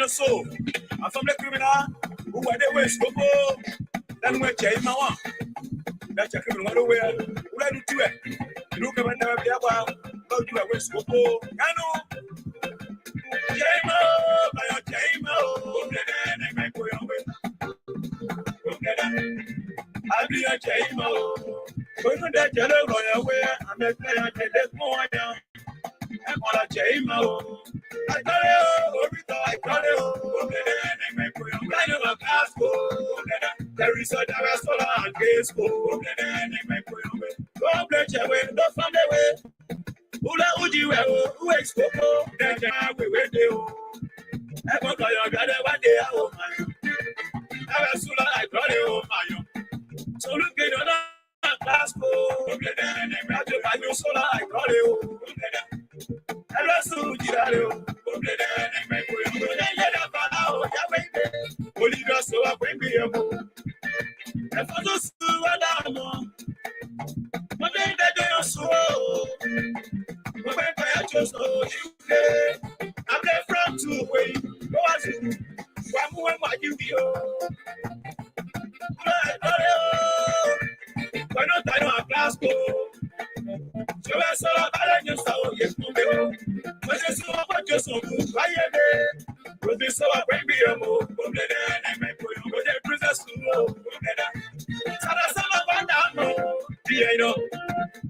So, I'm from the criminal who were the West Copo. Then we change my one. That's a criminal nowhere. Who let you do it? You can never be about go to a West Copo. I know. Jamo, by a Jamo. I'll be a Jamo. Going to that yellow lawyer where I'm a player to that morning. I'm on a Jamo. I got it, there is a solar and case for don't play your way, don't find a way. Ula Uji, who expo, then we wait you. I got your gather one day. Oh, my. I was solar, I got it, oh, my. So look at your class for the solar, I got it. I was so good. Olivia so I bring me a book. If I just do what I know, but then they don't so. When I just know you play, I'm there from 2 way. Go as you do. One you do. Why not I know a class go? So I saw a balance of yes, no. But you saw what you saw. Why but this so I bring me a move. But the princess to know. So that's all about that. No, you know.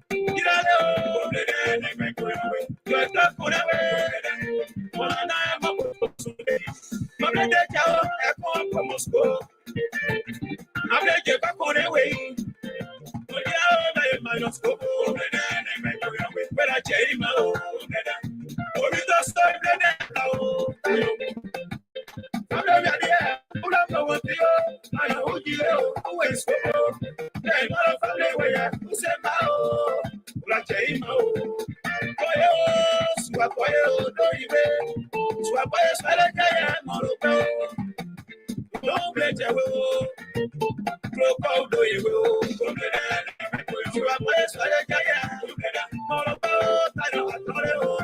Get out of you're not going away. Well, I am a today. But I can't from Moscow. I'm going to get back on the way. But yeah, I must go. When I change my own. Or is that story that I know what you I know who you always go. They not a family way. Who said, oh, I change my own. Swap oil, no, you may. Swap oil, I don't blame you. Cloak out, do you will. Swap oil, all about, I don't know.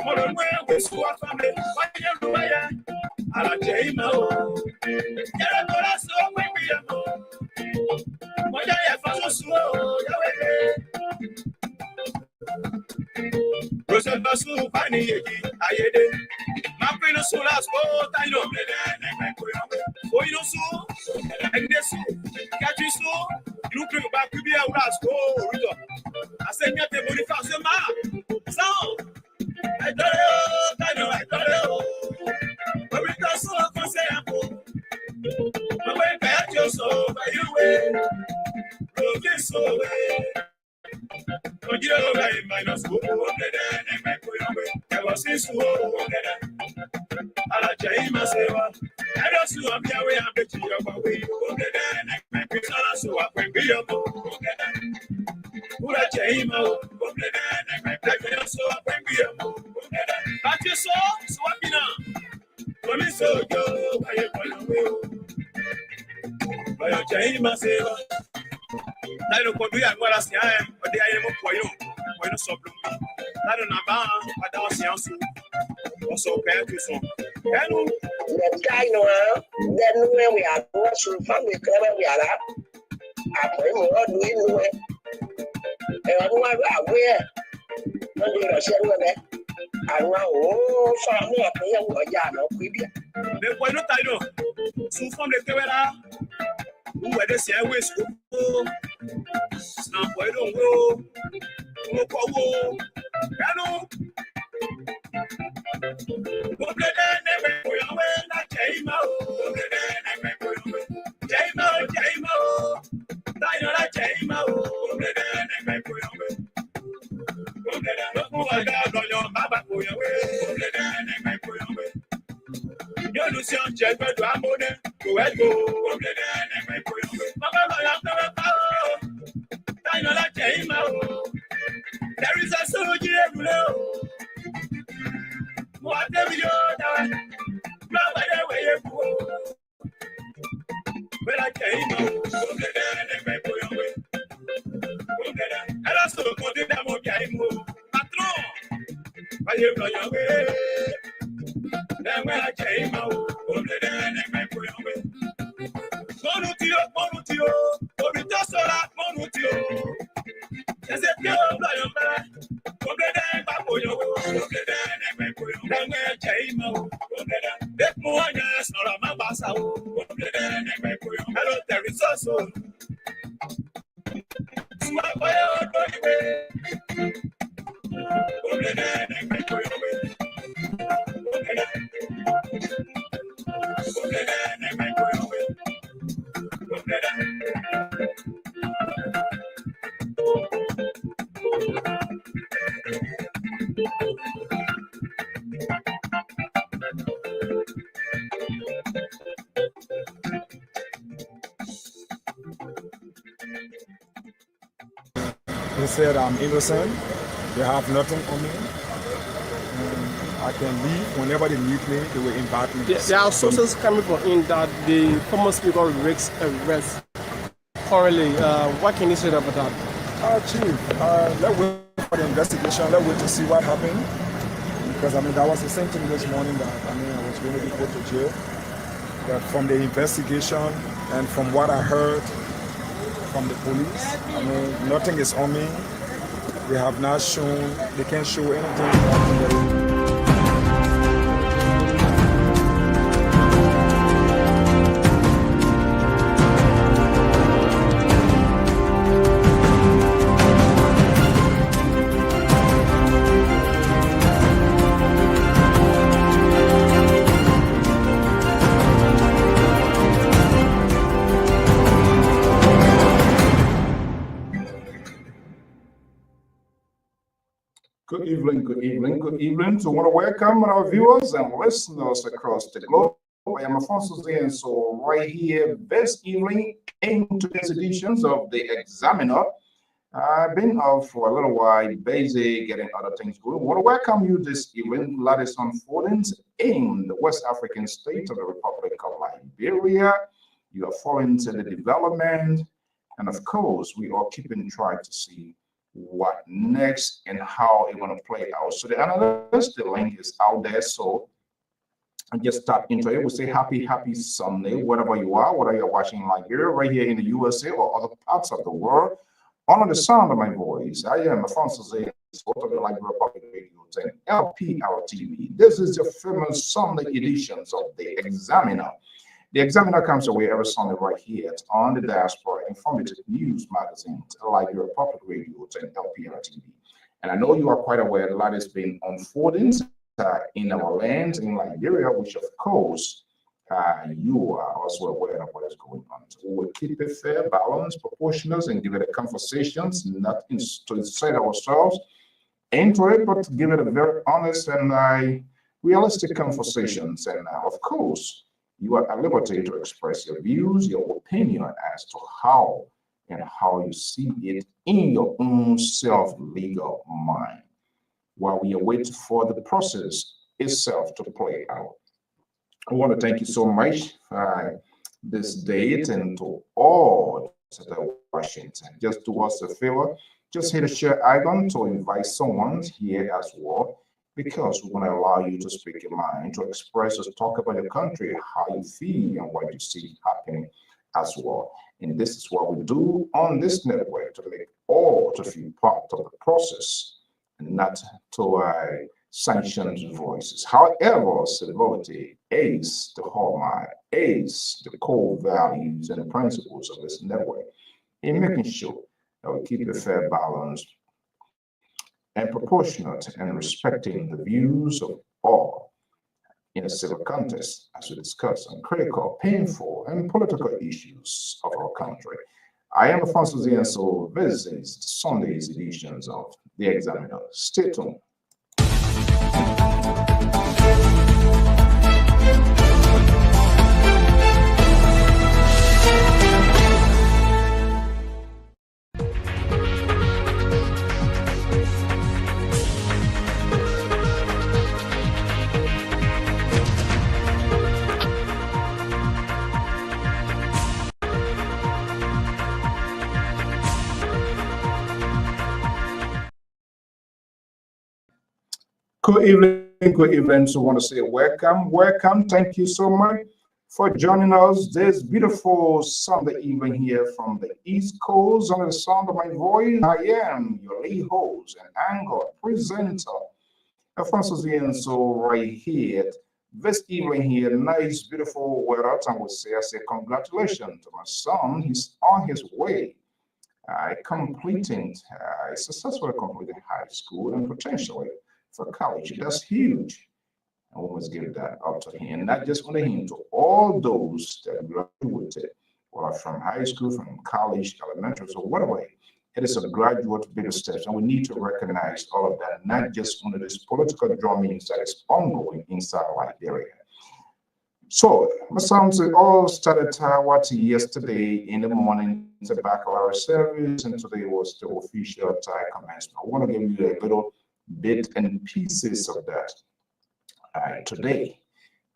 All the way we swap family. What do you do? I change my own. Yeah, I'm so when we are more. What I have so slow. Rosen Basu, Pani, I did. Mapping a solar sport, I know. Oh, you know, so, and this, catch you so, you look back to be a rascal. I said, get the body fast, so, I know. But we got so considerable. But when I just so by you way, looking so way. But you know, I minus go, and I was in school. I'll change myself. I don't see I'm here, I'm betting you away. So I can be a book. Who I change my own, so I can be a book. But you saw, swapping up. When you so go, I change myself. I don't want to be a good as I am, but they are for you. When you so blue, I don't know about I don't see us. Also, pay to some. Hello, the guy, no, then when we are going to family, clever we are up. I'm doing no way. And I'm aware. When you are sharing with that, I know, oh, family, I pay a yard of Libya. The point of title. So from the camera. Who are the same way? Snap, I don't go. Hello. What the name of your way? Not came out. Came out. Dino, came out. I got on your mama for your way. You're Lucian Jet, but I'm on it. Go ahead, go. There is a soldier below. Whatever you're doing, nobody way you go. But I came out. so konde da mo bia imo. Patron. Baye bloyan we. Newe aje ima o. Konde de ne me koyan we. Monutio. Obito sola monutio. Ese pio bloyan we. Konde de ba koyan we. Konde de ne me koyan we. Newe aje ima o. Konde de. Dek mo anya sora ma basa o. Konde de ne me koyan. Hello there is also. They said I'm innocent. They have nothing on me. I can leave. Whenever they need me, they will invite me. There are sources coming from in that the former speaker risks arrest currently. What can you say about that? Chief, let's wait for the investigation. Let's wait to see what happened. Because that was the same thing this morning that I was going to be put to jail. But from the investigation and from what I heard from the police, nothing is on me. They have not shown, they can't show anything. Good evening. So I want to welcome our viewers and listeners across the globe. I am Alfonso Zain, so right here this evening in today's editions of The Examiner. I've been out for a little while, busy getting other things going. I want to welcome you this evening, latest unfoldings in the West African state of the Republic of Liberia. You are following to the development, and of course, we are keeping track to see what next and how it's going to play out. So the analyst, the link is out there. So I just tap into it. We say happy Sunday, wherever you are, whether you're watching in Liberia, right here in the USA or other parts of the world. Under the sound of my voice, I am Alfonso Zain, of the Liberia Public Radio and LPR TV. This is your famous Sunday editions of The Examiner. The Examiner comes away every Sunday right here on the Diaspora Informative News Magazine, like your Public Radio and LPR TV. And I know you are quite aware a lot has been unfolding in our land, in Liberia, which of course you are also aware of what is going on. So we will keep it fair, balanced, proportional, and give it a conversations, not to insert ourselves into it, but to give it a very honest and realistic conversations. And of course, you are at liberty to express your views, your opinion as to how you see it in your own self-legal mind, while we await for the process itself to play out. I want to thank you so much for this date, and to all that are Washington. Just do us a favor, just hit the share icon to invite someone here as well, because we want to allow you to speak your mind, to express or talk about your country, how you feel and what you see happening as well. And this is what we do on this network, to make all to feel part of the process and not to sanction voices. However, civility is the hallmark, is the core values and principles of this network, in making sure that we keep a fair balance and proportionate and respecting the views of all in a civil contest as we discuss on critical, painful, and political issues of our country. I am Alfonso Zain, so this is Sunday's editions of The Examiner. Stay tuned. Good evening, good evening. So I want to say welcome. Thank you so much for joining us this beautiful Sunday evening here from the East Coast. Under the sound of my voice, I am your lead host and anchor presenter, Alfonso so right here. This evening here, nice, beautiful weather. I would say, I say congratulations to my son. He's on his way, successfully completing high school and potentially for college. That's huge. And we must give that up to him, not just only him, to all those that graduated, or from high school, from college, elementary, so whatever. It is a graduate bigger steps, and we need to recognize all of that, not just under this political drumming that is ongoing inside Liberia. So, my sons, it all started yesterday in the morning, the baccalaureate service, and today was the official commencement. I want to give you a little bit and pieces of that. Today,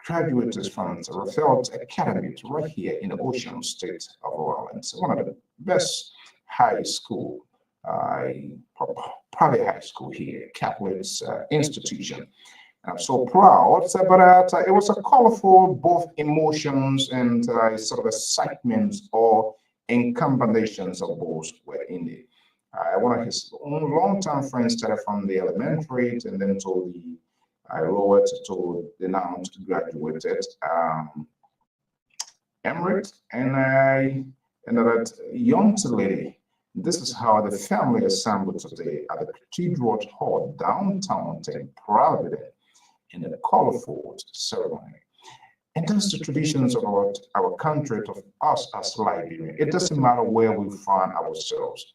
graduates from the Rafael Academy right here in the Ocean State of Orleans, one of the best high school, private high school here, Catholic institution. I'm so proud, but it was a colorful both emotions and sort of excitement or in combinations of both were in it. One of his own longtime friends started from the elementary and then to the lower to the now graduated Emirate, and that young lady. This is how the family assembled today at the Cathedral Hall downtown Providence in a colorful ceremony. And that's the traditions of our country, of us as Liberians. It doesn't matter where we find ourselves.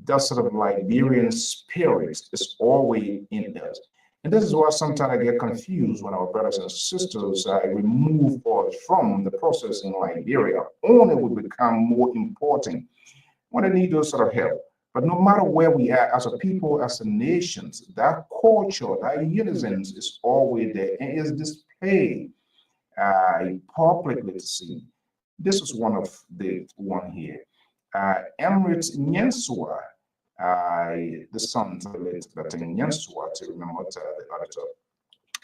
That sort of Liberian spirit is always in us. And this is why sometimes I get confused when our brothers and sisters remove us from the process in Liberia. Only will become more important when they need those sort of help. But no matter where we are as a people, as a nation, that culture, that unison is always there and is displayed publicly to see. This is one of the one here. Emirates Nyansua, the sons of the late Nyansua, to remember the auditor.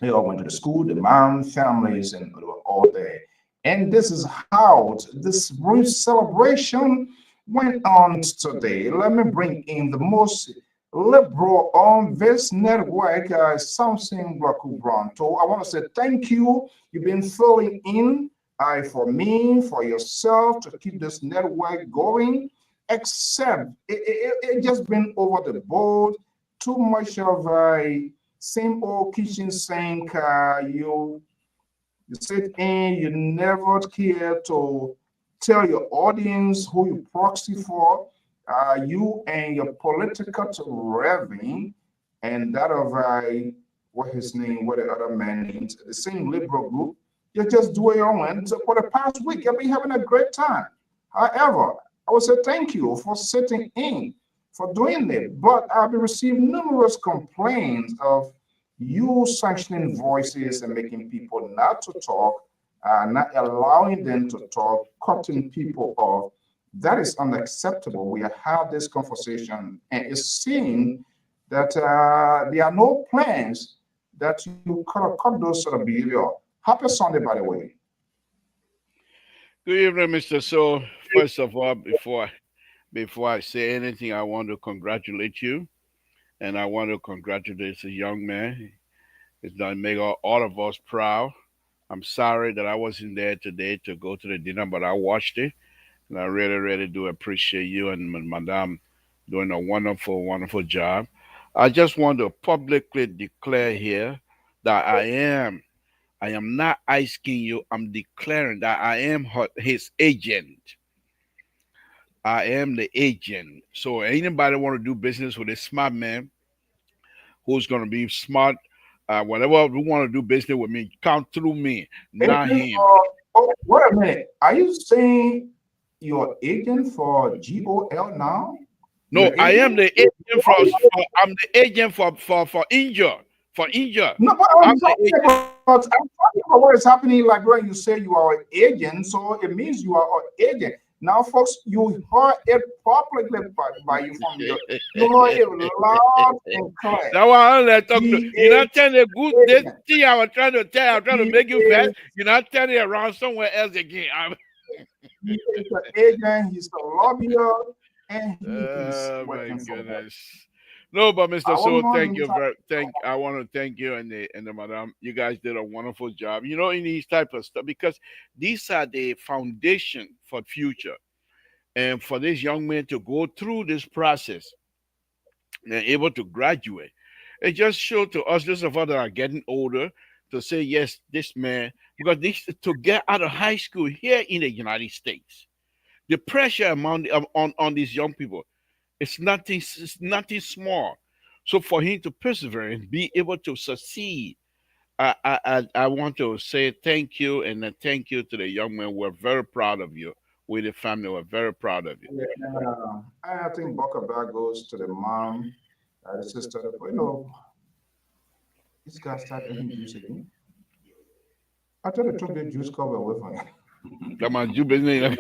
They all went to the school, the mom, families, and they were all there. And this is how this brief celebration went on today. Let me bring in the most liberal on this network, Samson Blanco. I want to say thank you. You've been filling in for me, for yourself, to keep this network going. Except it just been over the board. Too much of a same old kitchen sink. You sit in, you never care to tell your audience who you proxy for. You and your political revenue and that of what the other man named, the same liberal group, you just do your own. So for the past week, I've been having a great time. However, I would say thank you for sitting in, for doing it. But I've received numerous complaints of you sanctioning voices and making people not to talk, not allowing them to talk, cutting people off. That is unacceptable. We have had this conversation, and it seems that there are no plans that you cut those sort of behavior. Happy Sunday, by the way. Good evening, Mr. So. First of all, before I say anything, I want to congratulate you, and I want to congratulate the young man. It's done make all of us proud. I'm sorry that I wasn't there today to go to the dinner, but I watched it, and I really, really do appreciate you and Madame doing a wonderful, wonderful job. I just want to publicly declare here that I am not asking you, I'm declaring that I am his agent. I am the agent. So anybody want to do business with a smart man who's going to be smart, whenever we want to do business with me, count through me, not him. Wait a minute. Are you saying you're agent for GOL now? No, I am the agent for I'm the agent for injure. For injure. No, but I'm talking about what is happening in Liberia. You say you are an agent, so it means you are an agent. Now, folks, you heard it publicly by you from your, you heard it loud and clear. That one I talk to. He You're is not telling the good this agent. thing I was trying to tell. I'm trying to He make you fast. is, You're not telling it around somewhere else again. he is an agent, he's a lawyer, and he is Oh my working for God. goodness. No, but Mr. Our So, morning I want to thank you and the madam. You guys did a wonderful job. You know, in these type of stuff, because these are the foundation for future. And for this young man to go through this process and able to graduate, it just showed to us, those of us that are getting older, to say, yes, this man, because this to get out of high school here in the United States, the pressure among on these young people, it's nothing small. So for him to persevere and be able to succeed, I want to say thank you, and thank you to the young man. We're very proud of you. We, the family, we're very proud of you. Yeah, I think bulk of that goes to the mom, the sister. You know, this guy started drinking juice again. I thought I took the juice cover away from him. Come on, you business.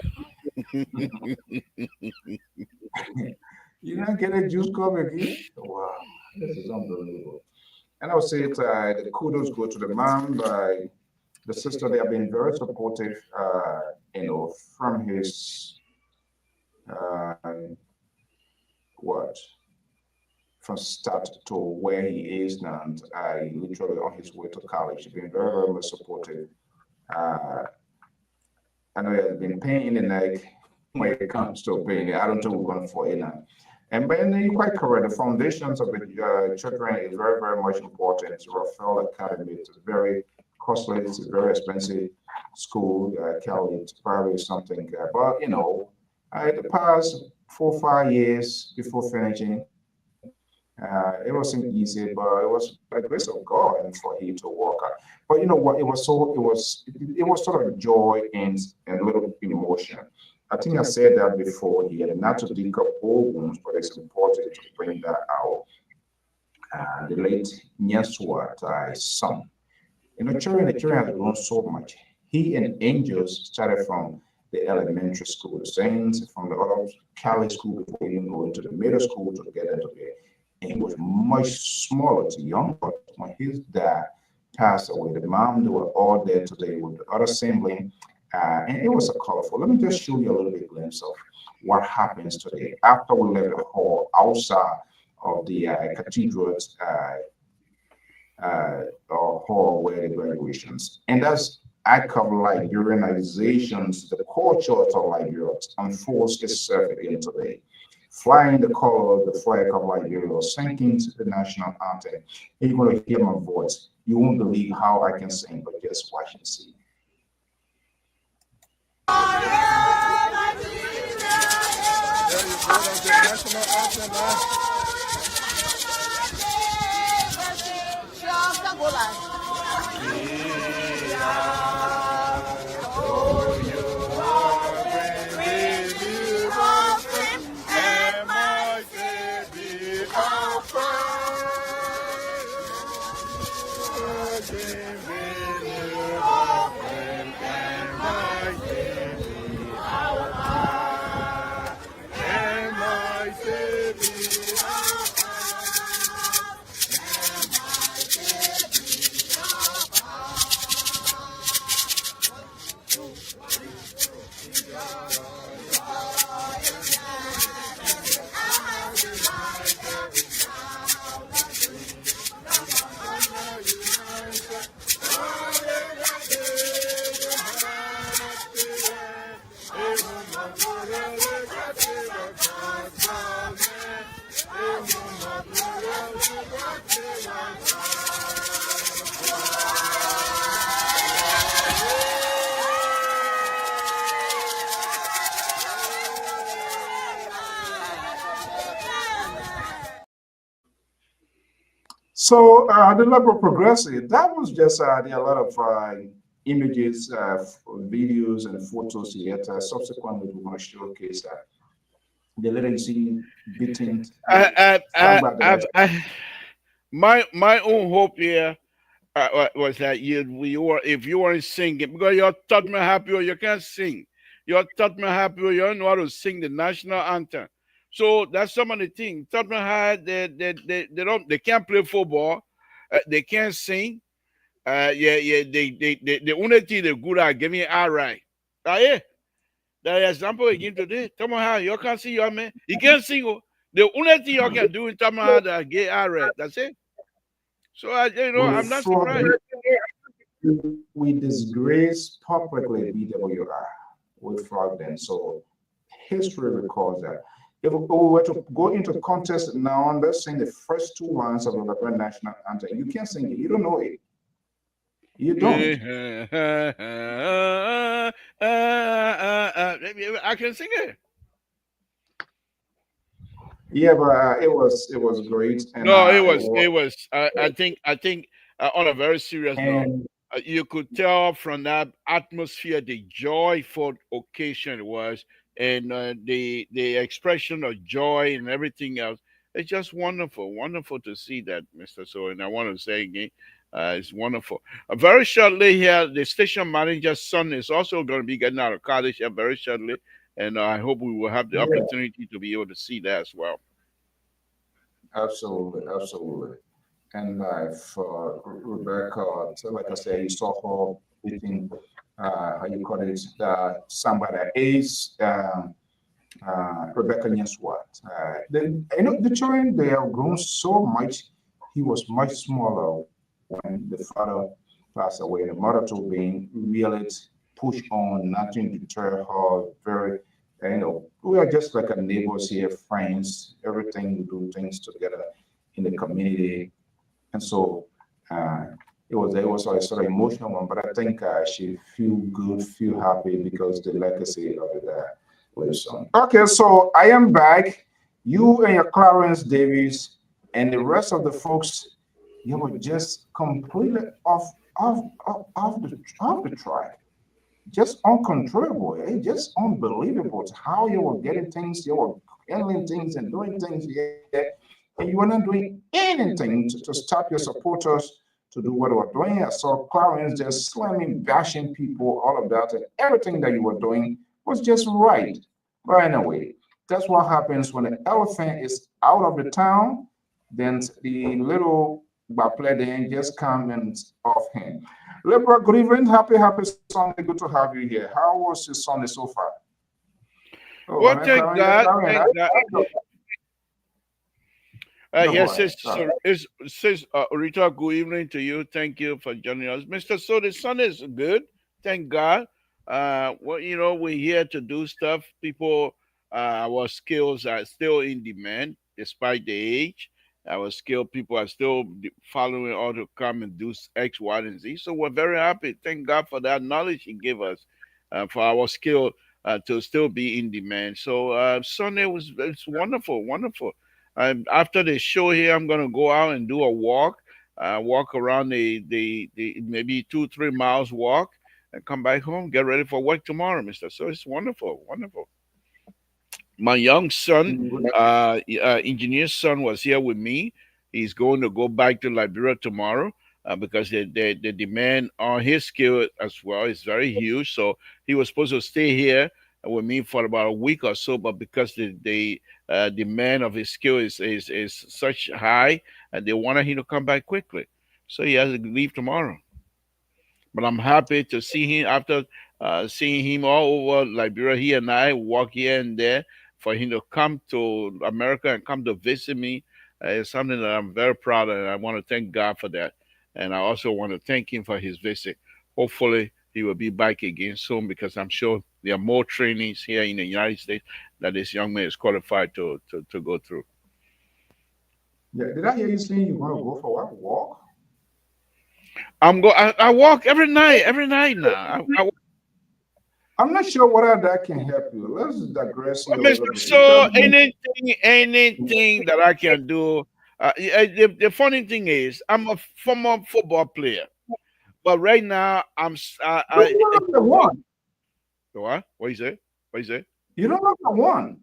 You don't get a juice cover again? Wow, this is unbelievable. And I would say the kudos go to the mom, the sister. They have been very supportive, you know, from his uh, what from start to where he is now. And literally on his way to college, he's been very, very much supportive. Uh, I know he has been pain in the neck when it comes to pain. I don't think we're going for it now. And then you're quite correct. The foundations of the children is very, very much important. Raphael Academy is very costly. It's a very expensive school. Cali, it's probably something. But you know, the past 4 or 5 years before finishing, it wasn't easy, but it was by the grace of God and for him to work out. But you know what? It was sort of joy and a little emotion. I think I said that before here, not to dig up old wounds, but it's important to bring that out. The late Nyaswat, son. You know, the children has grown so much. He and Angels started from the elementary school, the Saints, from the other Cali school before even going to the middle school to get into the. And he was much smaller to young, but when his dad passed away, the mom, they were all there today with the other sibling. And it was a colorful. Let me just show you a little bit glimpse of what happens today after we left the hall outside of the cathedral hall where the graduations. And that's act of Liberianizations, the culture of Liberia unfolds itself again today. Flying the color of the flag of Liberia, sinking to the national anthem. You're going to hear my voice. You won't believe how I can sing, but just watch and see. So the level progressive, that was just there are a lot of images, videos, and photos yet. Subsequently, we want to showcase that the literacy beating. My own hope here was that you were, if you weren't singing, because you're taught me happy or you can't sing. Your Tottenham High people, you don't know how to sing the national anthem. So that's some of the things. Tottenham High, they can't play football, they can't sing. The only thing they're good at giving outright. Yeah. The example again today. Tottenham High, you can't sing your man. You can't sing. Oh. The only thing you can do in Tottenham High is get outright. That's it. So I'm not surprised. We disgrace publicly BWI. We fraud them. So history records that. If we were to go into contest now, let's sing the first two lines of the Liberia national anthem. You can't sing it. You don't know it. You don't. I can sing it. Yeah, but it was great. And, no, it was. I think on a very serious note, you could tell from that atmosphere the joyful occasion it was, and the expression of joy and everything else. It's just wonderful to see that, Mr. So. And I want to say again, it's wonderful. Very shortly here, the station manager's son is also going to be getting out of college here very shortly, and I hope we will have the opportunity to be able to see that as well. Absolutely. And for Rebecca, so like I said, you saw her eating, how you call it, somebody is Rebecca Nyaswat. The children, they have grown so much. He was much smaller when the father passed away. The mother too being really pushed on, nothing to deter her. Very, we are just like a neighbors here, friends, everything, we do things together in the community. And so it was a sort of emotional one, but I think she feel good, feel happy because the legacy of it lives on. Okay, so I am back. You and your Clarence Davis and the rest of the folks, you were just completely off the track. Just uncontrollable, just unbelievable how you were getting things, you were handling things and doing things here, and you were not doing anything to stop your supporters to do what they were doing. I saw Clarence just slamming, bashing people, all of that, and everything that you were doing was just right. But anyway, that's what happens when the elephant is out of the town, then the little Bapleden just come and off him. Liberia, good evening. Happy Sunday. Good to have you here. How was your Sunday so far? Well, thank God. Yes, says Rita, good evening to you. Thank you for joining us. Mr. So the sun is good. Thank God. We're here to do stuff. People, our skills are still in demand despite the age. Our skilled people are still following all to come and do X, Y, and Z. So we're very happy. Thank God for that knowledge He gave us for our skill to still be in demand. So Sunday it's wonderful. After the show here, I'm going to go out and do a walk around the maybe 2-3 miles walk and come back home, get ready for work tomorrow, Mr. So it's wonderful. My young son, engineer's son, was here with me. He's going to go back to Liberia tomorrow because the demand on his skill as well is very huge. So he was supposed to stay here with me for about a week or so, but because the demand of his skill is such high, and they wanted him to come back quickly, so he has to leave tomorrow. But I'm happy to see him after seeing him all over Liberia. He and I walk here and there. For him to come to America and come to visit me is something that I'm very proud of, and I want to thank God for that. And I also want to thank him for his visit. Hopefully, he will be back again soon because I'm sure there are more trainings here in the United States that this young man is qualified to go through. Yeah, did I hear you saying you want to go for a walk? I walk every night now. I'm not sure whether that can help you. Let's digress. So anything that I can do. The funny thing is, I'm a former football player, but right now I'm. One. What? What you say? You don't look at one.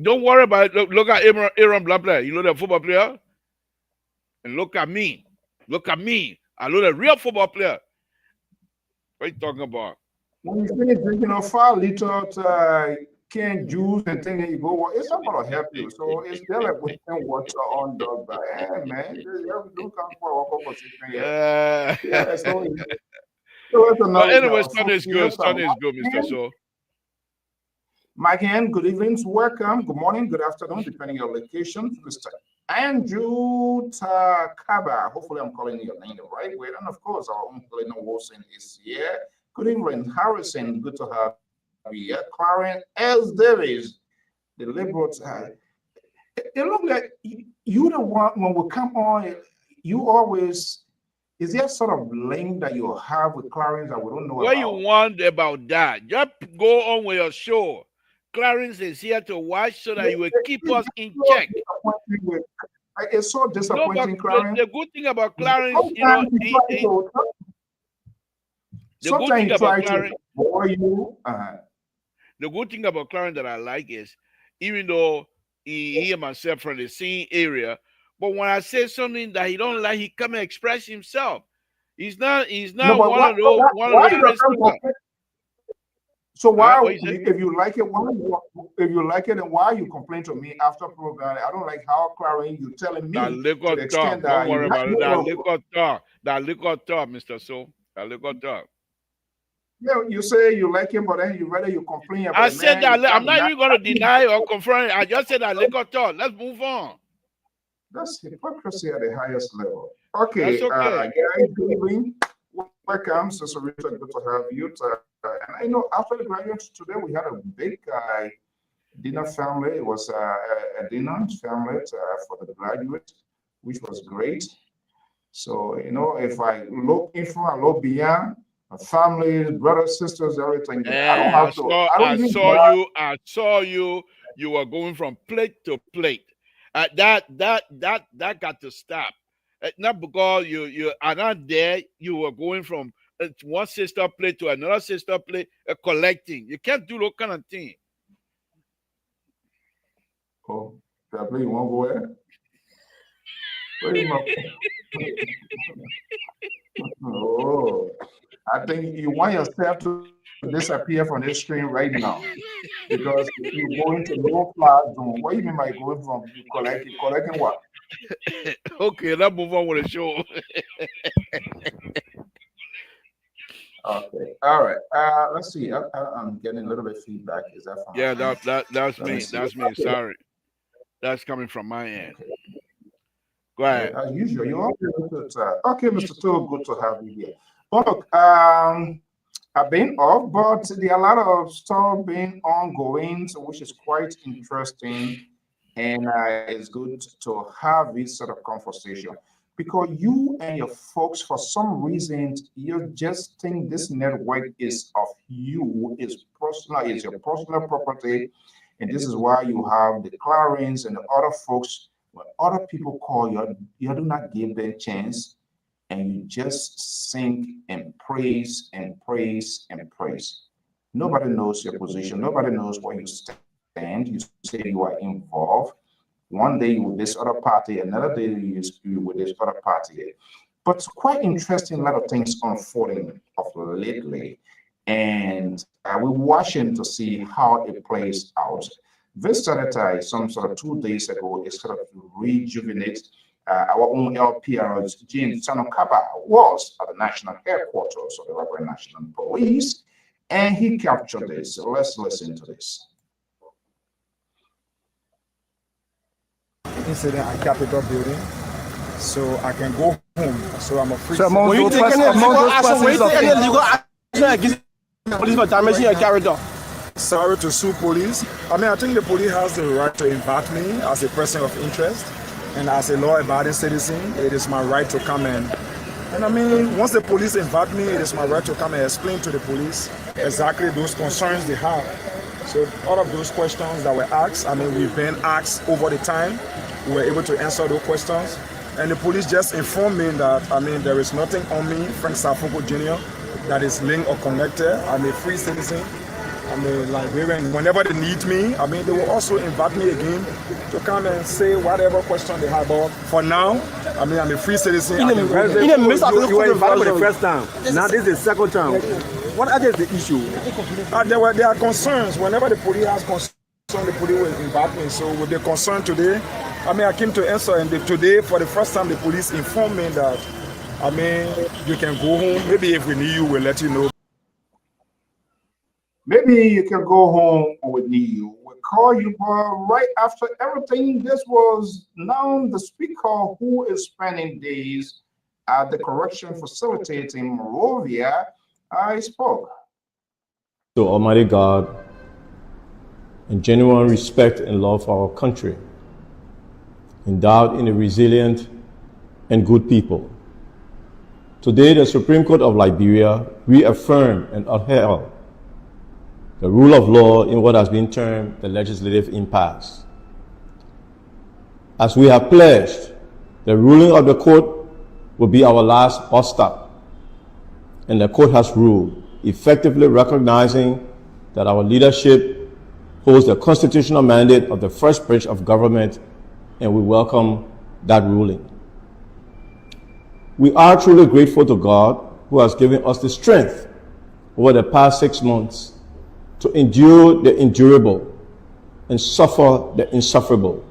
Don't worry about it. Look at Aaron Blabla. You know the football player, and look at me. I know the real football player. What are you talking about? when you finish drinking a 5 liter canned juice and things, and you go, well, it's not going to help you. So it's still like putting water on the bag, man. You have to do for yeah, so that's another. But anyway, Sunday is good. Sunday is good, Mr. So. Mike Hand, good evening, welcome, good morning, good afternoon, depending on your location. Mr. Andrew Takaba, hopefully I'm calling your name the right way. And of course, our own Colonel Wilson is here. Good evening, Harrison, good to have you here. Clarence S. Davis, the Liberal. It looks like you the one, when we come on, you always, is there sort of link that you have with Clarence that we don't know what about? you want about that? Just go on with your show. Clarence is here to watch so that you will keep us in check. It's so disappointing, Clarence. The good thing about Clarence, you know, sometimes he tries to bore you. The good thing about Clarence that I like is, even though he and myself from the same area, but when I say something that he don't like, he come and express himself. He's not one of those. So why, if you like it, then why you complain to me after program? I don't like how Clarence you telling me. That liquor talk. Don't worry about it. That liquor talk. That liquor talk, Mr. So. That liquor talk. Yeah, you say you like him, but then you complain about. I said that I'm not even going to deny or confirm it. I just said that liquor talk. Let's move on. That's hypocrisy at the highest level. Okay, that's okay. Guys, good evening. Welcome, Sister Richard. Good to have you. And I know after the graduates today, we had a big dinner family. It was a dinner family for the graduates, which was great. So, you know, if I look in front, I look beyond, family, brothers, sisters, everything. I saw you. You were going from plate to plate. That got to stop. Not because you are not there. You were going from one sister plate to another sister plate, collecting. You can't do that kind of thing. Oh, probably you won't go where? Oh, I think you want yourself to disappear from this screen right now, because if you go into no fly zone, what do you mean by going from collecting what? Okay, let's move on with the show. Okay, all right. Let's see. I'm getting a little bit of feedback. Is that from? Yeah, that's me. That's me. Okay. Sorry, that's coming from my end. Okay. Go ahead. As usual, you all okay, Mr. Tool, good to have you here. Well, look, I've been off, but there are a lot of stuff being ongoing, so which is quite interesting, and it's good to have this sort of conversation, because you and your folks, for some reason, you just think this network is of you, is personal, is your personal property, and this is why you have the Clarence and the other folks. When other people call you, you do not give them a chance, and you just sing and praise and praise and praise. Nobody knows your position. Nobody knows where you stand. You say you are involved. One day you with this other party, another day you with this other party. But it's quite interesting, a lot of things unfolding of lately. And we're watching to see how it plays out. This started some sort of 2 days ago. It sort of rejuvenate our own LPR's Jean Sanokaba was at the national headquarters of the Liberia National Police, and he captured this. So let's listen to this. Incident at Capitol building, so I can go home. So I'm a free. So when you take any legal action against police for damaging your character? Sorry to sue police. I mean, I think the police has the right to invite me as a person of interest, and as a law-abiding citizen, it is my right to come in. And I mean, once the police invite me, it is my right to come and explain to the police exactly those concerns they have. So all of those questions that were asked, I mean, we've been asked over the time. We were able to answer those questions. And the police just informed me that, I mean, there is nothing on me, Frank Safoko Jr., that is linked or connected. I'm a free citizen. I'm a Liberian. Whenever they need me, I mean, they will also invite me again to come and say whatever question they have. But for now, I mean, I'm a free citizen. You were invited for the first time. Now this is the second time. what is the issue? There are concerns. Whenever the police has concern, the police will invite me. So with the concern today, I came to answer, and today, for the first time, the police informed me that, you can go home. Maybe if we need you, we'll let you know. Maybe you can go home or we need you. We'll call you, but right after everything, this was now the speaker who is spending days at the correction facility in Monrovia. I spoke. To Almighty God, in genuine respect and love for our country, endowed in a resilient and good people. Today, the Supreme Court of Liberia reaffirmed and upheld the rule of law in what has been termed the legislative impasse. As we have pledged, the ruling of the court will be our last bus stop, and the court has ruled, effectively recognizing that our leadership holds the constitutional mandate of the first branch of government, and we welcome that ruling. We are truly grateful to God, who has given us the strength over the past 6 months to endure the endurable and suffer the insufferable.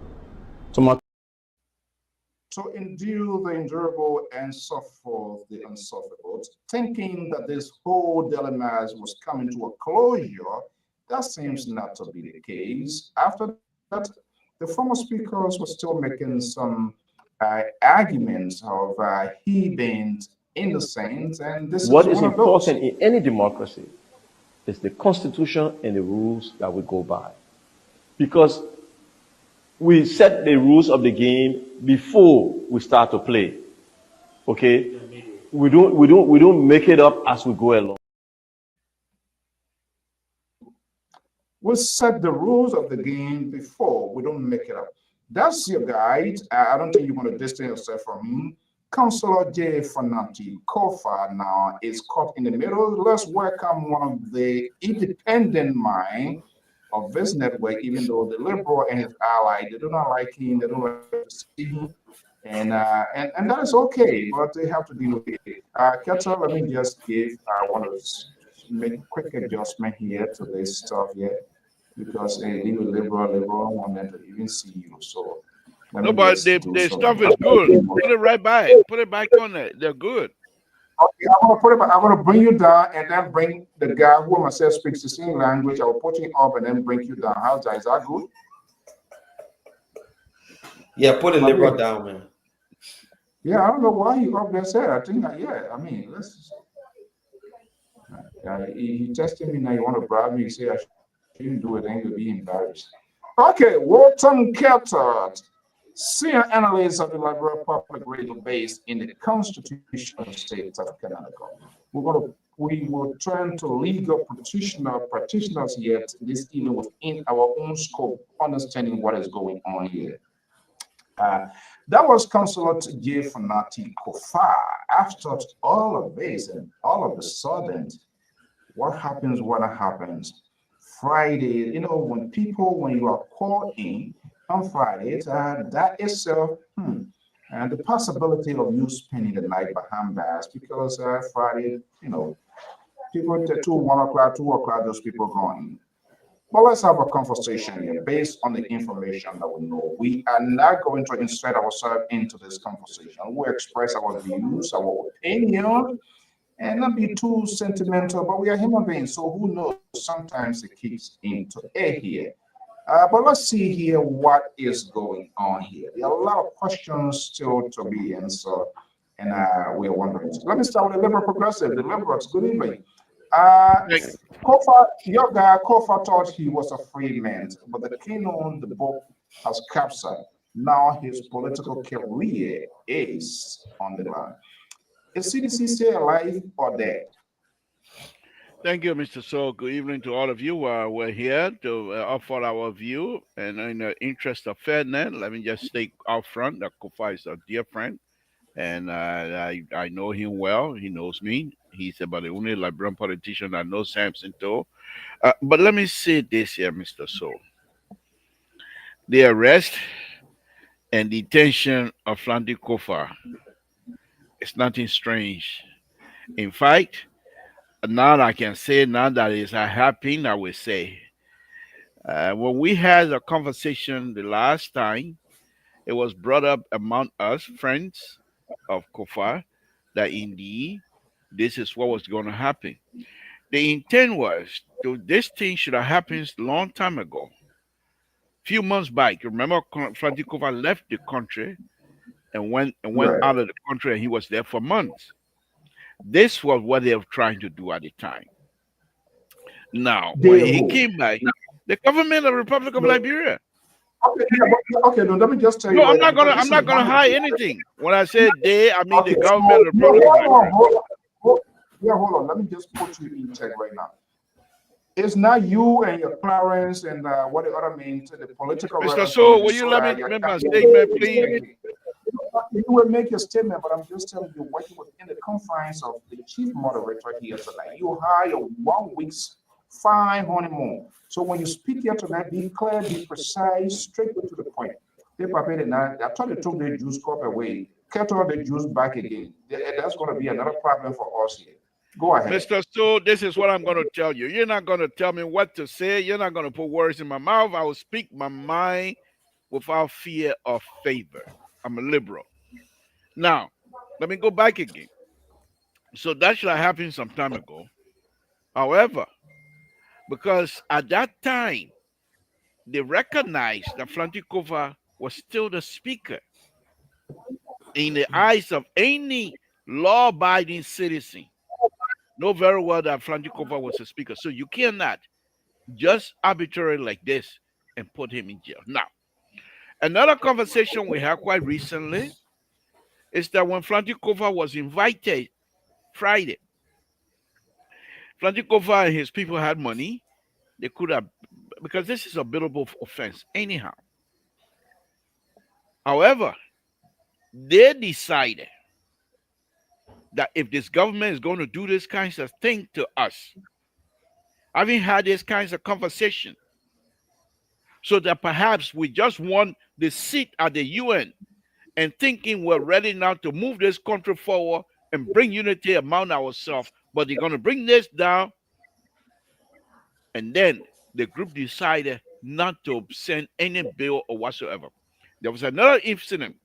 To endure the endurable and suffer the unsufferable, thinking that this whole dilemma was coming to a closure, that seems not to be the case. After that, the former speakers were still making some arguments of he being innocent, and this What is is important in any democracy is the Constitution and the rules that we go by. Because we set the rules of the game before we start to play. Okay? We don't make it up as we go along. We set the rules of the game before, we don't make it up. That's your guide. I don't think you want to distance yourself from him. Councillor J. Fanati Kofa now is caught in the middle. Let's welcome one of the independent mind of this network, even though the Liberal and his ally, they do not like him, they don't like to see him. And that is okay, but they have to deal with it. Ketel, let me just give, I want to make a quick adjustment here to this stuff here, because they with Liberal want them to even see you. So no, but the stuff is good. Put it right back. Put it back on there. They're good. Okay, I'm gonna bring you down and then bring the guy who myself speaks the same language. I will put you up and then bring you down. How's that? Is that good? Yeah, put the Liberal down, man. Yeah, I don't know why you up there said. I think let's. He tested me now. You want to bribe me? You say I shouldn't do it, then you'll be embarrassed. Okay, Walton Carter, senior analyst of the Liberia Public Radio based in the constitutional state of Canada. We will turn to legal practitioners here this evening within our own scope, understanding what is going on here. That was Councillor J. Fanati Kofa. After all of this, and all of a sudden, what happens? Friday, when you are called in on Fridays, that is and the possibility of you spending the night behind bars, because Friday, people to 1 o'clock, 2 o'clock, those people going. But let's have a conversation here based on the information that we know. We are not going to insert ourselves into this conversation. We express our views, our opinion, and not be too sentimental, but we are human beings, so who knows? Sometimes it kicks into air here. But let's see here what is going on here. There are a lot of questions still to be answered, and we are wondering. Let me start with the Liberal Progressive. The Liberals, good evening. Kofa, your guy, Kofa thought he was a free man, but the king on the boat has capsized. Now his political career is on the line. Is CDC still alive or dead? Thank you, Mr. So. Good evening to all of you. We're here to offer our view, and in the interest of fairness, let me just state out front that Kofa is a dear friend, and I know him well. He knows me. He's about the only Liberian politician that knows Samson too. But let me say this here, Mr. So. The arrest and detention of Flandi Kofa is nothing strange. In fact, Now I can say, now that is happening, I will say. When we had a conversation the last time, it was brought up among us, friends of Kofa, that indeed this is what was going to happen. The intent was this thing should have happened a long time ago. Few months back, remember, Franti Kofa left the country and went Right. out of the country, and he was there for months. This was what they were trying to do at the time. Now, when They he who? came back, the government of the Republic of No. Liberia. Okay, yeah, but, okay, no, let me just tell No, you I'm right now, not gonna because I'm this is not gonna one of hide the. anything. When I say they, I mean the Okay, government of the no, Republic of Liberia. yeah, hold on. Let me just put you in check right now. It's not you and your Clarence and what the other means, the political Mr. rebels from So, will you let Minnesota. me Your make my statement, please? campaign. You will make your statement, but I'm just telling you, working within the confines of the chief moderator here tonight, you hire 1 week's fine honeymoon. So when you speak here tonight, be clear, be precise, straight to the point. They prepared it now. I thought they took the juice cup away, cut all the juice back again. That's going to be another problem for us here. Go ahead. Mr. So, this is what I'm gonna tell you. You're not gonna tell me what to say. You're not gonna put words in my mouth. I will speak my mind without fear or favor. I'm a liberal. Now, let me go back again. So that should have happened some time ago. However, because at that time they recognized that Flantikova was still the speaker in the eyes of any law-abiding citizen. Know very well that Flantikova was a speaker. So you cannot just arbitrarily like this and put him in jail. Now, another conversation we had quite recently is that when Flantikova was invited Friday, Flantikova and his people had money. They could have, because this is a billable offense anyhow. However, they decided that if this government is going to do this kinds of thing to us, having had this kinds of conversation, so that perhaps we just want the seat at the UN and thinking we're ready now to move this country forward and bring unity among ourselves, but they're going to bring this down. And then the group decided not to send any bill or whatsoever. There was another incident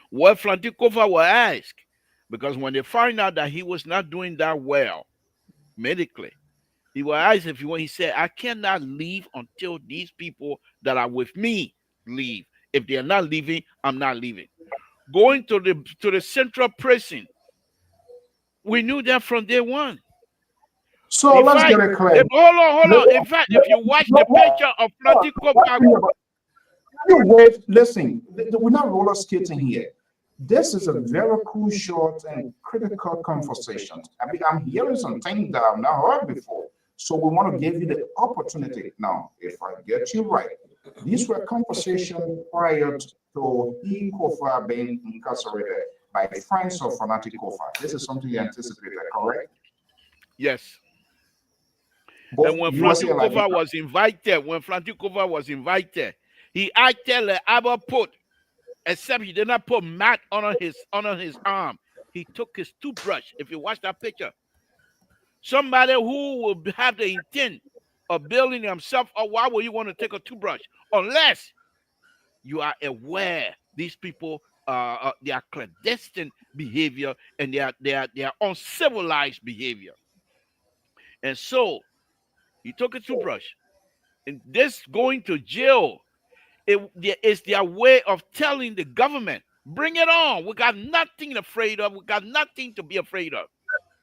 where Flantikova was asked, because when they found out that he was not doing that well medically, he was asked if he went. He said, I cannot leave until these people that are with me leave. If they are not leaving, I'm not leaving. Going to the central prison, we knew that from day one. So In let's fact, get it clear. hold on. In fact, if you watch the picture of Flantikova, Wait, listen, we're not roller skating here. This is a very crucial and critical conversation. I mean, I'm hearing some things that I've not heard before. So we want to give you the opportunity now, if I get you right. These were conversations prior to he Kofa being incarcerated by friends of Fanatic Kofa. This is something you anticipated, correct? yes. Both And when you were saying like Flantikova was invited, he acted like Abba put, except he did not put mat on his arm. He took his toothbrush. If you watch that picture, somebody who will have the intent of building himself up, why would you want to take a toothbrush? Unless you are aware these people they are clandestine behavior and they are uncivilized behavior. And so he took a toothbrush. And this going to jail is their way of telling the government, bring it on. We got nothing afraid of. We got nothing to be afraid of.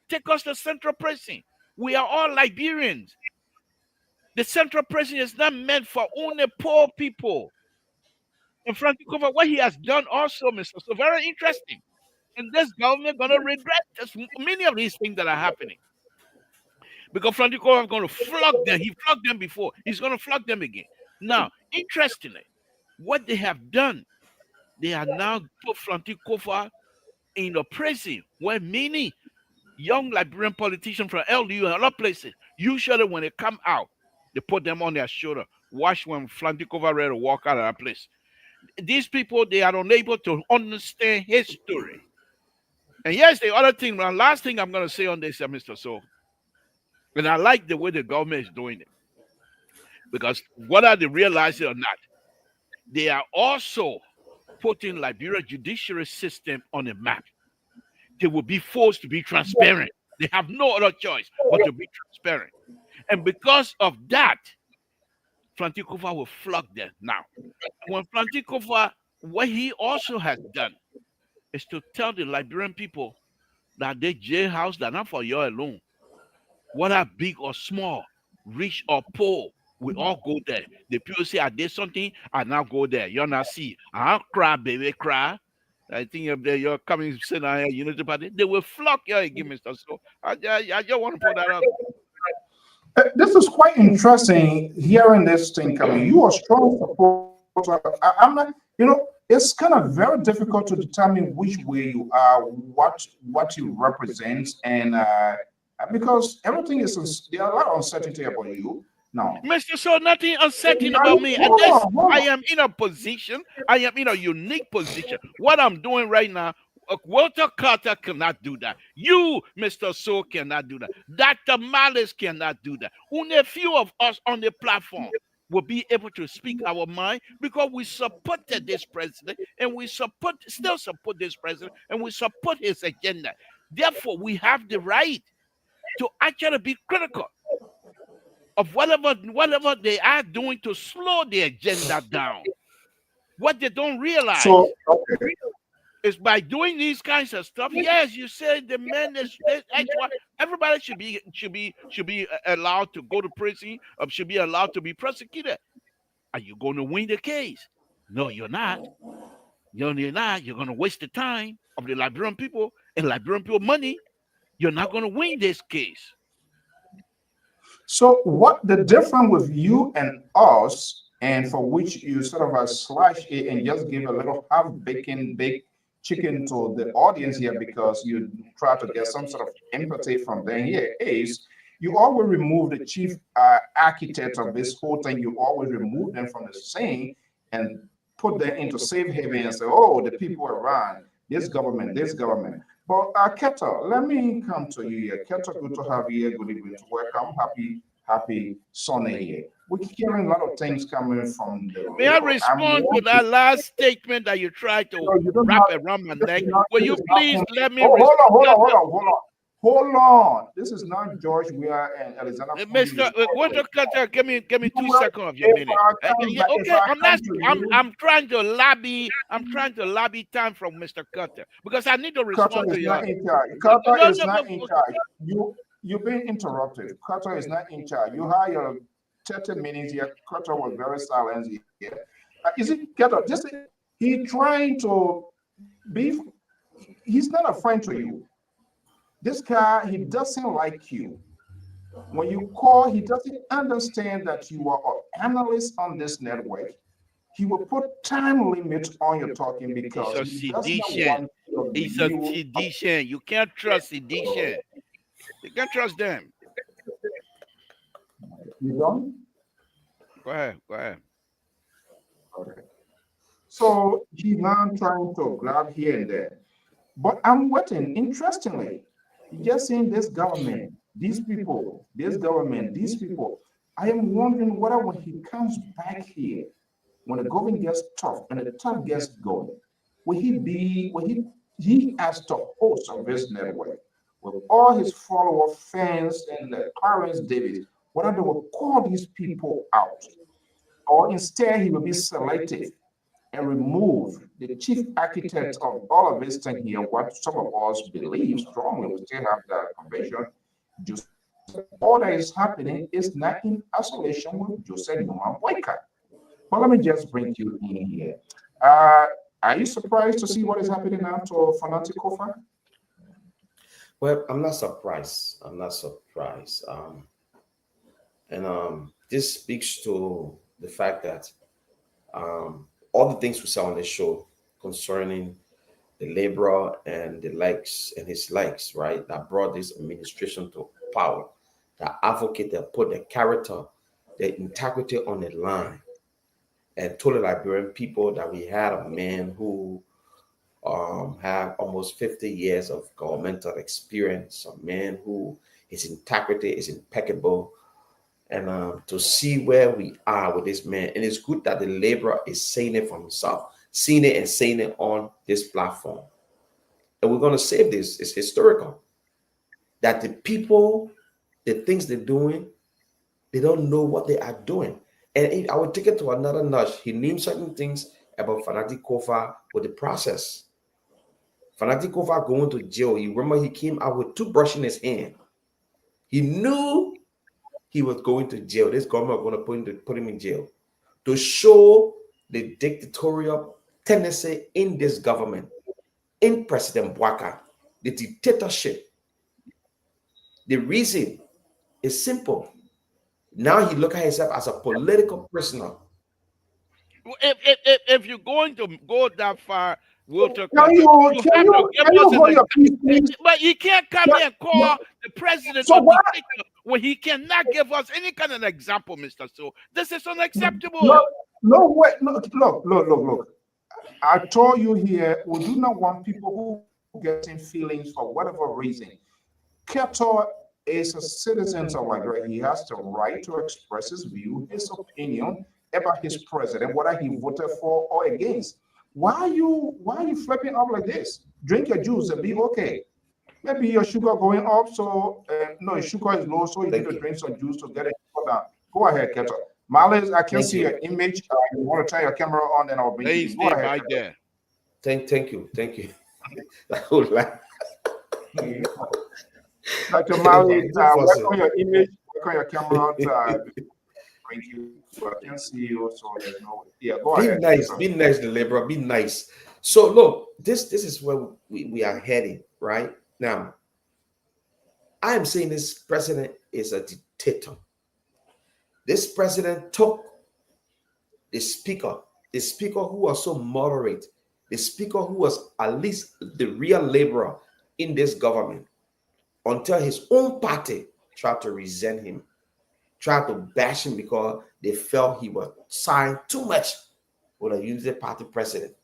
Take us to central prison. We are all Liberians. The central prison is not meant for only poor people. And Frantikova, what he has done also, Mr. So very interesting. And this government gonna regret this, many of these things that are happening. Because Frantikova is gonna flog them. He flogged them before. He's gonna flog them again. Now, interestingly, what they have done, they are now put Frantikova in the prison where many young Liberian politicians from LDU and other places, usually when they come out, they put them on their shoulder. Watch when Frantikova ready to walk out of that place. These people, they are unable to understand history. And yes, the other thing, the last thing I'm going to say on this, Mr. So, And I like the way the government is doing it. Because whether they realize it or not, they are also putting Liberia judiciary system on a map. They will be forced to be transparent. They have no other choice but to be transparent. And because of that, Franti Kofa will flog them now. When Franti Kofa, what he also has done is to tell the Liberian people that they jailhouse, they're not for you alone. Whether big or small, rich or poor, we all go there. The people say, I did something, I now go there. You're not see. I'll cry, baby, cry. I think you're coming to sit down here, Unity Party. They will flock you again, Mr. So I just want to put that up. This is quite interesting hearing this thing coming. You are strong supporter. I'm not, it's kind of very difficult to determine which way you are, what you represent, and because everything is, there are a lot of uncertainty about you. No. Mr. So nothing uncertain about me. And this, I am in a position, I am in a unique position. What I'm doing right now, Walter Carter cannot do that. You, Mr. So, cannot do that. Dr. Malice cannot do that. Only a few of us on the platform will be able to speak our mind because we supported this president and we still support this president and we support his agenda. Therefore, we have the right to actually be critical of whatever they are doing to slow the agenda down. What they don't realize is by doing these kinds of stuff. Yes, you say the men is everybody should be allowed to go to prison or should be allowed to be prosecuted. Are you going to win the case? No, you're not. You're not. You're going to waste the time of the Liberian people and Liberian people money. You're not going to win this case. So what the difference with you and us, and for which you sort of slash it and just give a little baked chicken to the audience here because you try to get some sort of empathy from them here, is you always remove the chief architect of this whole thing. You always remove them from the scene and put them into safe haven and say, oh, the people around, this government. But Keto, let me come to you here. Keto, good to have you here. Good evening. Welcome. Happy Sunday here. We're hearing a lot of things coming from the. May I respond to that last statement that you tried to wrap around my neck? Will you please let me Hold on. This is not George Weah and Alexander. Mr. Walter Carter, give me 2 seconds of your minute. Okay, I'm trying to lobby. I'm trying to lobby time from Mr. Carter because I need to respond to you. Carter is not in charge. You've been interrupted. Carter is not in charge. You had your 30 minutes here. Carter was very silent here. Is it Carter? Just he's trying to be. He's not a friend to you. This guy, he doesn't like you. When you call, he doesn't understand that you are an analyst on this network. He will put time limit on your talking because he's a sedition. He's a sedition. You can't trust sedition. You can't trust them. You don't? Go ahead. Okay. So he's now trying to grab here and there. But I'm waiting, interestingly. Just saying this government, these people, I am wondering whether when he comes back here, when the government gets tough and the tough gets going, will he has to host of this network with all his follower fans and the Clarence David, whether they will call these people out, or instead he will be selective and remove the chief architect of all of this thing here, what some of us believe strongly, we still have that conviction. Just all that is happening is not in isolation with Joseph Newman Boycott. But let me just bring you in here. Are you surprised to see what is happening now to Franti Kofa? Well, I'm not surprised. This speaks to the fact that all the things we saw on the show concerning the laborer and the likes and his likes, right, that brought this administration to power, that advocated, put the character, the integrity on the line, and told the Liberian people that we had a man who had almost 50 years of governmental experience, a man who His integrity is impeccable. And to see where we are with this man, and it's good that the laborer is saying it for himself, seeing it and saying it on this platform. And we're going to save this. It's historical. That the people, the things they're doing, they don't know what they are doing. And I would take it to another notch. He named certain things about Fanatic Kofa with the process. Fanatic Kofa going to jail. You remember he came out with toothbrush in his hand. He knew he was going to jail. This government was going to put him in jail to show the dictatorial tendency in this government, in President Bwaka, the dictatorship. The reason is simple. Now he look at himself as a political prisoner. If you're going to go that far, Walter, Can you hold your peace, please? but you can't come here and call the president So a why? dictator when he cannot give us any kind of example, Mr. So. This is unacceptable. Look. I told you here, we do not want people who get in feelings for whatever reason. Keto is a citizen of Liberia. He has the right to express his view, his opinion about his president, whether he voted for or against. Why are you flipping up like this? Drink your juice and be okay. Maybe your sugar going up, so no, your sugar is low, so you need to drink some juice to get it down. Go ahead, Keto. Malice, I can see your image. You want to turn your camera on, and I'll bring you. Go ahead, right there. Thank you. That whole life. Dr. Malice, work on your image, work on your camera. Bring you. So I can see you. So there's no. Yeah, go ahead. Be nice, the laborer. Be nice. So look, this is where we are heading right now. I am saying this president is a dictator. This president took the speaker who was so moderate, the speaker who was at least the real laborer in this government, until his own party tried to resent him, tried to bash him because they felt he was signed too much with a unity party president.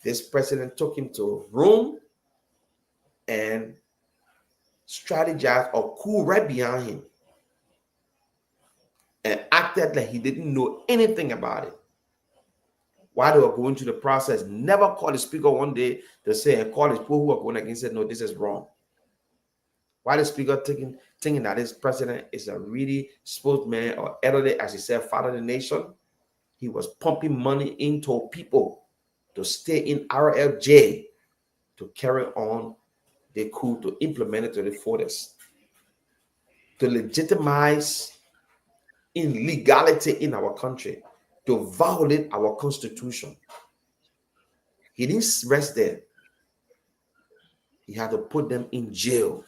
This president took him to Rome and strategized or coup right behind him, and acted like he didn't know anything about it. While they were going through the process, never called the speaker one day to say and call his people who were going against it, no, this is wrong. While the speaker thinking that this president is a really spokesman or elderly, as he said, father of the nation, he was pumping money into people to stay in RLJ to carry on the coup, to implement it to the fullest, to legitimize illegality in our country, to violate our constitution. He didn't rest there. He had to put them in jail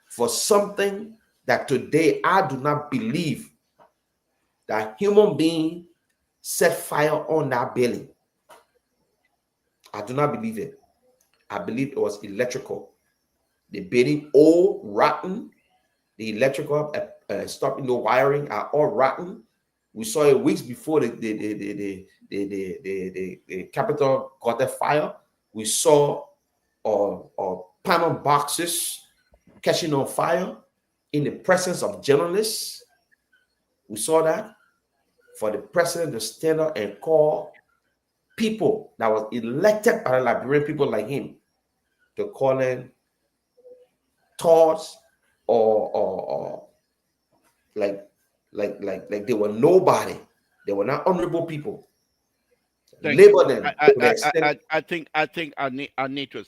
for something that today I do not believe that human being set fire on that building. I do not believe it. I believe it was electrical. The building all rotten. The electrical stopping the wiring are all rotten. We saw it weeks before the Capitol got a fire. We saw panel boxes catching on fire in the presence of journalists. We saw that. For the president to stand up and call people that was elected by the Liberian people like him to call in thoughts or like they were nobody. They were not honorable people. Label them. I think I need to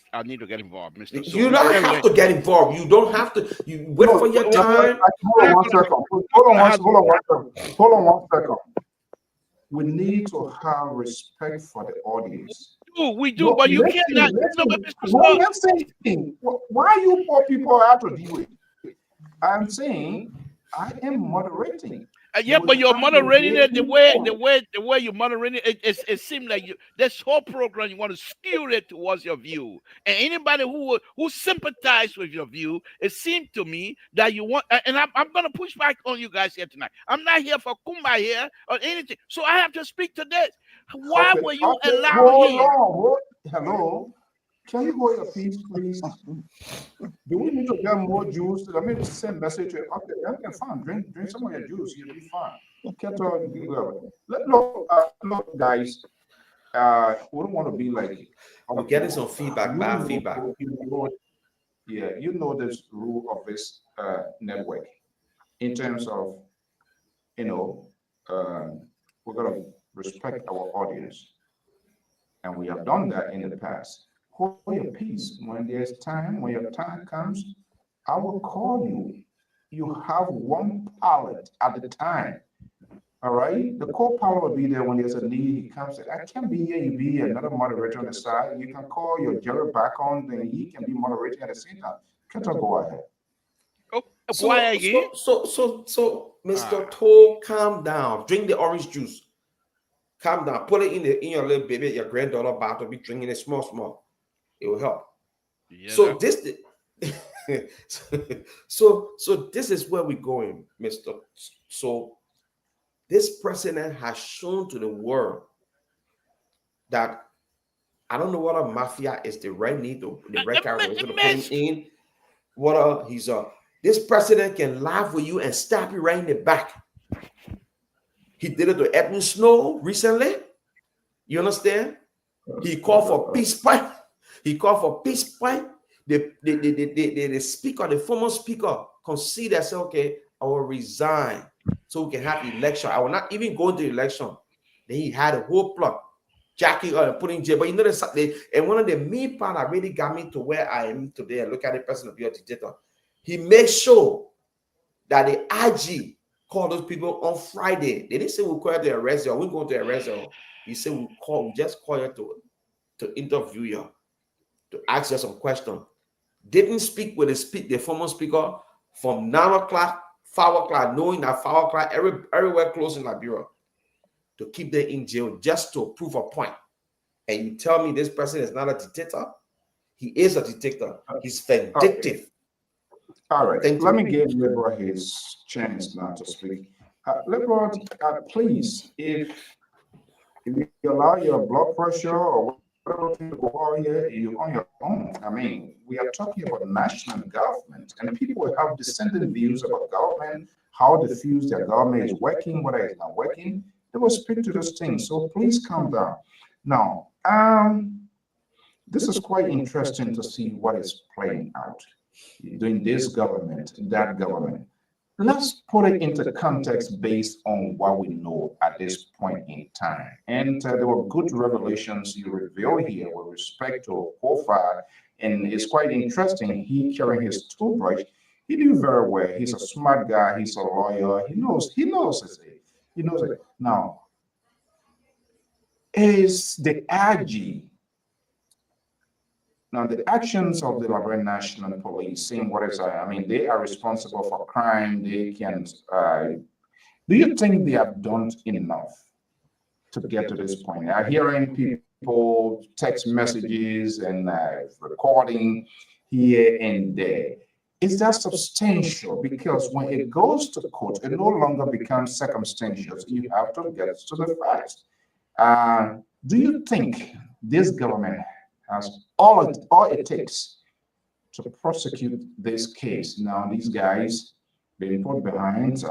get involved, Mr. So. You don't have to get involved. You don't have to. You wait for your time. Hold on one second. Hold on one second. We need to have respect for the audience. We do, but you cannot. Why you poor people have to deal with it? I'm saying I am moderating. Yeah, but you're moderating it the way you're moderating it. It seems like this whole program you want to skew it towards your view, and anybody who sympathize with your view, it seemed to me that you want. And I'm going to push back on you guys here tonight. I'm not here for kumbaya or anything, so I have to speak to this. Why were you allowed here? Hello. Can you hold your peace, please? Do we need to get more juice? I mean, send message to okay, okay, fine. Drink some of your juice. You'll be fine. Look, guys. We don't want to be like. I'm getting some feedback, bad feedback. Yeah, you know this rule of this network in terms of, you know, we're gonna respect our audience, and we have done that in the past. Hold your peace. When there's time, when your time comes, I will call you. You have one pilot at the time. All right. The co-pilot will be there when there's a need. He comes. I can't be here. You be another moderator on the side. You can call your Jerry back on, then he can be moderating at the same time. Keto, go ahead. Oh, So, why again? so, Mr. Toe, calm down. Drink the orange juice. Calm down. Put it in your little baby, your granddaughter bottle. Be drinking it small. It will help. Yeah, So this, so this is where we're going, Mr. So this president has shown to the world that I don't know what a mafia is the right need to the right character to put him in. What he's this president can laugh with you and stab you right in the back. He did it to Edwin Snow recently. You understand? He called for peace pipe. He called for peace pipe. The speaker, the former speaker, considered, say, okay, I will resign so we can have election. I will not even go into election. Then he had a whole plot, jacking up and putting in jail. But you know, and one of the main part that really got me to where I am today and look at the person of your dictator, he made sure that the IG called those people on Friday. They didn't say we'll call you to arrest you. We're going to arrest you. He said we just call you to interview you, to ask you some questions. Didn't speak with the former speaker from 9 o'clock, 5 o'clock, knowing that 5 o'clock everywhere closed in Liberia, to keep them in jail just to prove a point. And you tell me this person is not a dictator? He is a dictator. He's vindictive. Okay. All right. Let me give Liberia his chance now to speak. Liberia, please, if you allow your blood pressure or whatever to go out here, you're on your own. I mean, we are talking about national government, and people have dissenting views about government, how they feel their government is working, whether it's not working. They will speak to those things. So please calm down. Now, this is quite interesting to see what is playing out during this government, that government. Let's put it into context based on what we know at this point in time. And there were good revelations you reveal here with respect to profile. And it's quite interesting. He carrying his toothbrush. He did very well. He's a smart guy. He's a lawyer. He knows it. Now, is the IG, now the actions of the Liberian National Police, seeing what is, I mean, they are responsible for crime. They can, do you think they have done enough to get to this point? I'm hearing people text messages and recording here and there. Is that substantial? Because when it goes to court, it no longer becomes circumstantial. So you have to get to the facts. Do you think this government has all it takes to prosecute this case? Now, these guys being put behind,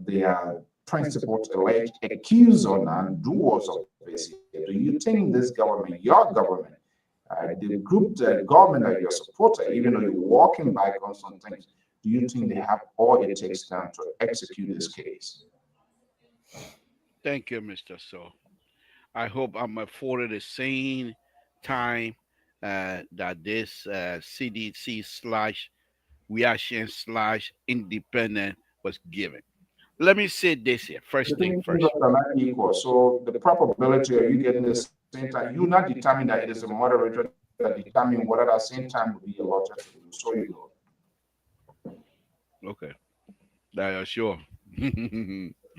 they are principal alleged accusers and doers of this. Do you think this government, your government, the group, the government that you're supporting, even though you're walking back on some things, do you think they have all it takes time to execute this case? Thank you, Mr. So. I hope I'm afforded the same time that this CDC/reaction/independent was given. Let me say this here. First thing first. Equal. So the probability of you getting the same time, you not determine that it is a moderator that determine whether that same time will be allotted to you. So you go. Okay. That are sure.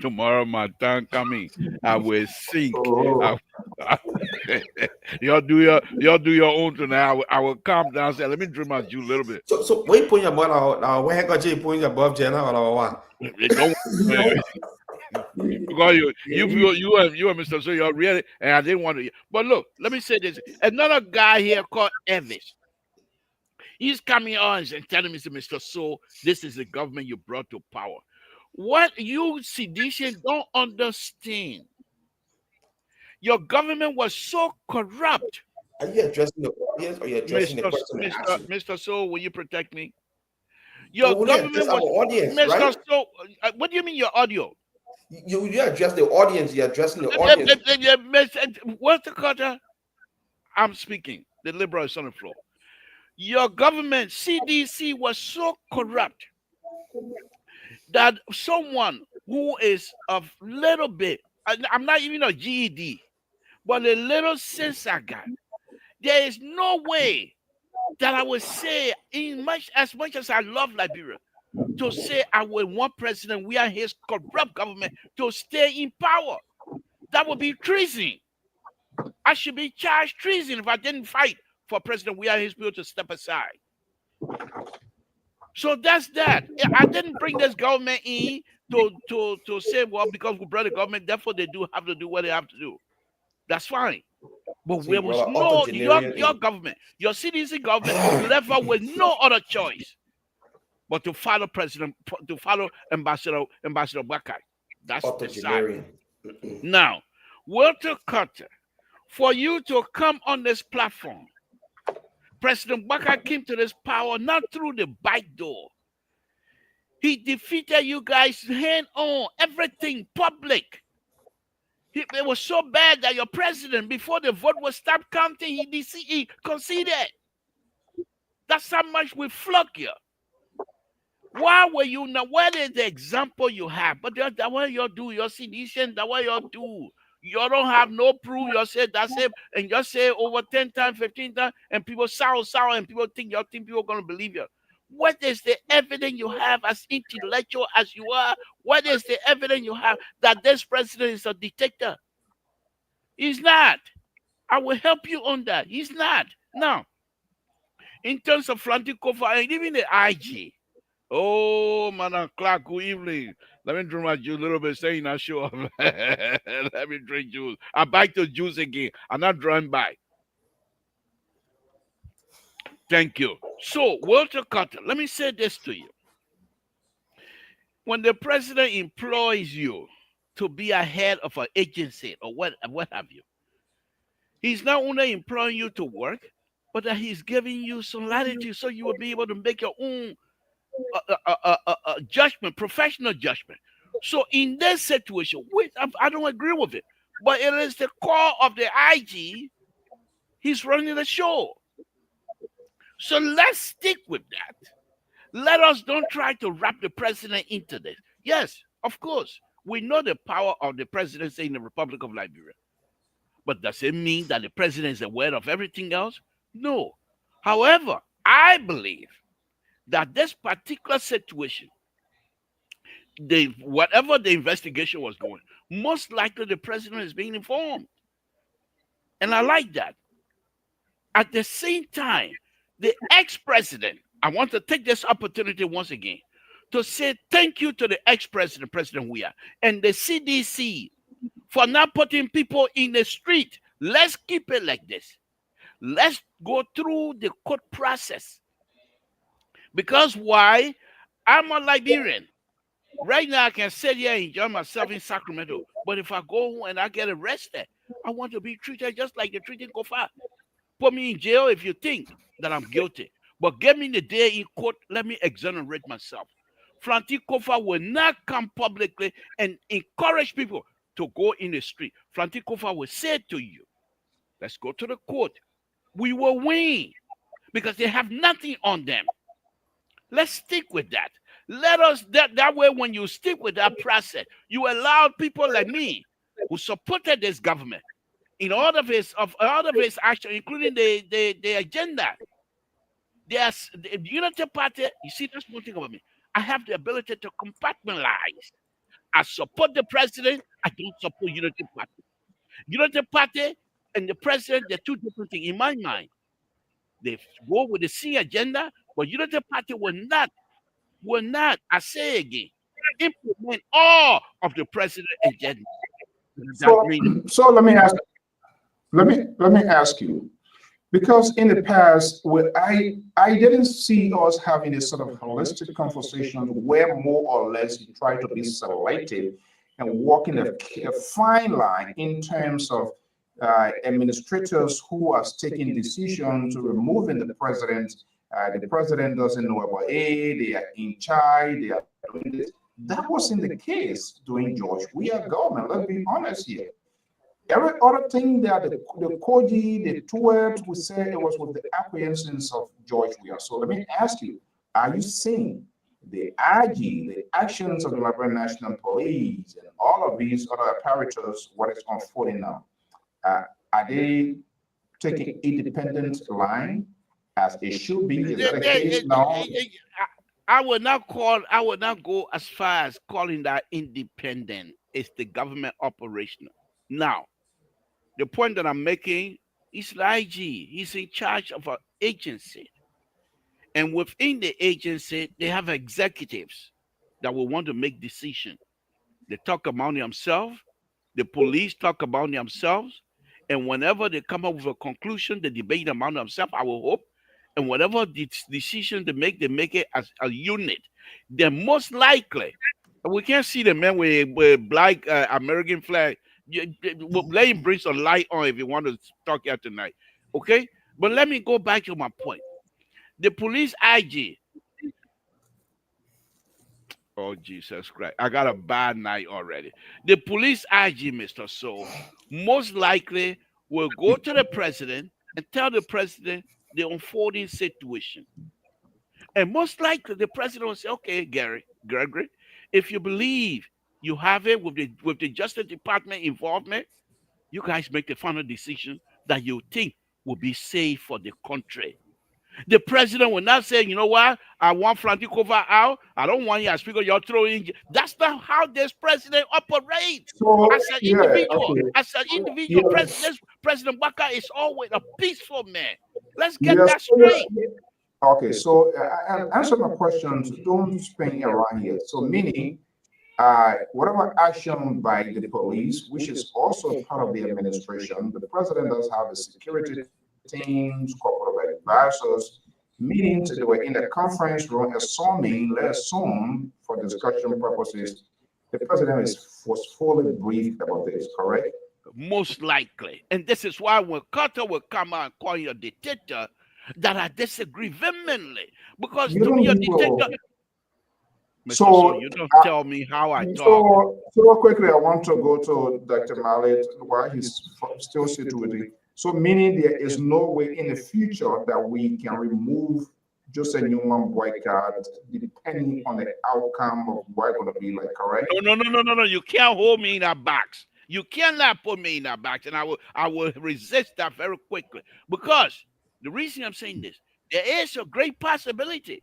Tomorrow my time coming, I will sink. Oh. Y'all do your own tonight. I will calm down and say, let me drink my juice a little bit. So wait, put your butt out. Where got you put your above Jenna or what? Don't. Because you and Mr. So you're really, and I didn't want to. But look, let me say this. Another guy here called Elvis. He's coming on and telling me, Mr. So, this is the government you brought to power. What you sedition don't understand. Your government was so corrupt. Are you addressing the audience or are you addressing the question I asked you? Mr. So, will you protect me? Your So government was our audience, Mr. right? So, what do you mean your audio? You address the audience. You're addressing the audience. What's the culture? I'm speaking. The liberal is on the floor. Your government, CDC, was so corrupt that someone who is of little bit, I'm not even a GED, but a little sense I got, there is no way that I would say, as much as I love Liberia, to say I would want President we are his corrupt government to stay in power. That would be treason. I should be charged treason if I didn't fight for President we are his people to step aside. So that's that. I didn't bring this government in to say, well, because we brought the government, therefore they do have to do what they have to do. That's fine. But there was no, your government, your CDC government left out with no other choice but to follow Ambassador Bakay. That's the side. Now, Walter Carter, for you to come on this platform, President Bakay came to this power not through the back door. He defeated you guys hand on, everything public. It was so bad that your president, before the vote was stopped counting, he conceded. That's how much we flunk you. Why were you now? What is the example you have? But that way you do your sedition, that way you do. You don't have no proof. You say that's it, and you say over 10 times, 15 times, and people sour, and people think people are gonna believe you. What is the evidence you have as intellectual as you are? What is the evidence you have that this president is a dictator? He's not. I will help you on that. He's not. Now, in terms of Kofa and even the IG. Oh, Madam Clark, good evening. Let me drink my juice a little bit, saying I show up. Let me drink juice. I'm back to juice again. I'm not drawing by. Thank you. So, Walter Carter, let me say this to you. When the president employs you to be a head of an agency or what have you, he's not only employing you to work, but that he's giving you some latitude so you will be able to make your own judgment, professional judgment. So in this situation, which I don't agree with it, but it is the core of the IG. He's running the show. So let's stick with that. Let us don't try to wrap the president into this. Yes, of course, we know the power of the presidency in the Republic of Liberia. But does it mean that the president is aware of everything else? No. However, I believe that this particular situation, whatever the investigation was going, most likely the president is being informed. And I like that. At the same time, the ex-president, I want to take this opportunity once again to say thank you to the ex-president, President Weah, and the CDC for not putting people in the street. Let's keep it like this. Let's go through the court process. Because why? I'm a Liberian. Right now, I can sit here and enjoy myself in Sacramento. But if I go home and I get arrested, I want to be treated just like they're treating Kofa. Put me in jail if you think that I'm guilty. But get me the day in court, let me exonerate myself. Franti Kofa will not come publicly and encourage people to go in the street. Franti Kofa will say to you, let's go to the court. We will win because they have nothing on them. Let's stick with that. Let us, that way when you stick with that process, you allow people like me who supported this government in all of his action, including the agenda. There's the Unity Party. You see, that's one thing about me. I have the ability to compartmentalize. I support the president. I don't support Unity Party. Unity Party and the president, they're two different things in my mind. They go with the same agenda, but Unity Party will not, I say again, implement all of the president's agenda. So let me ask you, because in the past, I didn't see us having a sort of holistic conversation where more or less you try to be selective and walking a fine line in terms of administrators who are taking decisions to removing the president. The president doesn't know about it. They are in charge. They are doing this. That wasn't the case during George. We are government. Let's be honest here. Every other thing that the Koji, the Tuet, we say it was with the acquiescence of George Weah. So let me ask you, are you seeing the IG, the actions of the Liberian National Police, and all of these other apparatus, what is unfolding now? Are they taking independent line as it should be? Is that the case now? I would not go as far as calling that independent. It's the government operational. Now, the point that I'm making is the IG. He's in charge of an agency. And within the agency, they have executives that will want to make decisions. They talk about themselves. The police talk about themselves. And whenever they come up with a conclusion, they debate among themselves, I will hope. And whatever decision they make it as a unit. They're most likely, we can't see the man with black American flag. Let him bring some light on if you want to talk here tonight. Okay? But let me go back to my point. The police IG. Oh, Jesus Christ. I got a bad night already. The police IG, Mr. Soul, most likely will go to the president and tell the president the unfolding situation. And most likely the president will say, okay, Gregory, if you believe you have it with the Justice Department involvement, you guys make the final decision that you think will be safe for the country. The president will not say, you know what, I want Frantikova out. I don't want you as speaker, you're throwing. That's not how this president operates. So, as an individual, President Baka is always a peaceful man. Let's get that straight. Okay, so answer my questions. Don't spin around here. So meaning, whatever action by the police, which is also part of the administration, the president does have a security teams, corporate advisors, meetings. They were in the conference room, assuming, let's assume, for discussion purposes, the president was fully briefed about this, correct? Most likely. And this is why when Carter will come out and call you a dictator, that I disagree vehemently. Because to be a dictator, so you don't tell me how I talk. So quickly, I want to go to Dr. Mallet while he's still situated. So meaning there is no way in the future that we can remove Joseph Newman boycott depending on the outcome of what it's going to be like, correct? No. You can't hold me in that box. You cannot put me in that box, and I will resist that very quickly. Because the reason I'm saying this, there is a great possibility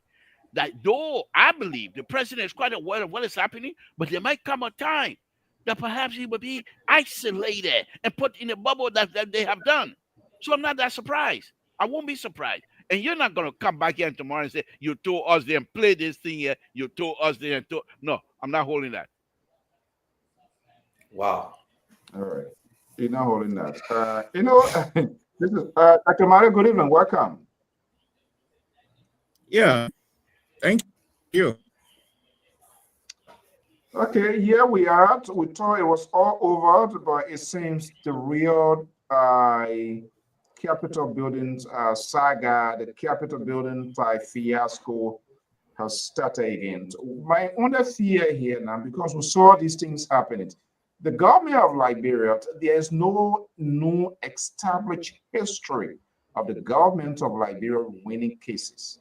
that though I believe the president is quite aware of what is happening, but there might come a time that perhaps he will be isolated and put in a bubble that they have done. So I'm not that surprised. I won't be surprised. And you're not going to come back here tomorrow and say, you told us there and play this thing here. You told us there and told. No, I'm not holding that. Wow. All right. You're not holding that. This is Dr. Mario. Good evening. Welcome. Yeah. Thank you. Okay, here we are. We thought it was all over, but it seems the real Capitol buildings saga, the Capitol building fiasco has started again. So my only fear here now, because we saw these things happening, the government of Liberia, there is no established history of the government of Liberia winning cases.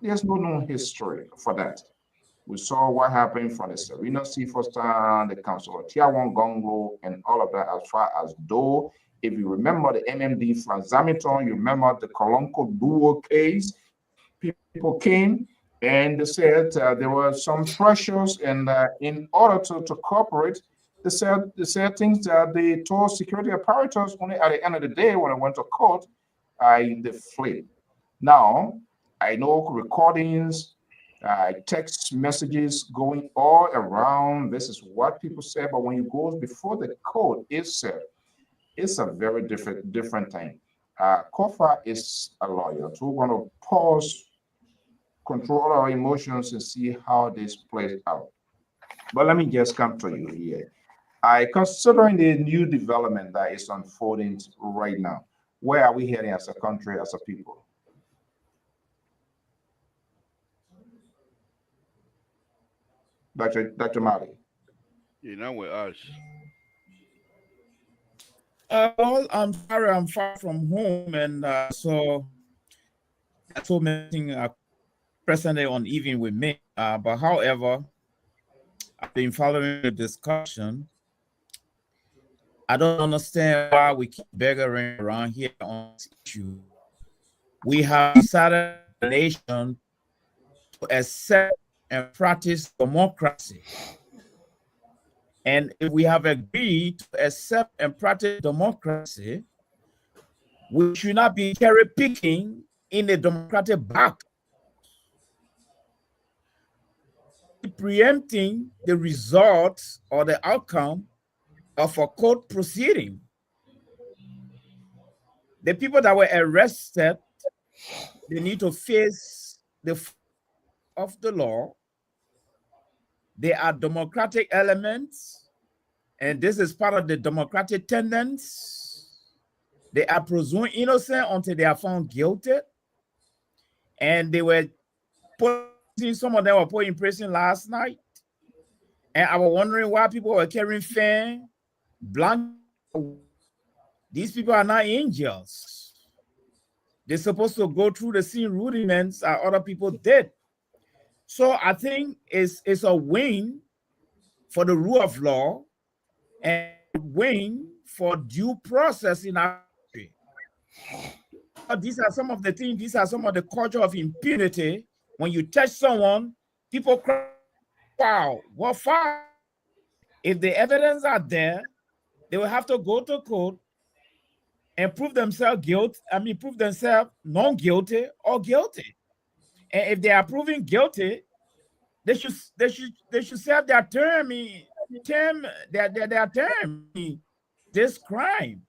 There's no known history for that. We saw what happened from the Serena Seafood stand, the Council of Tiawan Gongo, and all of that as far as though, if you remember the MMD Flanzamiton, you remember the Kolonko Duo case, people came and they said there were some pressures, and in order to cooperate, they said things that they told security apparatus only at the end of the day when I went to court, they fled. Now, I know recordings, text messages going all around. This is what people say, but when you go before the court itself, it's a very different thing. Kofa is a lawyer, so we're going to pause, control our emotions, and see how this plays out. But let me just come to you here. Considering the new development that is unfolding right now, where are we heading as a country, as a people? Dr. Mali. You're not with us. Well, I'm sorry, I'm far from home, and so many things are presently uneven with me. But however, I've been following the discussion. I don't understand why we keep begging around here on this issue. We have decided the nation to accept and practice democracy. And if we have agreed to accept and practice democracy, we should not be cherry picking in a democratic box, preempting the results or the outcome of a court proceeding. The people that were arrested, they need to face the of the law. They are democratic elements, and this is part of the democratic tenets. They are presumed innocent until they are found guilty. And they were some of them were put in prison last night. And I was wondering why people were carrying fan, blank. These people are not angels. They're supposed to go through the same rudiments that other people did. So I think it's a win for the rule of law and a win for due process in our country. These are some of the things, these are some of the culture of impunity. When you touch someone, people cry, wow, what foul? If the evidence are there, they will have to go to court and prove themselves prove themselves non-guilty or guilty. And if they are proven guilty, they should serve their term in this crime.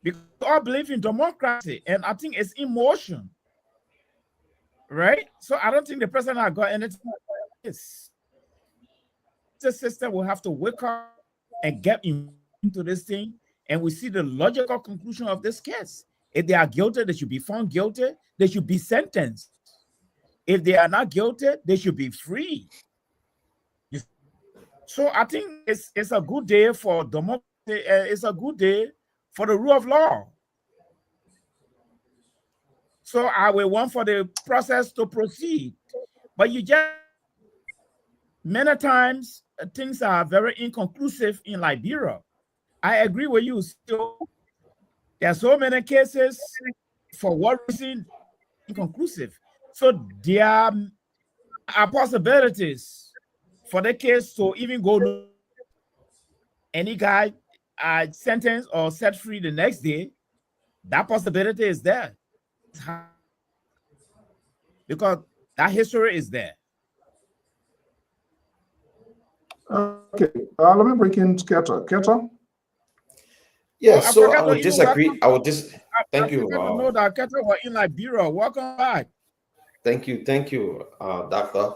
Because we all believe in democracy, and I think it's emotion, right? So I don't think the president has got anything like this. The system will have to wake up and get into this thing, and we see the logical conclusion of this case. If they are guilty, they should be found guilty. They should be sentenced. If they are not guilty, they should be free. So I think it's a good day for democracy. It's a good day for the rule of law. So I will want for the process to proceed. But you just, many times, things are very inconclusive in Liberia. I agree with you. Still, there are so many cases, for what reason, inconclusive. So there are possibilities for the case to even go, any guy sentenced or set free the next day. That possibility is there. Because that history is there. Okay, let me bring in Keta. Keta? Yeah, so I would disagree. Thank you. know that Keta was in Liberia. Welcome back. Thank you, doctor.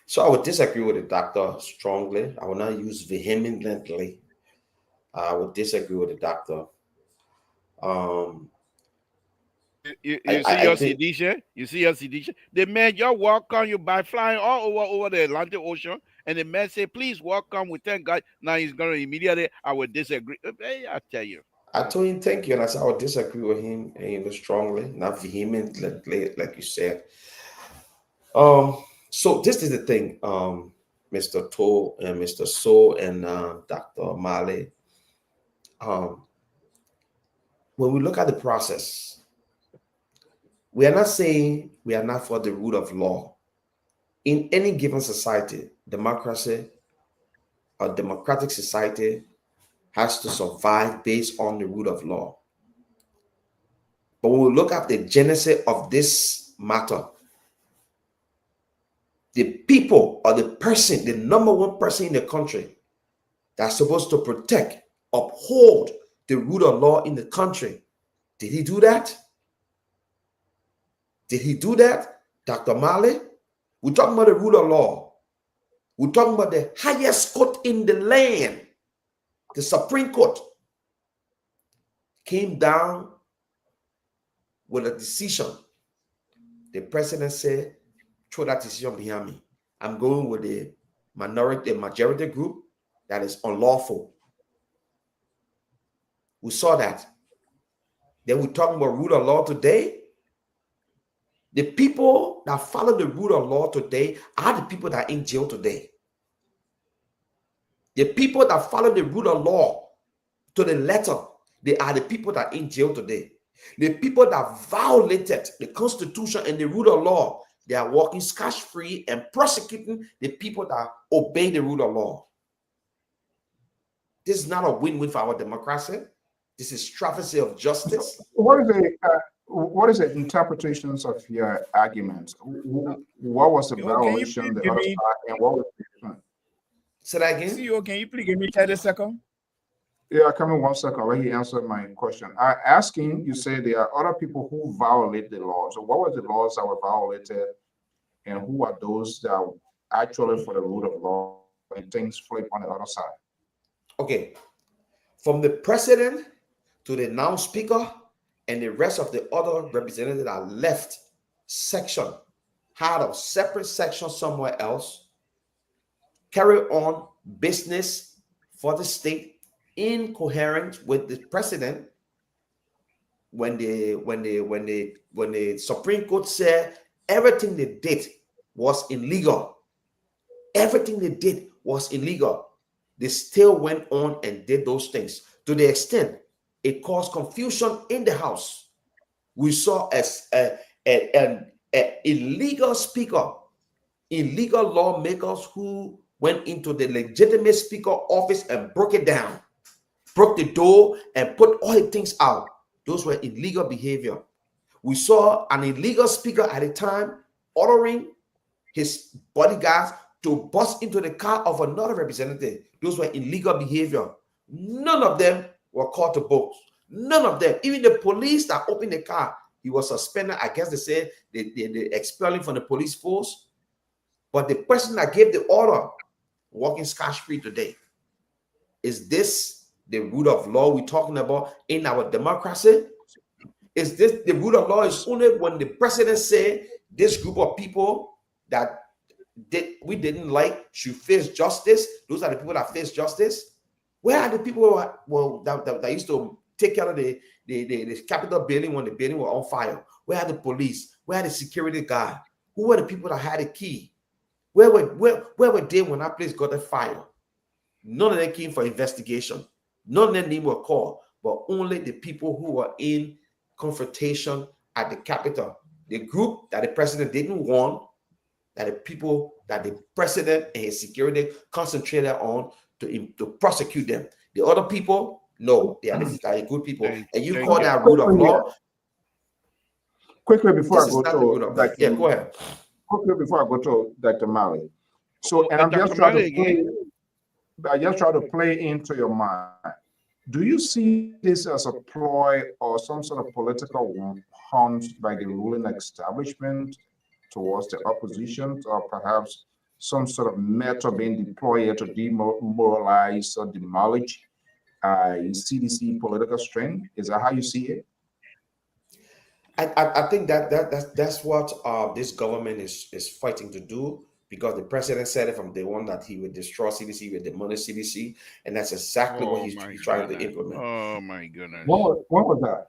So I would disagree with the doctor strongly. I will not use vehemently. I would disagree with the doctor. You see your CDC? The man just walk on you by flying all over the Atlantic Ocean, and the man say, please welcome, we thank God. Now he's going to immediately, I would disagree. I tell you. I told him thank you, and I said I would disagree with him, strongly, not vehemently, like you said. So this is the thing, Mr. To and Mr. So and Dr. Mali. When we look at the process, we are not saying we are not for the rule of law. In any given society, democracy, a democratic society has to survive based on the rule of law. But when we look at the genesis of this matter, the people or the person, the number one person in the country that's supposed to protect, uphold the rule of law in the country. Did he do that? Did he do that, Dr. Mali? We're talking about the rule of law. We're talking about the highest court in the land. The Supreme Court came down with a decision. The president said, throw that decision behind me. I'm going with the majority group that is unlawful. We saw that. Then we're talking about rule of law today. The people that follow the rule of law today are the people that are in jail today. The people that follow the rule of law to the letter, they are the people that are in jail today. The people that violated the Constitution and the rule of law, they are walking scotch-free and prosecuting the people that obey the rule of law. This is not a win-win for our democracy. This is travesty of justice. What is the interpretations of your arguments? What was the violation, the other side, and what was the Say that again? CEO, can you please give me 30 seconds? Yeah, come in 1 second. Let me answer my question. I asking, you say there are other people who violate the law. So what were the laws that were violated, and who are those that are actually for the rule of law and things flip on the other side? Okay. From the president to the now speaker and the rest of the other representatives that are left section, had a separate section somewhere else, carry on business for the state in coherence with the president. When the Supreme Court said everything they did was illegal, everything they did was illegal, they still went on and did those things to the extent it caused confusion in the House. We saw as an illegal speaker, illegal lawmakers who went into the legitimate speaker office and broke it down, broke the door and put all the things out. Those were illegal behavior. We saw an illegal speaker at the time ordering his bodyguards to bust into the car of another representative. Those were illegal behavior. None of them were called to books. None of them. Even the police that opened the car, he was suspended. I guess they said they expelled him from the police force. But the person that gave the order, walking scotch-free today. Is this the rule of law we're talking about in our democracy? Is this the rule of law is only when the president said this group of people that we didn't like should face justice? Those are the people that face justice. Where are the people that used to take care of the Capitol building when the building was on fire? Where are the police? Where are the security guard? Who were the people that had the key? Where were they when that place got a fire? None of them came for investigation. None of them names were called, but only the people who were in confrontation at the Capitol. The group that the president didn't want, that the people that the president and his security concentrated on to prosecute them. The other people, no, they are the good people. And you call that rule of law? Quickly before I go to Dr. Yeah, go ahead. Quickly before I go to Dr. Mali. So, and I'm just trying to play into your mind. Do you see this as a ploy or some sort of political hunt by the ruling establishment towards the opposition, or perhaps some sort of method being deployed to demoralize or demolish CDC political strength? Is that how you see it? I think that's what this government is fighting to do, because the president said it from day one that he would destroy CDC, with demolish CDC, and that's exactly what he's trying to implement. Oh my goodness! What was that?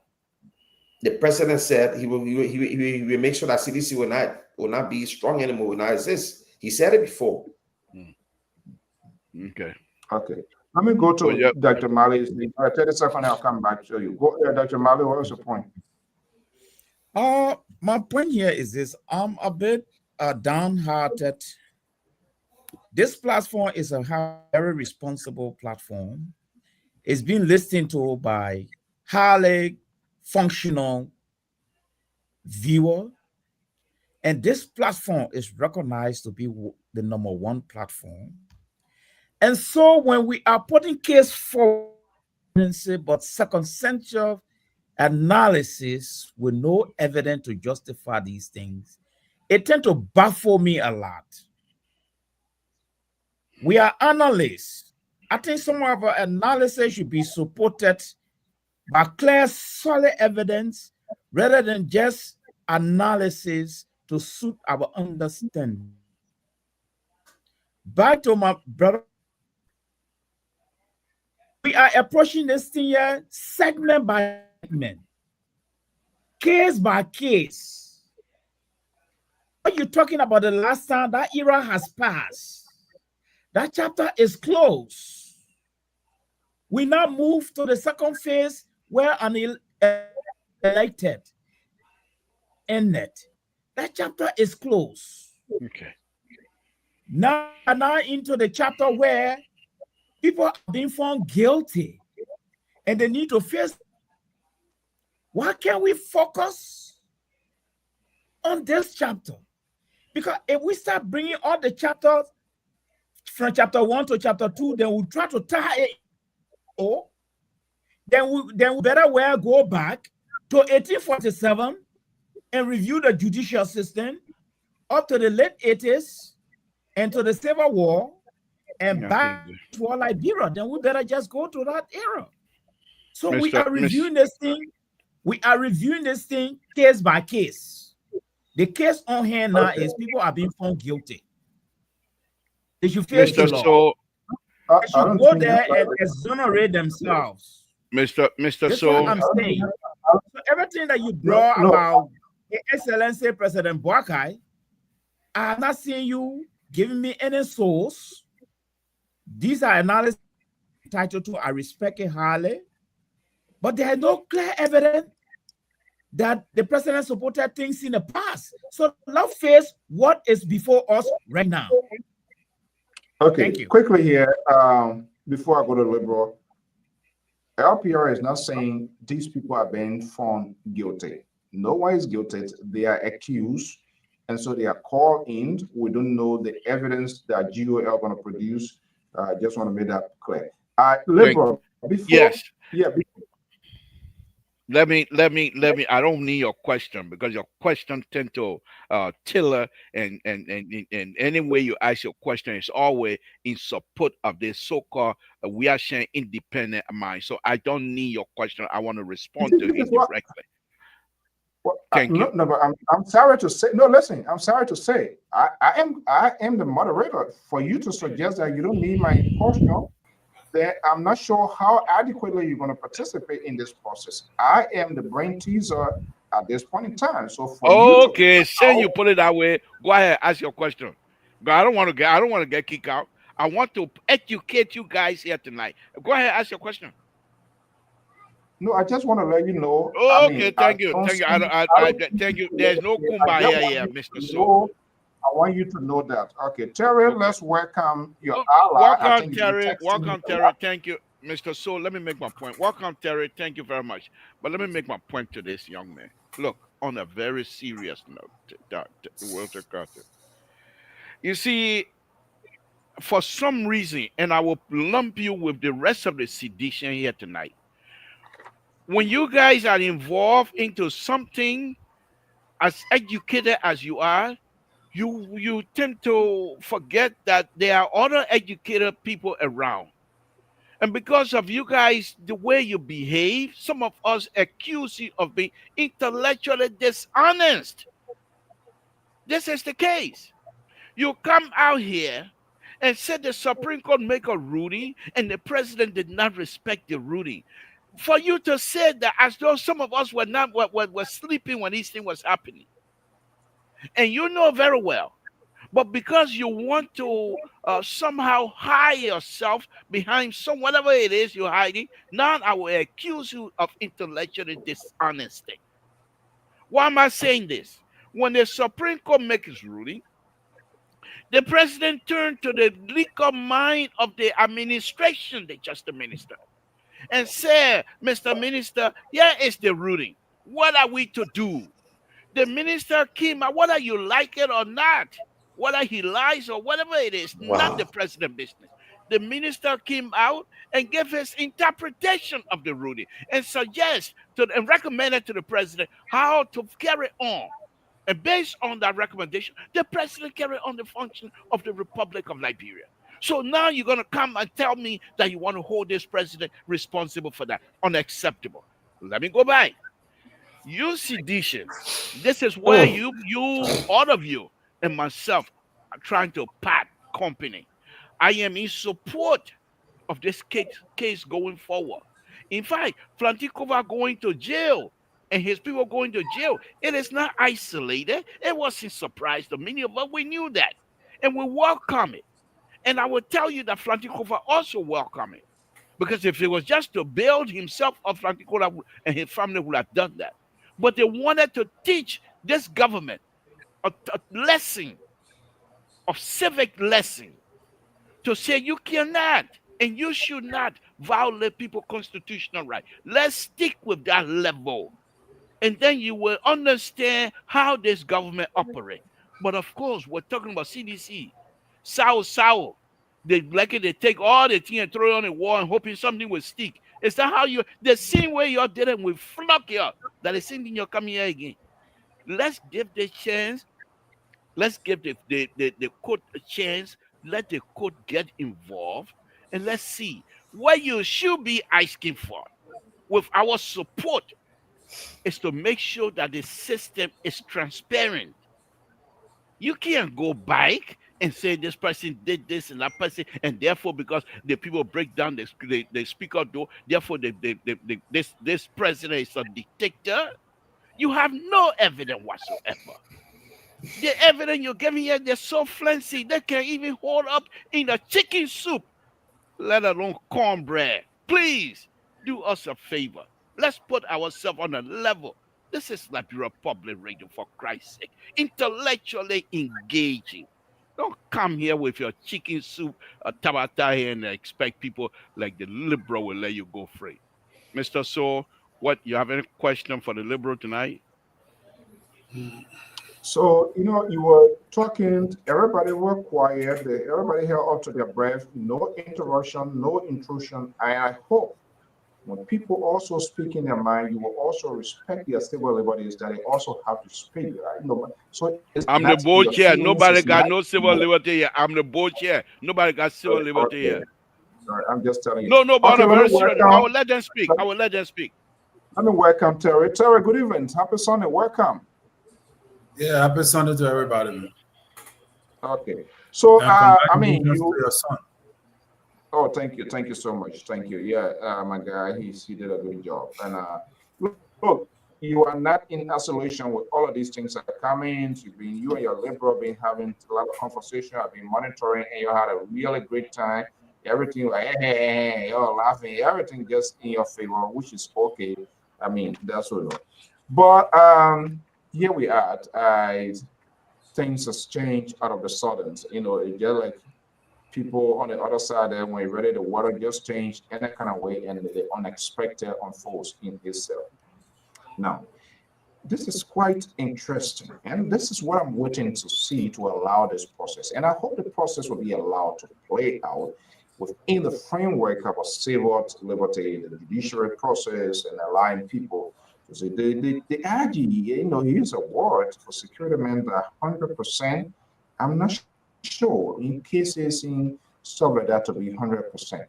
The president said he will make sure that CDC will not be strong anymore, will not exist. He said it before. Okay. Let me go to Dr. Mali. 30 seconds, I'll come back to you. Go ahead, Dr. Mali. What was your point? My point here is this. I'm a bit downhearted. This platform is a very responsible platform. It's been listened to by highly functional viewer. And this platform is recognized to be the number one platform. And so when we are putting case for but circumstantial analysis with no evidence to justify these things, it tends to baffle me a lot. We are analysts. I think some of our analysis should be supported by clear, solid evidence rather than just analysis to suit our understanding. Back to my brother, we are approaching this thing here segment by segment, case by case. What you're talking about the last time, that era has passed. That chapter is closed. We now move to the second phase where an elected ended. That chapter is closed. Okay. Now into the chapter where people are being found guilty and they need to face. Why can't we focus on this chapter? Because if we start bringing all the chapters from chapter 1 to chapter 2, then we'll try to tie it. Then we better well go back to 1847 and review the judicial system up to the late 80s and to the Civil War and back to Liberia. Then we better just go to that era. So we are reviewing this thing. We are reviewing this thing case by case. The case on hand now is people are being found guilty. They should face the law. So, they should go there and exonerate themselves. Mr. That's what I'm saying. So everything that you brought about His Excellency President Boakai, I have not seen you giving me any source. These are analyses entitled to, I respect it highly, but there is no clear evidence that the president supported things in the past. So let's face what is before us right now. Okay, thank you. Quickly here, before I go to Liberal, LPR is not saying these people are being found guilty. No one is guilty. They are accused, and so they are called in. We don't know the evidence that GOL are going to produce. I just want to make that clear. Liberal, before, yes. Yeah. Let me. I don't need your question because your question tend to tiller and any way you ask your question is always in support of this so-called we are sharing independent mind. So I don't need your question. I want to respond to it directly. Well, Thank you. No, but I'm sorry to say. No, listen. I'm sorry to say. I am the moderator. For you to suggest that you don't need my question, then I'm not sure how adequately you're going to participate in this process. I am the brain teaser at this point in time. So for you put it that way, go ahead, ask your question. But I don't want to get kicked out. I want to educate you guys here tonight. Go ahead, ask your question. No, I just want to let you know. Thank you. Thank you. There's no kumbaya here, Mr. So. I want you to know that. Okay, Terry, let's welcome your ally. Welcome, Terry. Welcome, Terry. Thank you, Mr. So. Let me make my point. Welcome, Terry. Thank you very much. But let me make my point to this young man. Look, on a very serious note, Walter Carter. You see, for some reason, and I will lump you with the rest of the sedition here tonight. When you guys are involved into something as educated as you are, you tend to forget that there are other educated people around. And because of you guys, the way you behave, some of us accuse you of being intellectually dishonest. This is the case. You come out here and said the Supreme Court make a ruling and the president did not respect the ruling. For you to say that as though some of us were sleeping when this thing was happening. And you know very well, but because you want to somehow hide yourself behind whatever it is you're hiding, now I will accuse you of intellectual dishonesty. Why am I saying this? When the Supreme Court makes its ruling, the president turned to the legal mind of the administration, the Justice Minister, and said, Mr. Minister, here is the ruling. What are we to do? The minister came out, whether you like it or not, whether he lies or whatever it is, not the Wow. president business. The minister came out and gave his interpretation of the ruling and and recommended to the president how to carry on. And based on that recommendation, the president carried on the function of the Republic of Liberia. So now you're going to come and tell me that you want to hold this president responsible for that. Unacceptable. Let me go back. You seditions. This is where Mm. all of you, and myself are trying to part company. I am in support of this case going forward. In fact, Flantikova going to jail and his people going to jail, it is not isolated. It wasn't surprise to many of us. We knew that. And we welcome it. And I will tell you that Flantikova also welcome it. Because if it was just to build himself up, Flantikova and his family would have done that. But they wanted to teach this government a lesson of civic lesson to say you cannot and you should not violate people's constitutional right. Let's stick with that level. And then you will understand how this government operates. But of course, we're talking about CDC. Sour. They like it, they take all the thing and throw it on the wall and hoping something will stick. Is that how the same way you're dealing with flock here, that is same thing you're coming here again. Let's give the chance. Let's give the court a chance. Let the court get involved. And let's see what you should be asking for with our support is to make sure that the system is transparent. You can't go back and say this person did this and that person, and therefore because the people break down the speaker door, therefore this president is a dictator. You have no evidence whatsoever. The evidence you're giving here, they're so flimsy, they can't even hold up in a chicken soup, let alone cornbread. Please do us a favor. Let's put ourselves on a level. This is Liberia Public Radio, for Christ's sake. Intellectually engaging. Don't come here with your chicken soup, tabata here, and expect people like the liberal will let you go free. Mr. So, what, you have any question for the liberal tonight? So, you were talking, everybody were quiet, everybody held up to their breath, no interruption, no intrusion. I hope when people also speak in their mind, you will also respect their civil liberties that they also have to speak, right? So I'm the board chair. Nobody got no civil liberty here. I'm the board chair. Nobody got civil liberty here. Sorry, I'm just telling you. No, but Okay, on a let very me serious. welcome. I will let them speak. Let me welcome Terry. Terry, good evening. Happy Sunday. Welcome. Yeah, happy Sunday to everybody, man. Okay. So, congratulations to your son. Oh, thank you so much. Thank you. Yeah, my guy, he did a good job. And look, you are not in isolation with all of these things that are coming. You and your liberal been having a lot of conversation. I've been monitoring, and you had a really great time. Everything like hey, you're laughing, everything just in your favor, which is okay. I mean, that's what. But here we are. Things has changed out of the sudden. It's just like people on the other side there, when you're ready, the water just changed in a kind of way, and the unexpected unfolds in itself. Now, this is quite interesting, and this is what I'm waiting to see to allow this process. And I hope the process will be allowed to play out within the framework of a civil liberty, the judiciary process, and allowing people to say the IG, use a word for security men that 100%. I'm not sure in cases in stuff like that to be 100%.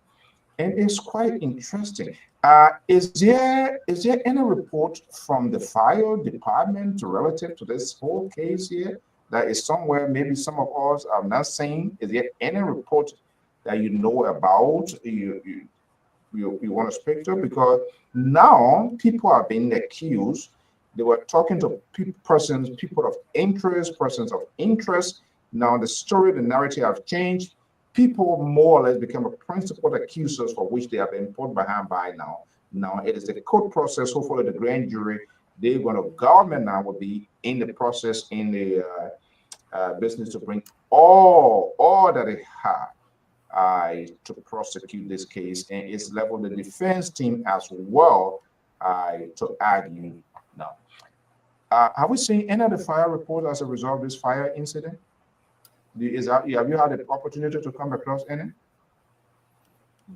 And it's quite interesting. Is there any report from the fire department relative to this whole case here that is somewhere maybe some of us are not saying? Is there any report that you know about you want to speak to? Because now people are being accused. They were talking to people of interest. Now the story, the narrative have changed. People more or less become a principal accusers for which they have been put behind by now. Now it is the court process. Hopefully the grand jury, government now will be in the process, in the business to bring all that they have to prosecute this case, and it's level the defense team as well to argue. Now, Have we seen any of the fire reports as a result of this fire incident? Have you had the opportunity to come across any?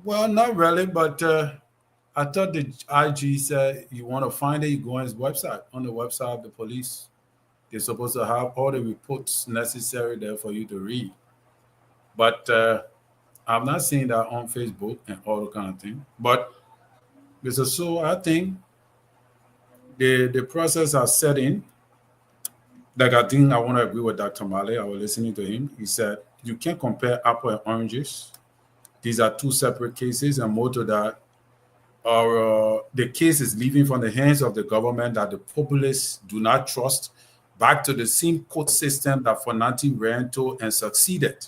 Well, not really, but I thought the IG said you want to find it, you go on his website. On the website of the police, they're supposed to have all the reports necessary there for you to read. But I've not seen that on Facebook and all the kind of thing. But so I think the process are set in. Like I think I want to agree with Dr. Male. I was listening to him. He said you can't compare apple and oranges. These are two separate cases, and more to that, the case is leaving from the hands of the government that the populace do not trust back to the same court system that Fonati ran to and succeeded.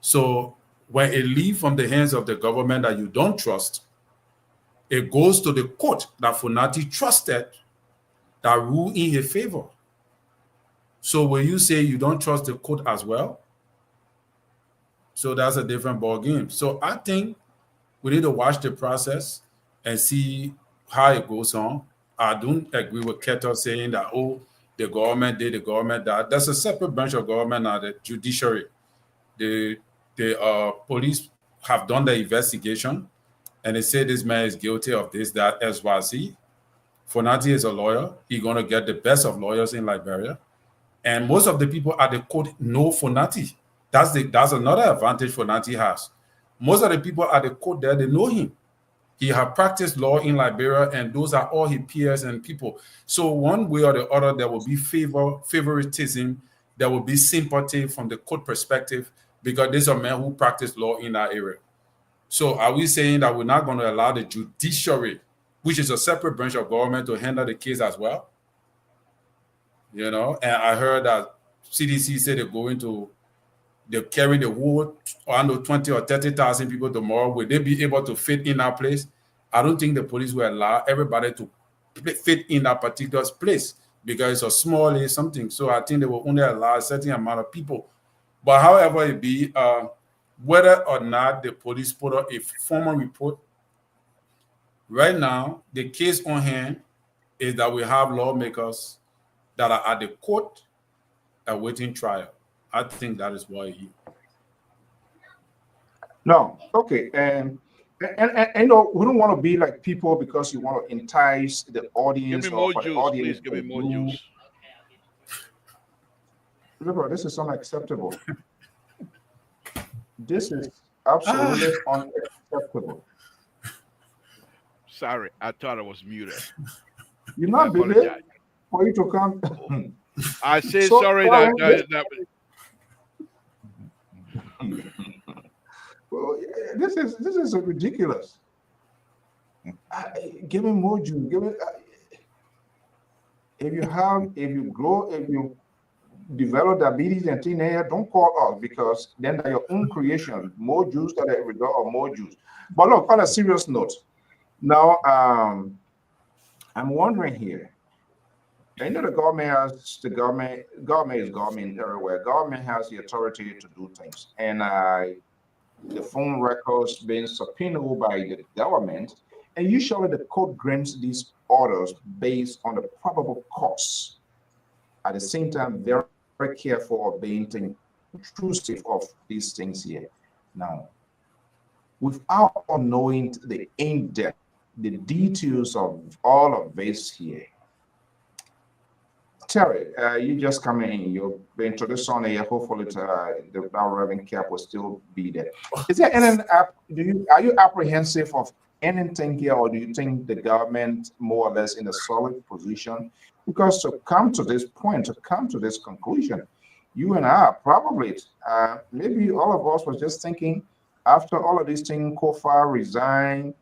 So when it leaves from the hands of the government that you don't trust, it goes to the court that Fonati trusted that ruled in his favor. So when you say you don't trust the court as well, so that's a different ball game. So I think we need to watch the process and see how it goes on. I don't agree with Keto saying that, oh, the government did, the government that. That's a separate branch of government now, the judiciary. The police have done the investigation and they say this man is guilty of this, that, XYZ. Fonati is a lawyer. He's going to get the best of lawyers in Liberia. And most of the people at the court know Fonati. That's another advantage Fonati has. Most of the people at the court there, they know him. He has practiced law in Liberia, and those are all his peers and people. So one way or the other, there will be favoritism, there will be sympathy from the court perspective, because these are men who practice law in that area. So are we saying that we're not going to allow the judiciary, which is a separate branch of government, to handle the case as well? You know, and I heard that CDC said they're carrying the whole 20 or 30,000 people tomorrow. Will they be able to fit in that place? I don't think the police will allow everybody to fit in that particular place because it's a small something. So I think they will only allow a certain amount of people. But however it be, whether or not the police put out a formal report, right now, the case on hand is that we have lawmakers that are at the court awaiting trial. I think that is why he. No, okay, and you know, we don't want to be like people because you want to entice the audience. Give me more or for juice, the audience please. Give me more you. juice. Look, this is unacceptable. This is absolutely unacceptable. Sorry, I thought I was muted. You not believe for you to come. I say So, sorry Brian, that well, this is ridiculous. Give me more juice. Give me. If you grow, if you develop diabetes and teenager, don't call us because then they're your own creation. More juice that a result of more juice. But look, on a serious note, now I'm wondering here. I know the government is government everywhere. Government has the authority to do things, and the phone records being subpoenaed by the government, and usually the court grants these orders based on the probable cause. At the same time, very, very careful of being intrusive of these things here. Now, without knowing the in-depth, the details of all of this here, Terry, you just come in. You've been introduced on here. Hopefully, the Reverend Cap will still be there. Is there any? Are you apprehensive of anything here, or do you think the government more or less in a solid position? Because to come to this point, to come to this conclusion, you and I probably, maybe all of us was just thinking after all of these things, Kofa resigned,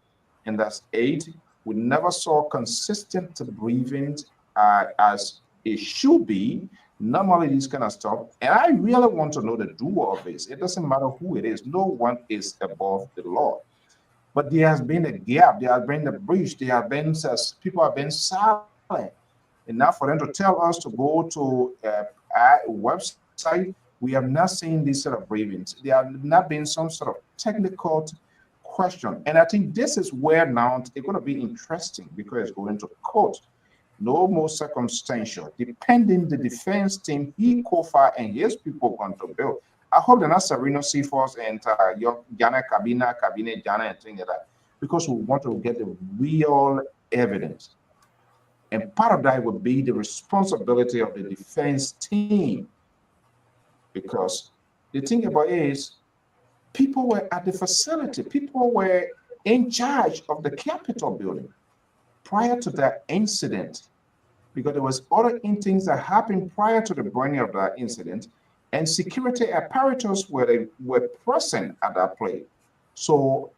and that's 8. We never saw consistent briefing as it should be. Normally, this kind of stuff. And I really want to know the doer of this. It doesn't matter who it is. No one is above the law. But there has been a gap. There has been a breach. There have been people have been silent. Enough for them to tell us to go to a website. We have not seen this sort of briefings. There have not been some sort of technical question. And I think this is where now it's going to be interesting because it's going to court. no more circumstantial, depending the defense team he, Kofa, and his people want to build. I hope the Nasarino C4s and your Ghana cabinet Ghana and things like that, because we want to get the real evidence. And part of that would be the responsibility of the defense team. Because the thing about it is, people were at the facility, people were in charge of the Capitol building prior to that incident, because there was other things that happened prior to the burning of that incident, and security apparatus were present at that place. So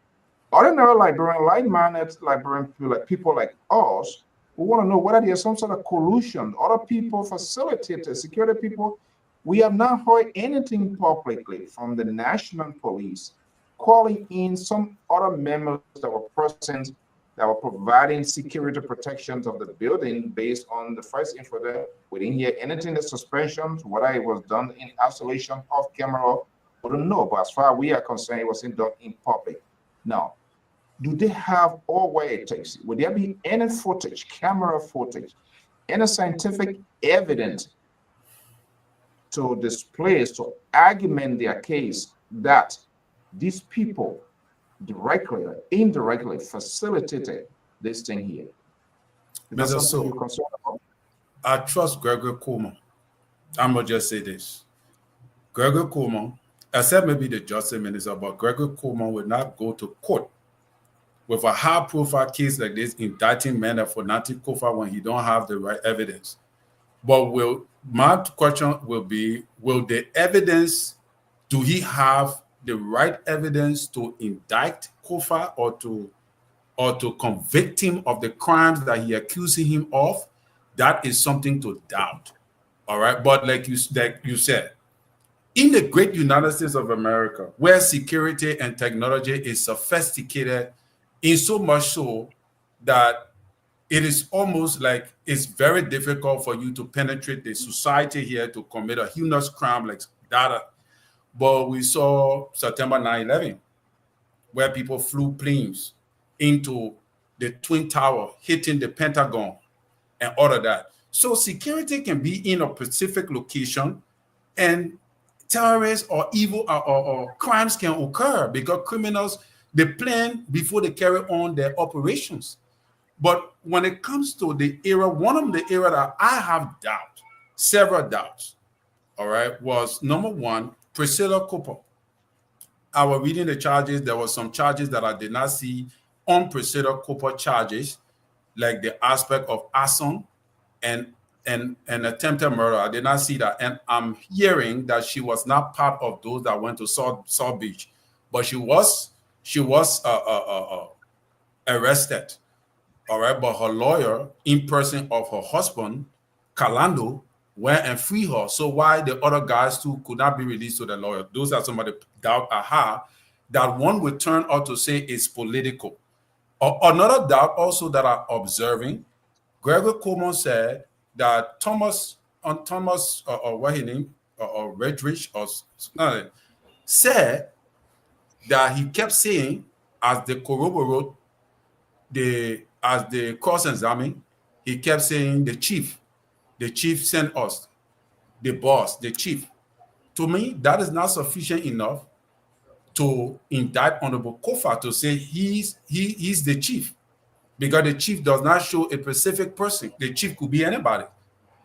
ordinary Liberian, like-minded Liberian people like us, we want to know whether there's some sort of collusion, other people facilitated, security people. We have not heard anything publicly from the national police calling in some other members that were present, that were providing security protections of the building based on the first info that we didn't hear anything, the suspensions, whether it was done in isolation, off camera, we don't know. But as far as we are concerned, it wasn't done in public. Now, do they have all what it takes? Would there be any footage, camera footage, any scientific evidence to display, to argument their case that these people directly or indirectly facilitated this thing here? Mr. So, I trust Gregory Coleman. I'm going to just say this. Gregory Coleman, except maybe the justice minister, but Gregory Coleman will not go to court with a high-profile case like this, indicting men for Nanti-Kofa when he don't have the right evidence. But my question will be, will the evidence, do he have the right evidence to indict Kofa or to convict him of the crimes that he accusing him of? That is something to doubt. All right. But like you said, in the great United States of America, where security and technology is sophisticated, in so much so that it is almost like it's very difficult for you to penetrate the society here to commit a heinous crime like that. But we saw September 9/11, where people flew planes into the Twin Tower, hitting the Pentagon and all of that. So security can be in a specific location, and terrorists or evil or crimes can occur because criminals, they plan before they carry on their operations. But when it comes to the era, one of the era that I have doubt, several doubts, all right, was number one, Priscilla Cooper. I was reading the charges. There were some charges that I did not see on Priscilla Cooper charges, like the aspect of arson and attempted murder. I did not see that. And I'm hearing that she was not part of those that went to South Beach, but she was arrested. All right, but her lawyer, in person of her husband, Calando, went and free her. So why the other guys too could not be released to the lawyer? Those are some of the doubt I have that one would turn out to say is political. Another doubt also that I'm observing, Gregory Coleman said that Thomas, what his name, or Redrich, said that he kept saying, as the corroborate, as the cross-examine, he kept saying the chief sent us, the boss, the chief. To me, that is not sufficient enough to indict Honorable Kofa to say he's the chief, because the chief does not show a specific person. The chief could be anybody.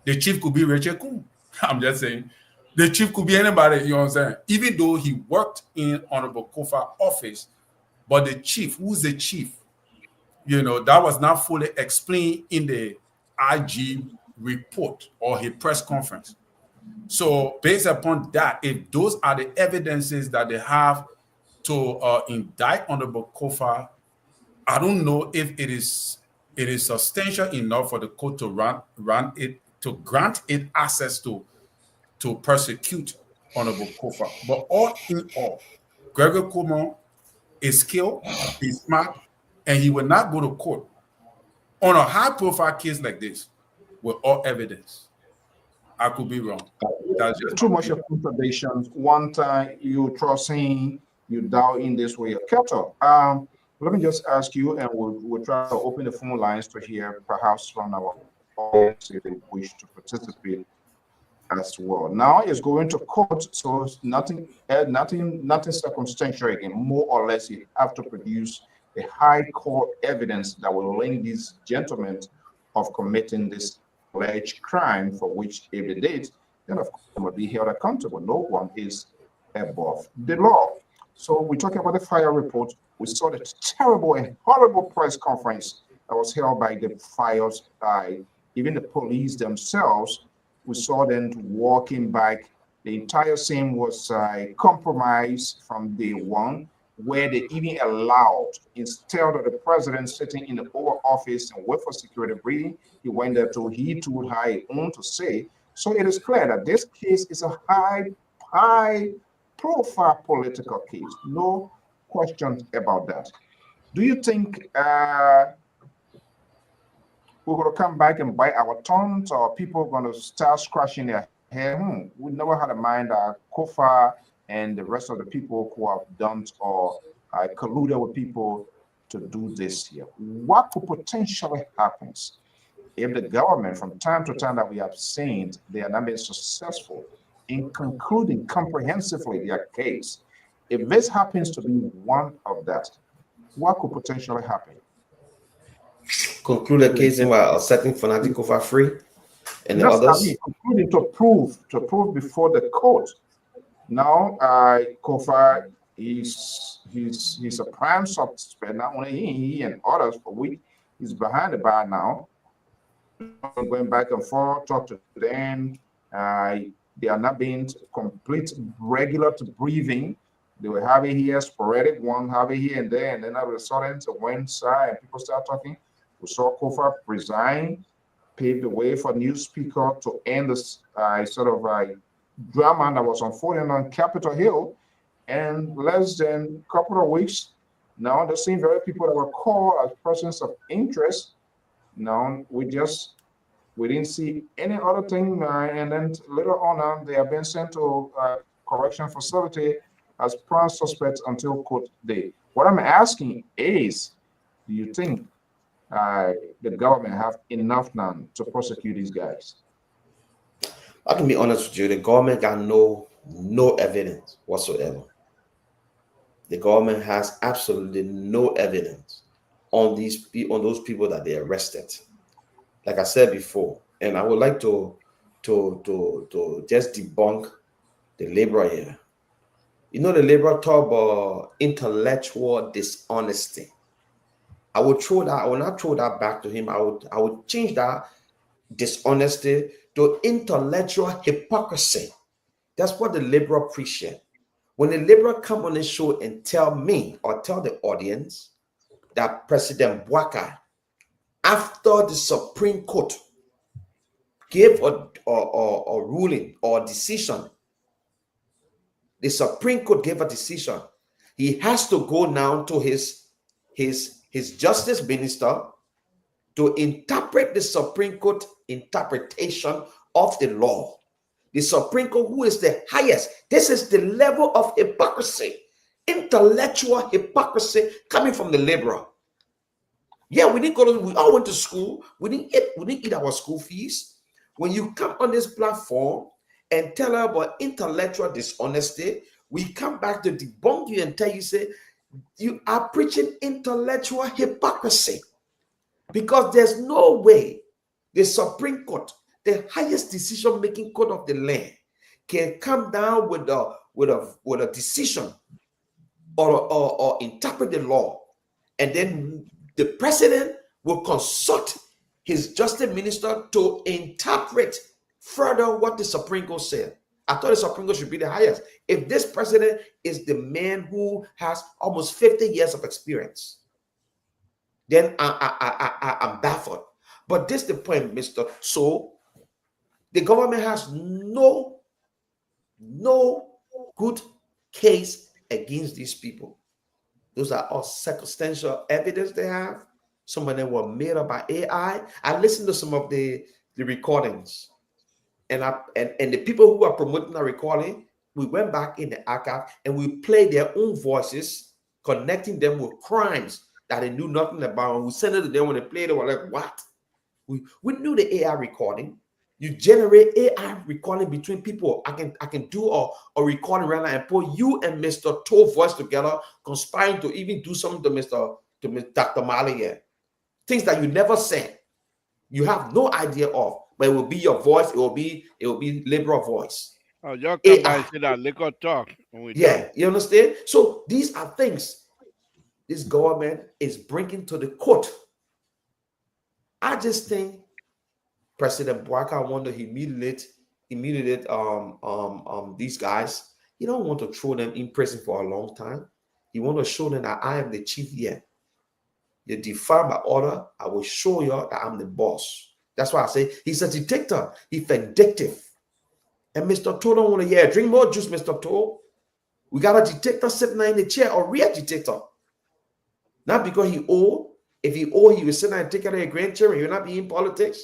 The chief could be Richard Kuhn. I'm just saying. The chief could be anybody, you know what I'm saying? Even though he worked in Honorable Kofa's office, but the chief, who's the chief? You know, that was not fully explained in the IG report or his press conference. So based upon that, if those are the evidences that they have to indict Honorable Kofa, I don't know if it is substantial enough for the court to grant it access to persecute Honorable Kofa. But all in all, Gregory Coleman is skilled, he's smart, and he will not go to court on a high-profile case like this with all evidence. I could be wrong. That's just too much of contradictions. One time you trusting, you doubt in this way of cattle. Let me just ask you, and we'll try to open the phone lines to hear perhaps from our audience if they wish to participate as well. Now it's going to court, so it's nothing circumstantial again. More or less, you have to produce a high court evidence that will link these gentlemen of committing this alleged crime, for which if they did, then of course they will be held accountable. No one is above the law. So we talk about the fire report. We saw the terrible and horrible press conference that was held by the fires, even the police themselves. We saw them walking back. The entire scene was compromised from day one, where they even allowed, instead of the president sitting in the Oval Office and wait for security briefing, he went there to he told how he owned to say. So it is clear that this case is a high profile political case. No question about that. Do you think we're going to come back and bite our tongues, or people are going to start scratching their head? We never had a mind that Kofa and the rest of the people who have done or colluded with people to do this here. What could potentially happen if the government, from time to time that we have seen, they are not being successful in concluding comprehensively their case? If this happens to be one of that, what could potentially happen? Conclude a case in setting fanatic over free and the others. I mean, concluding to prove before the court. Now, Kofa he's a prime suspect. Not only he and others, for which he's behind the bar now. Going back and forth, talk to them. They are not being complete regular to breathing. They were having here sporadic one, having here and there, and then all of a sudden to one side, and people start talking. We saw Kofa resign, paved the way for new speaker to end this drama that was unfolding on Capitol Hill. And less than a couple of weeks, now the same very people that were called as persons of interest, now we didn't see any other thing. And then later on, they have been sent to correction facility as prime suspects until court day. What I'm asking is, do you think the government have enough now to prosecute these guys? I can be honest with you, the government got no evidence whatsoever. The government has absolutely no evidence on those people that they arrested. Like I said before, and I would like to just debunk the Liberia here. You know, the Liberia talk about intellectual dishonesty. I will not throw that back to him. I would change that dishonesty to intellectual hypocrisy. That's what the Liberal appreciate. When the Liberal come on the show and tell me or tell the audience that President Bwaka, after the Supreme Court gave a ruling or a decision, the Supreme Court gave a decision, he has to go now to his justice minister to interpret the Supreme Court interpretation of the law. The Supreme Court, who is the highest. This is the level of hypocrisy, intellectual hypocrisy coming from the Liberal. Yeah, we all went to school. We didn't eat our school fees. When you come on this platform and tell her about intellectual dishonesty, we come back to debunk you and tell you, say, you are preaching intellectual hypocrisy, because there's no way the Supreme Court, the highest decision-making court of the land, can come down with a decision or interpret the law, and then the president will consult his justice minister to interpret further what the Supreme Court said. I thought the Supreme Court should be the highest. If this president is the man who has almost 50 years of experience, then I'm baffled. But this is the point, Mr. So the government has no good case against these people. Those are all circumstantial evidence they have. Some of them were made up by AI. I listened to some of the recordings. And the people who are promoting the recording, we went back in the archive and we played their own voices, connecting them with crimes that they knew nothing about. And we sent it to them when they played it. We're like, what? We knew the AI recording. You generate AI recording between people. I can do a recording right now and put you and Mr. Toe voice together, conspiring to even do something to Dr. Mali here. Things that you never said. You have no idea of, but it will be your voice. It will be liberal voice. Oh, y'all come by and say that liquor talk when we Yeah, done. you understand? So these are things this government is bringing to the court. I just think President Bwaka want to humiliate these guys. He don't want to throw them in prison for a long time. He want to show them that I am the chief here. You defy my order, I will show you that I'm the boss. That's why I say he's a dictator. He's vindictive. And Mr. Toe don't want to hear. Drink more juice, Mr. Toe. We got a dictator sitting there in the chair, a real dictator. Not because he owe. If he owe, he will sit there and take care of your grandchildren. He will not be in politics.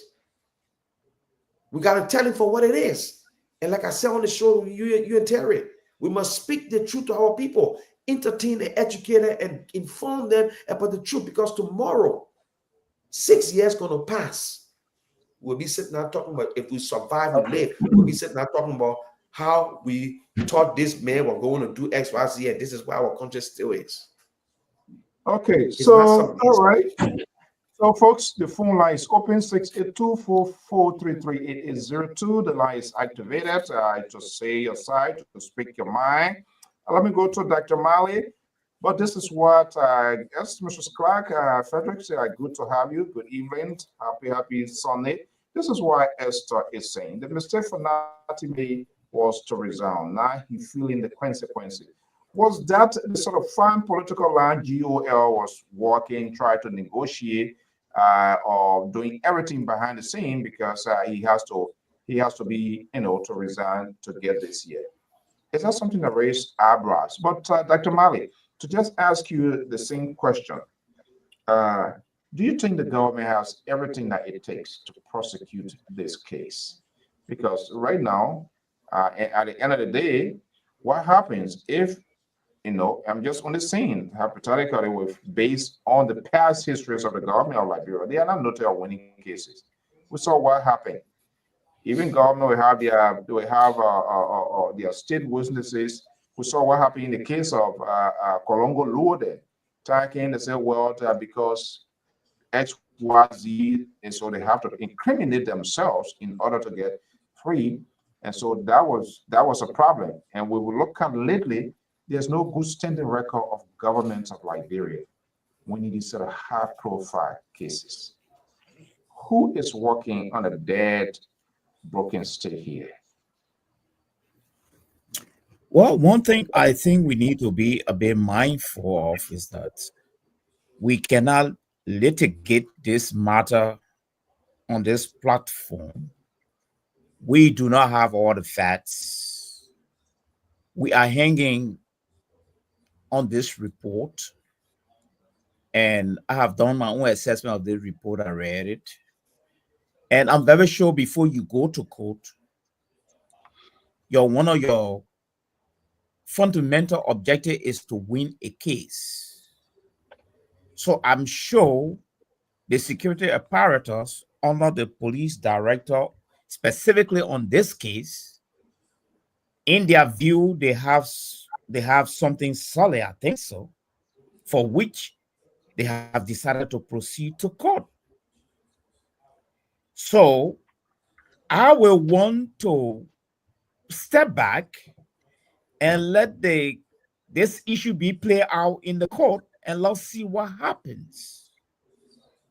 We got to tell him for what it is. And like I said on the show, you and Terry, we must speak the truth to our people, entertain and educate them and inform them about the truth, because tomorrow, 6 years going to pass. We'll be sitting there talking about, if we survive and live, we'll be sitting there talking about how we thought this man was going to do X, Y, Z, and this is why our country still is. Okay, so, all right. So, folks, the phone line is open, 682-443-3802. The line is activated to say your side, to speak your mind. Let me go to Dr. Mali. But this is what, yes, Mrs. Clark, Frederick, good to have you. Good evening. Happy Sunday. This is why Esther is saying the mistake for Nati made was to resign. Now he's feeling the consequences. Was that the sort of fine political line GOL was working, trying to negotiate, or doing everything behind the scene because he has to be, to resign to get this year? Is that something that raised eyebrows? But Dr. Mali, to just ask you the same question, do you think the government has everything that it takes to prosecute this case? Because right now, at the end of the day, what happens if, I'm just on the scene, hypothetically, based on the past histories of the government of Liberia, they are not noted of winning cases. We saw what happened. Even government will have their state witnesses. We saw what happened in the case of Kolongo Luode. Taking they say, well, because X, Y, Z, and so they have to incriminate themselves in order to get free. And so that was a problem. And we will look at lately, there's no good standing record of governments of Liberia when it is sort of high-profile cases. Who is working on a dead, broken state here? Well, one thing I think we need to be a bit mindful of is that we cannot litigate this matter on this platform. We do not have all the facts. We are hanging on this report, and I have done my own assessment of this report. I read it, and I'm very sure before you go to court, one of your fundamental objective is to win a case. So I'm sure the security apparatus under the police director, specifically on this case, in their view, they have something solid, I think so, for which they have decided to proceed to court. So I will want to step back and let this issue be played out in the court, and let's see what happens.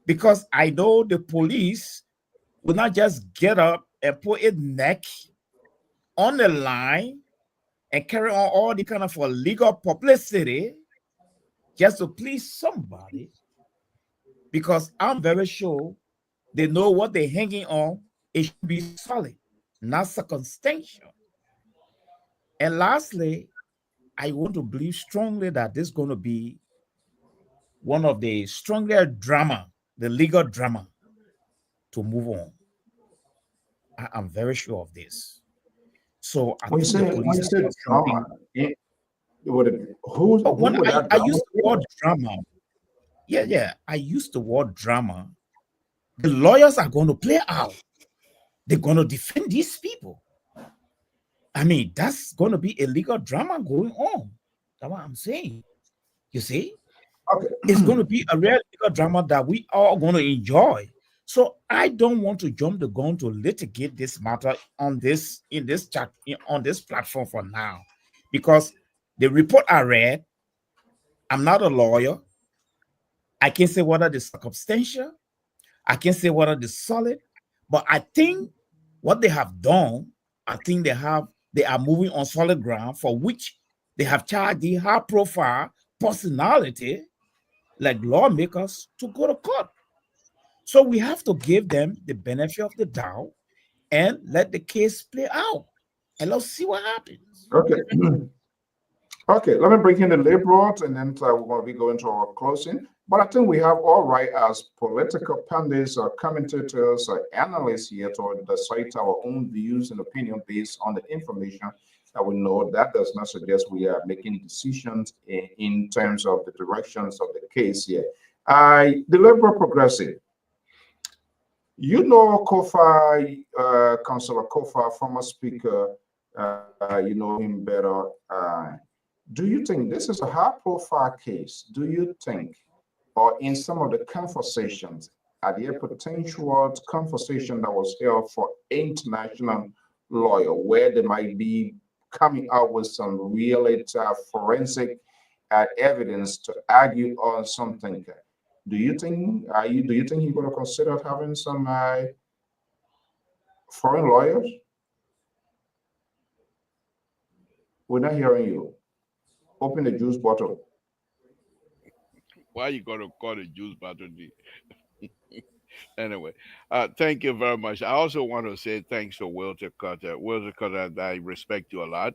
Because I know the police will not just get up and put its neck on the line and carry on all the kind of legal publicity just to please somebody, because I'm very sure they know what they're hanging on. It should be solid, not circumstantial. And lastly, I want to believe strongly that this is going to be one of the stronger drama, the legal drama, to move on. I'm very sure of this. So I When you say drama, I use the word drama. Yeah, I use the word drama The lawyers are going to play out. They're going to defend these people. I mean, that's going to be a legal drama going on. That's what I'm saying. You see? Okay. It's going to be a real legal drama that we are going to enjoy. So I don't want to jump the gun to litigate this matter on this chat on this platform for now, because the report I read, I'm not a lawyer. I can't say whether it's circumstantial. I can't say whether it's solid, but I think what they have done, I think they are moving on solid ground, for which they have charged the high-profile personality like lawmakers to go to court. So we have to give them the benefit of the doubt and let the case play out, and let's see what happens. Okay. Okay, let me bring in the liberals, and then we're going to be going to our closing. But I think we have all right as political pundits or commentators or analysts here to decide our own views and opinion based on the information that we know. That does not suggest we are making decisions in terms of the directions of the case here. The Liberal Progressive, you know Kofa, Councillor Kofa, former speaker, you know him better. Do you think this is a high-profile case? Do you think, or in some of the conversations, are there potential conversation that was held for international lawyer where they might be coming out with some real forensic evidence to argue on something? Do you think you're going to consider having some foreign lawyers? We're not hearing you. Open the juice bottle. Why are you going to call the juice bottle? Anyway, thank you very much. I also want to say thanks to Walter Cutter. Walter Cutter, I respect you a lot.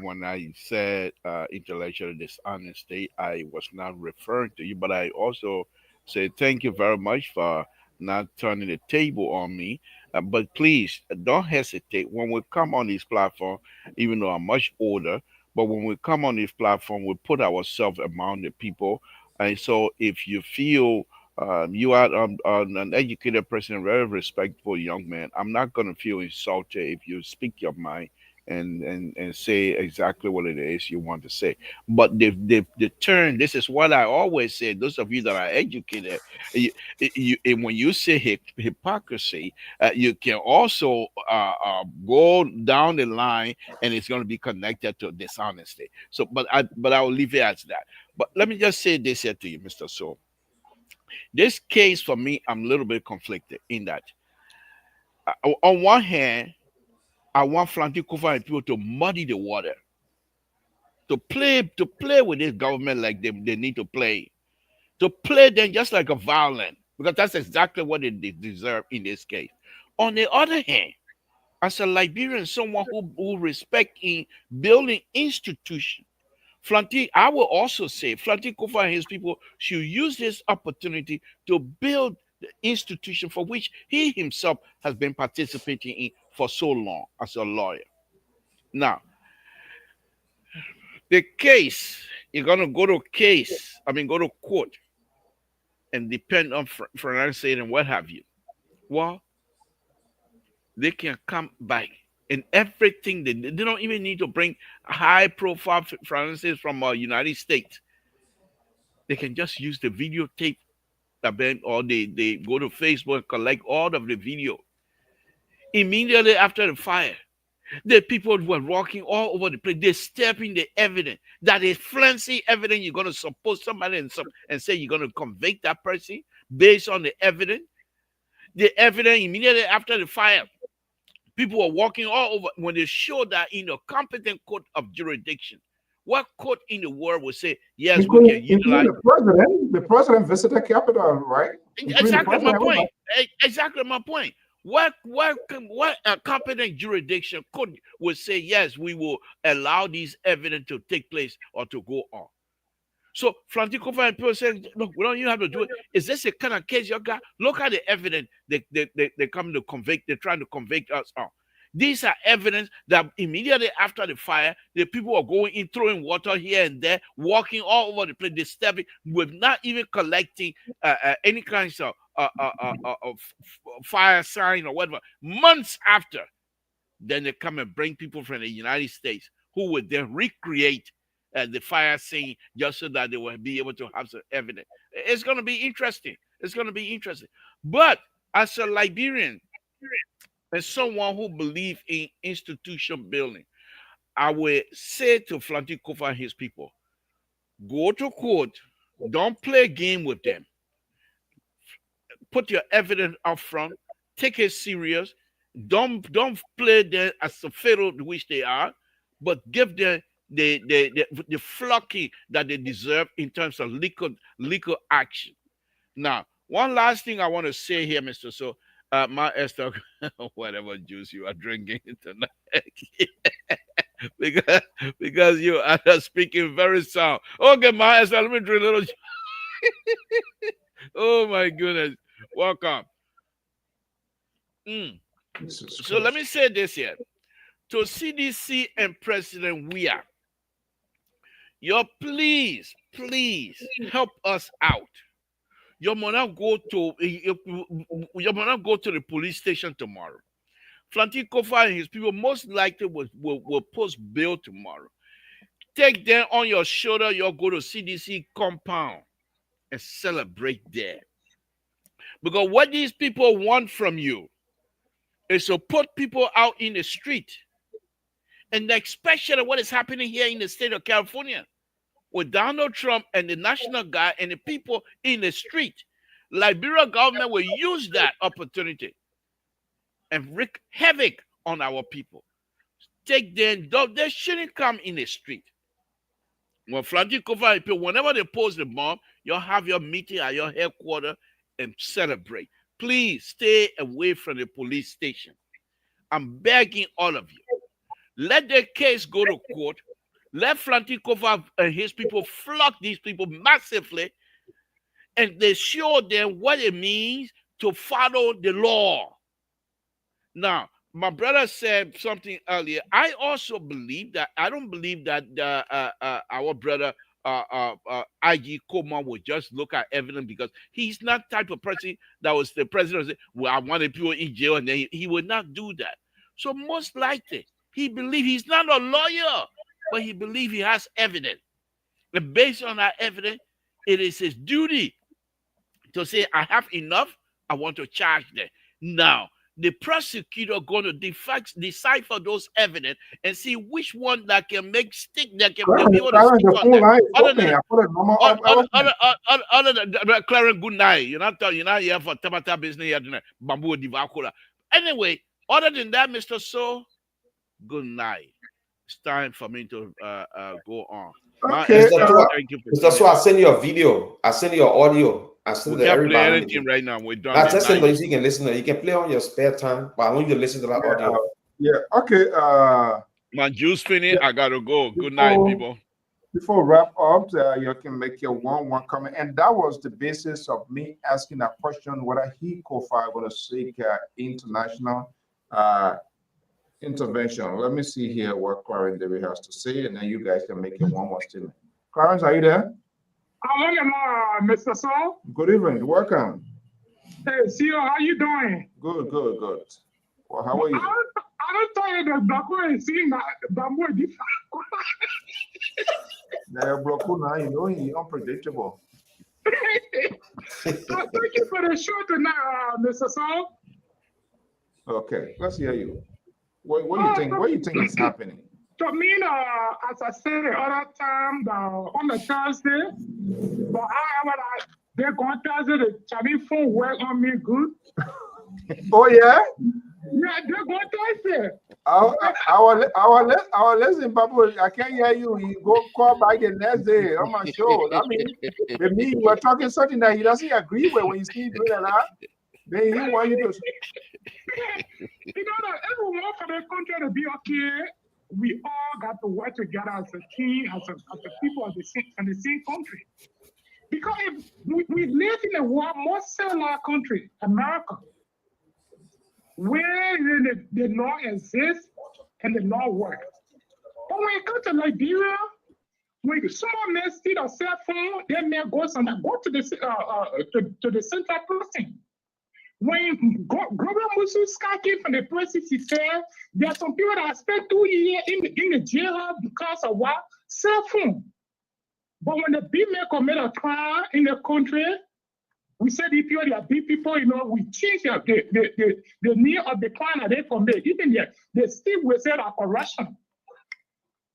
When I said intellectual dishonesty, I was not referring to you, but I also say thank you very much for not turning the table on me. But please don't hesitate when we come on this platform, even though I'm much older. But when we come on this platform, we put ourselves among the people. And so if you feel you are an educated person, a very respectful young man, I'm not going to feel insulted if you speak your mind and say exactly what it is you want to say. But the turn, this is what I always say, those of you that are educated, when you say hypocrisy, you can also go down the line and it's going to be connected to dishonesty. So, but I will leave it as that. But let me just say this here to you, Mr. So. This case for me, I'm a little bit conflicted in that. On one hand, I want Flanty Kufa and people to muddy the water, to play with this government like they need to play them just like a violin, because that's exactly what they deserve in this case. On the other hand, as a Liberian, someone who respect in building institutions, Flanty, I will also say, Flanty Kufa and his people should use this opportunity to build the institution for which he himself has been participating in for so long as a lawyer. Now, the case, you're going to go to court and depend on financing and what have you. Well, they can come back and everything. They don't even need to bring high-profile finances from United States. They can just use the videotape, or they go to Facebook and collect all of the video. Immediately after the fire, the people were walking all over the place. They're stepping the evidence. That is flimsy evidence. You're going to suppose somebody and say you're going to convict that person based on the evidence. The evidence immediately after the fire, people were walking all over. When they showed that in a competent court of jurisdiction, what court in the world would say, yes, we can utilize the president visited Capitol, right? Exactly my point. Exactly my point. What a competent jurisdiction would say, yes, we will allow these evidence to take place or to go on. So Flanty Kufa and people say, look, we don't even have to do it. Is this the kind of case you got? Look at the evidence they come to convict, they're trying to convict us on. These are evidence that immediately after the fire, the people are going in, throwing water here and there, walking all over the place, disturbing, with not even collecting any kinds of fire sign or whatever. Months after, then they come and bring people from the United States who would then recreate the fire scene just so that they will be able to have some evidence. It's going to be interesting. It's going to be interesting. But as a Liberian, as someone who believes in institution building, I will say to Flanty Kofa and his people, go to court, don't play a game with them. Put your evidence up front, take it serious. Don't play them as a fiddle which they are, but give them the flocking that they deserve in terms of legal action. Now, one last thing I want to say here, Mr. So, my Esther, whatever juice you are drinking tonight, because you are speaking very sound. Okay, my Esther, let me drink a little. Oh my goodness, welcome. So let me say this here. To CDC and President Weah, please help us out. You might not go to the police station tomorrow. Flanty Kofa and his people most likely will post bail tomorrow. Take them on your shoulder. You'll go to CDC compound and celebrate there. Because what these people want from you is to put people out in the street. And especially what is happening here in the state of California with Donald Trump and the National Guard and the people in the street. Liberia government will use that opportunity and wreak havoc on our people. Take them, they shouldn't come in the street. When Flanty Kofa people, whenever they pose the bomb, you'll have your meeting at your headquarters and celebrate. Please stay away from the police station. I'm begging all of you. Let the case go to court. Let Flanty Kofa and his people flock these people massively, and they show them what it means to follow the law. Now, my brother said something earlier. I also believe that I don't believe that our brother IG Koma would just look at evidence, because he's not the type of person that was the president say, well, I wanted people in jail, and then he would not do that. So most likely, he believes he's not a lawyer, but he believes he has evidence. And based on that evidence, it is his duty to say, I have enough, I want to charge them. Now, the prosecutor going to decipher those evidence and see which one that can make stick, that can be able to stick on them. Other than Clarence, good night. You're not here for Tabata business. Bamboo Divakula. Anyway, other than that, Mr. So, good night. It's time for me to go on. Okay. Mr. So, I'll send you a video. I'll send you an audio. I send we can't play anything right now. We're done. I just so you can listen. You can play on your spare time, but I want you to listen to that audio. Yeah. Okay. My juice finished. I gotta go. Good night, people. Before wrap up, you can make your one comment, and that was the basis of me asking a question whether he Kofa going to seek international intervention. Let me see here what Clarence David has to say, and then you guys can make your one more statement. Clarence, are you there? I'm Mr. Saul. Good evening. Welcome. Hey, CEO, how you doing? Good. Well, how are you? I don't tell you that Blackwood is seeing that Bamboo is different. Now, you know, he's unpredictable. Thank you for the show tonight, Mr. Saul. Okay, let's hear you. What do you think? What do you think is happening? To me, as I said the other time, on the Thursday, but however, they're going Thursday, the Chinese phone work on me good. Oh yeah. Yeah, they're going Thursday. Our lesson, Papa, I can't hear you. You go call back the next day on my show. I mean, with me, you were talking something that he doesn't agree with when you see doing that. Then he want you to. You know that everyone for the country to be okay. We all got to work together as a team, as a people of the same country. Because if we live in a world more civilized country, America, where the law exists and the law works. But when it comes to Liberia, when someone may steal a cell phone, they may go to the central person. When Global Musu Sky came from the process, he said there are some people that spent 2 years in the jail because of what? Cell phone. But when the big men commit a crime in the country, we said if you are big people, you know, we change the name of the crime that they commit. Even they still will say that corruption.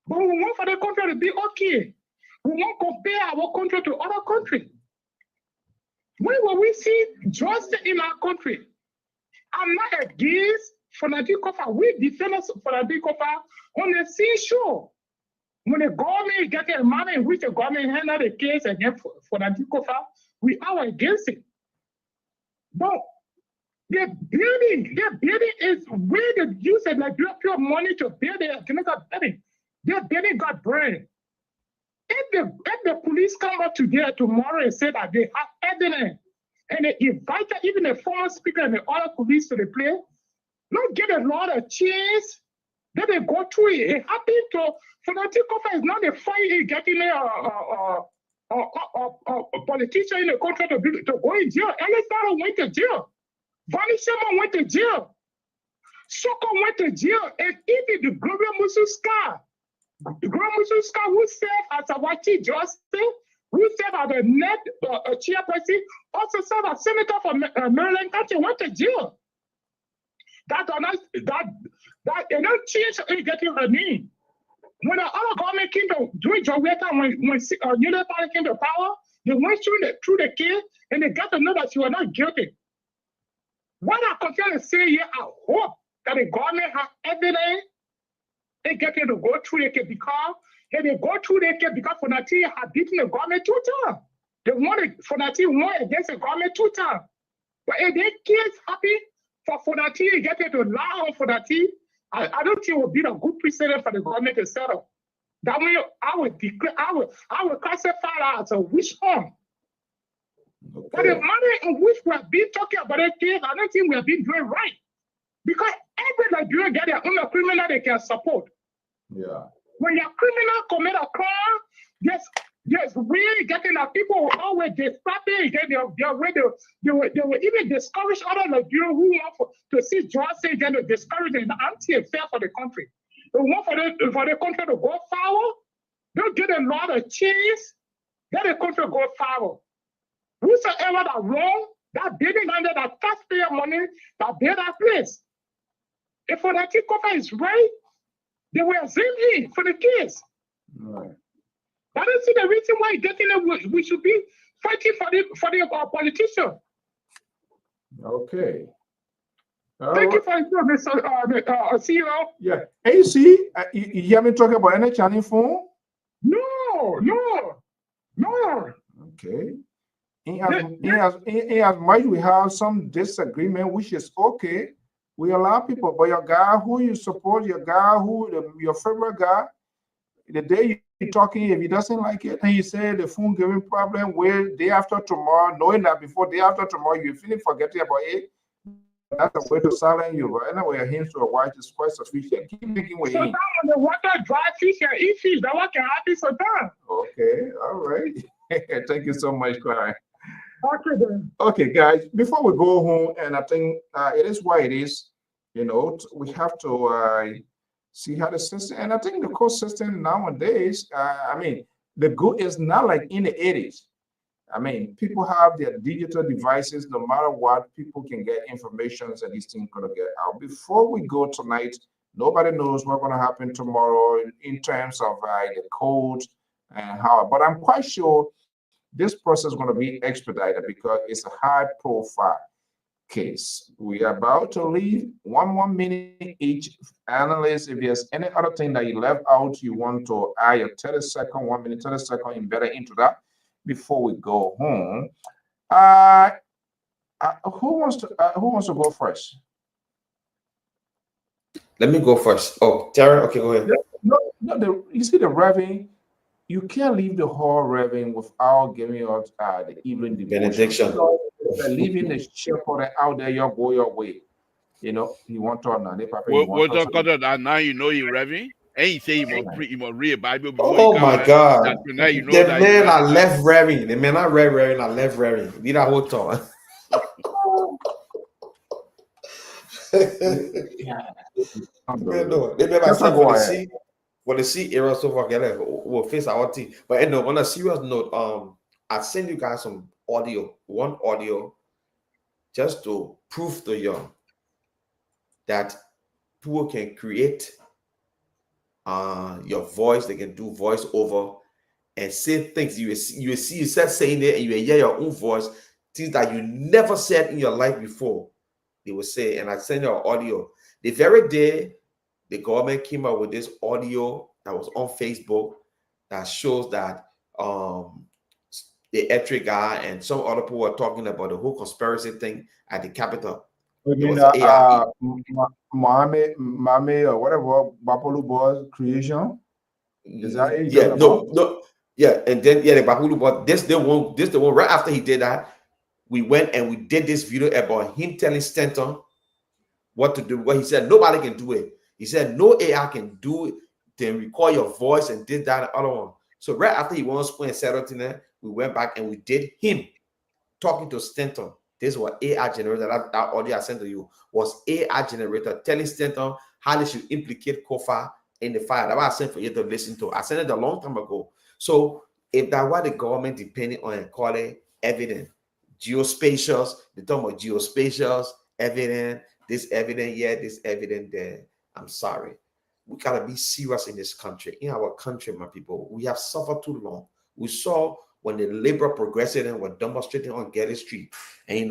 But we want for the country to be okay. We want to compare our country to other countries. When will we see justice in our country? I'm not against fanatic cover. We defend us fanatic cover on the seashore. When the government get the money in which the government handle the case against fanatic cover, we are against it. But the building is where they use it like pure money to build the chemical building. Their building got burned. If the police come up today tomorrow and say that they have evidence and they invite even the former speaker and the other police to the place, not get a lot of chance, then they go through it. It happened to fanatic cover is not a fight getting a politician in the country to go in jail. Alessandro went to jail. Vani Sherman went to jail. Soko went to jail. And even the Global Musu Sky, who served as a Wachi Justice, who served as a net chairperson, also served as senator for Maryland County, went to jail. That they don't change getting her name. When the other government came to do it, when Unity Party came to power, they went through the case and they got to know that she was not guilty. What I continue to say here, I hope that the government has evidence. They get to go through the case because if they go through the case because Fonati had beaten the government 2 times. They wanted Fonati won against the government 2 times. But if their case happy for Fonati get to lie on Fonati, I don't think it would be a good precedent for the government to settle. That way, I would classify that as a witch hunt. Okay. But the manner in which we have been talking about that case, I don't think we have been doing right. Because every Nigerian get their own criminal they can support. Yeah. When your criminal commit a crime, yes, really getting that people will always disrupt it. They will even discourage other Nigerians who want to see justice and to discourage the anti-fair for the country. They want for the country to go forward. They'll get a lot of chance. Let the country go forward. Whosoever that wrong, that building under that taxpayer money, that build that place. If for that cover is right, they will zoom in for the case. Right. I don't see the reason why getting it. We should be fighting for the politician. Okay. Thank you for Mr. CEO. Yeah. Hey, see, you hear me talking about any channel phone? No. Okay. In as much we have some disagreement, which is okay. We allow people, but your guy who you support, your guy your favorite guy, the day you're talking, if he doesn't like it, and you say the phone giving problem, where day after tomorrow, knowing that before day after tomorrow, you're feeling forgetting about it, that's a way to silence you. But anyway, hints to a wife is quite sufficient. Keep making way. So down on the water, dry fish and eat fish, that what can happen so down. Okay, all right. Thank you so much, Clara. Okay, then. Okay, guys, before we go home, and I think it is why it is, you know, we have to see how the system, and I think the court system nowadays, I mean, the good is not like in the 80s. I mean, people have their digital devices, no matter what, people can get information and these things gonna get out. Before we go tonight, nobody knows what's gonna happen tomorrow in terms of the code and how, but I'm quite sure this process is going to be expedited because it's a high profile case. We are about to leave 1 minute each. Analysts, if there's any other thing that you left out, you want to add your 30-second, 1 minute, 30-second, embedded into that before we go home. Who wants to go first? Let me go first. Oh, Tara, okay, go ahead. No, you see the Reverend, you can't leave the whole Reverend without giving out the evening benediction. Leaving the shepherd out there, you go your way. You know, you want to know. Now you know you Reverend. And he say he must read a Bible before oh my God. Now you know the that man I left Reverend. The man I read Reverend, I left Reverend. Did I hold on? No, they never said for the C era so far, we'll face our team. But anyway, on a serious note, I send you guys some one audio, just to prove to you that people can create your voice, they can do voice over and say things you see yourself saying it, and you hear your own voice, things that you never said in your life before. They will say, and I send you an audio. The very day the government came out with this audio that was on Facebook that shows that the Etrick guy and some other people were talking about the whole conspiracy thing at the Capitol. You mean Mame or whatever Bapolu boy creation? Is that it? Yeah, no, yeah, and then the Bapolu boy. This the one right after he did that. We went and we did this video about him telling Stanton what to do. What he said, nobody can do it. He said no AI can do it. Then record your voice and did that other one. So right after he won Spring and Saturday night, we went back and we did him talking to Stanton. This was AI generator. That audio I sent to you was AI generator telling Stanton how they should implicate Kofa in the fire. That was I sent for you to listen to. I sent it a long time ago. So if that was the government depending on and call it evidence, geospatials, they talk about geospatials, evidence, this evidence here, this evidence there. I'm sorry. We gotta be serious in this country. In our country, my people, we have suffered too long. We saw when the labor progressive were demonstrating on Getty Street, and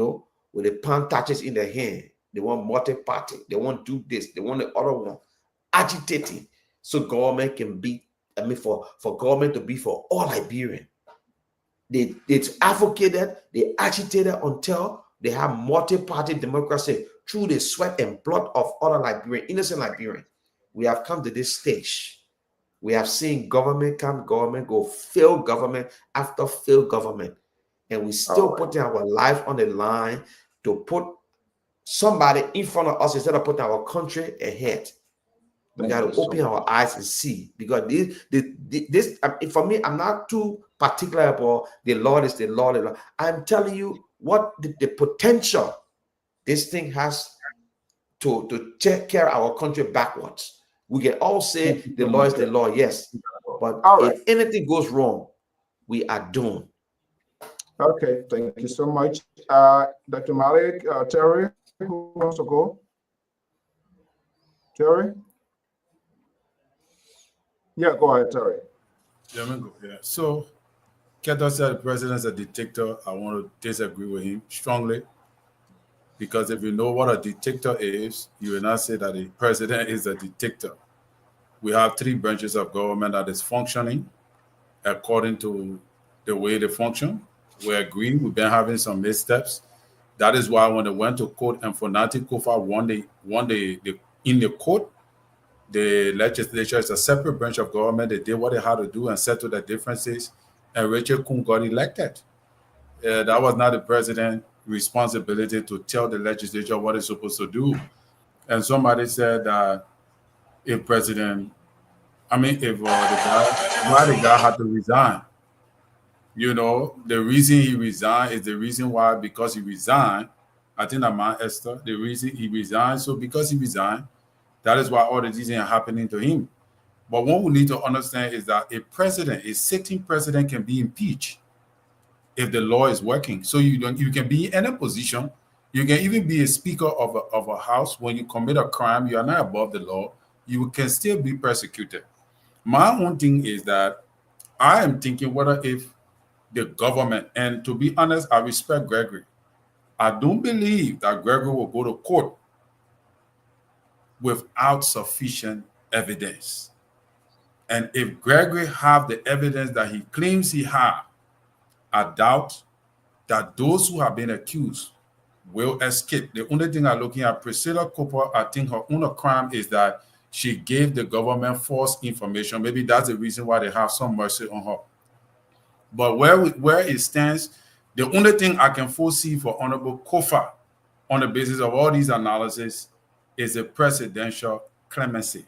with the palm touches in their hand, they want multi-party, they want to do this, they want the other one, agitating, so government can be. For government to be for all Liberians. They advocated, they agitated until they have multi-party democracy through the sweat and blood of other Liberians, innocent Liberians. We have come to this stage. We have seen government come, government go, failed government after failed government. And we still putting our life on the line to put somebody in front of us instead of putting our country ahead. We got to open our eyes and see, because this for me, I'm not too particular about the Lord is the Lord. I'm telling you what the potential this thing has to take care of our country backwards. We can all say the Lord is the Lord, yes, but if anything goes wrong, we are doomed. Okay, thank you so much, Dr. Malik. Terry, who wants to go? Terry. Yeah, go ahead, Terry. Yeah, I'm gonna go. Yeah. So, Keto said the president's a dictator. I want to disagree with him strongly, because if you know what a dictator is, you will not say that the president is a dictator. We have three branches of government that is functioning according to the way they function. We agree. We've been having some missteps. That is why when they went to court and Fonati Kofa won in the court, the legislature is a separate branch of government. They did what they had to do and settle the differences, and Richard Kun got elected. That was not the president's responsibility to tell the legislature what it's supposed to do. And somebody said that if the guy had to resign, the reason he resigned is the reason why, because he resigned. I think that man Esther, the reason he resigned. So because he resigned, that is why all the things are happening to him. But what we need to understand is that a sitting president can be impeached if the law is working. So you can be in a position, you can even be a speaker of a house. When you commit a crime, you are not above the law. You can still be persecuted. My own thing is that I am thinking whether if the government, and to be honest, I respect Gregory. I don't believe that Gregory will go to court without sufficient evidence. And if Gregory have the evidence that he claims he have, I doubt that those who have been accused will escape. The only thing I'm looking at, Priscilla Cooper, I think her only crime is that she gave the government false information. Maybe that's the reason why they have some mercy on her. But where it stands, the only thing I can foresee for Honorable Kofa on the basis of all these analyses is a presidential clemency.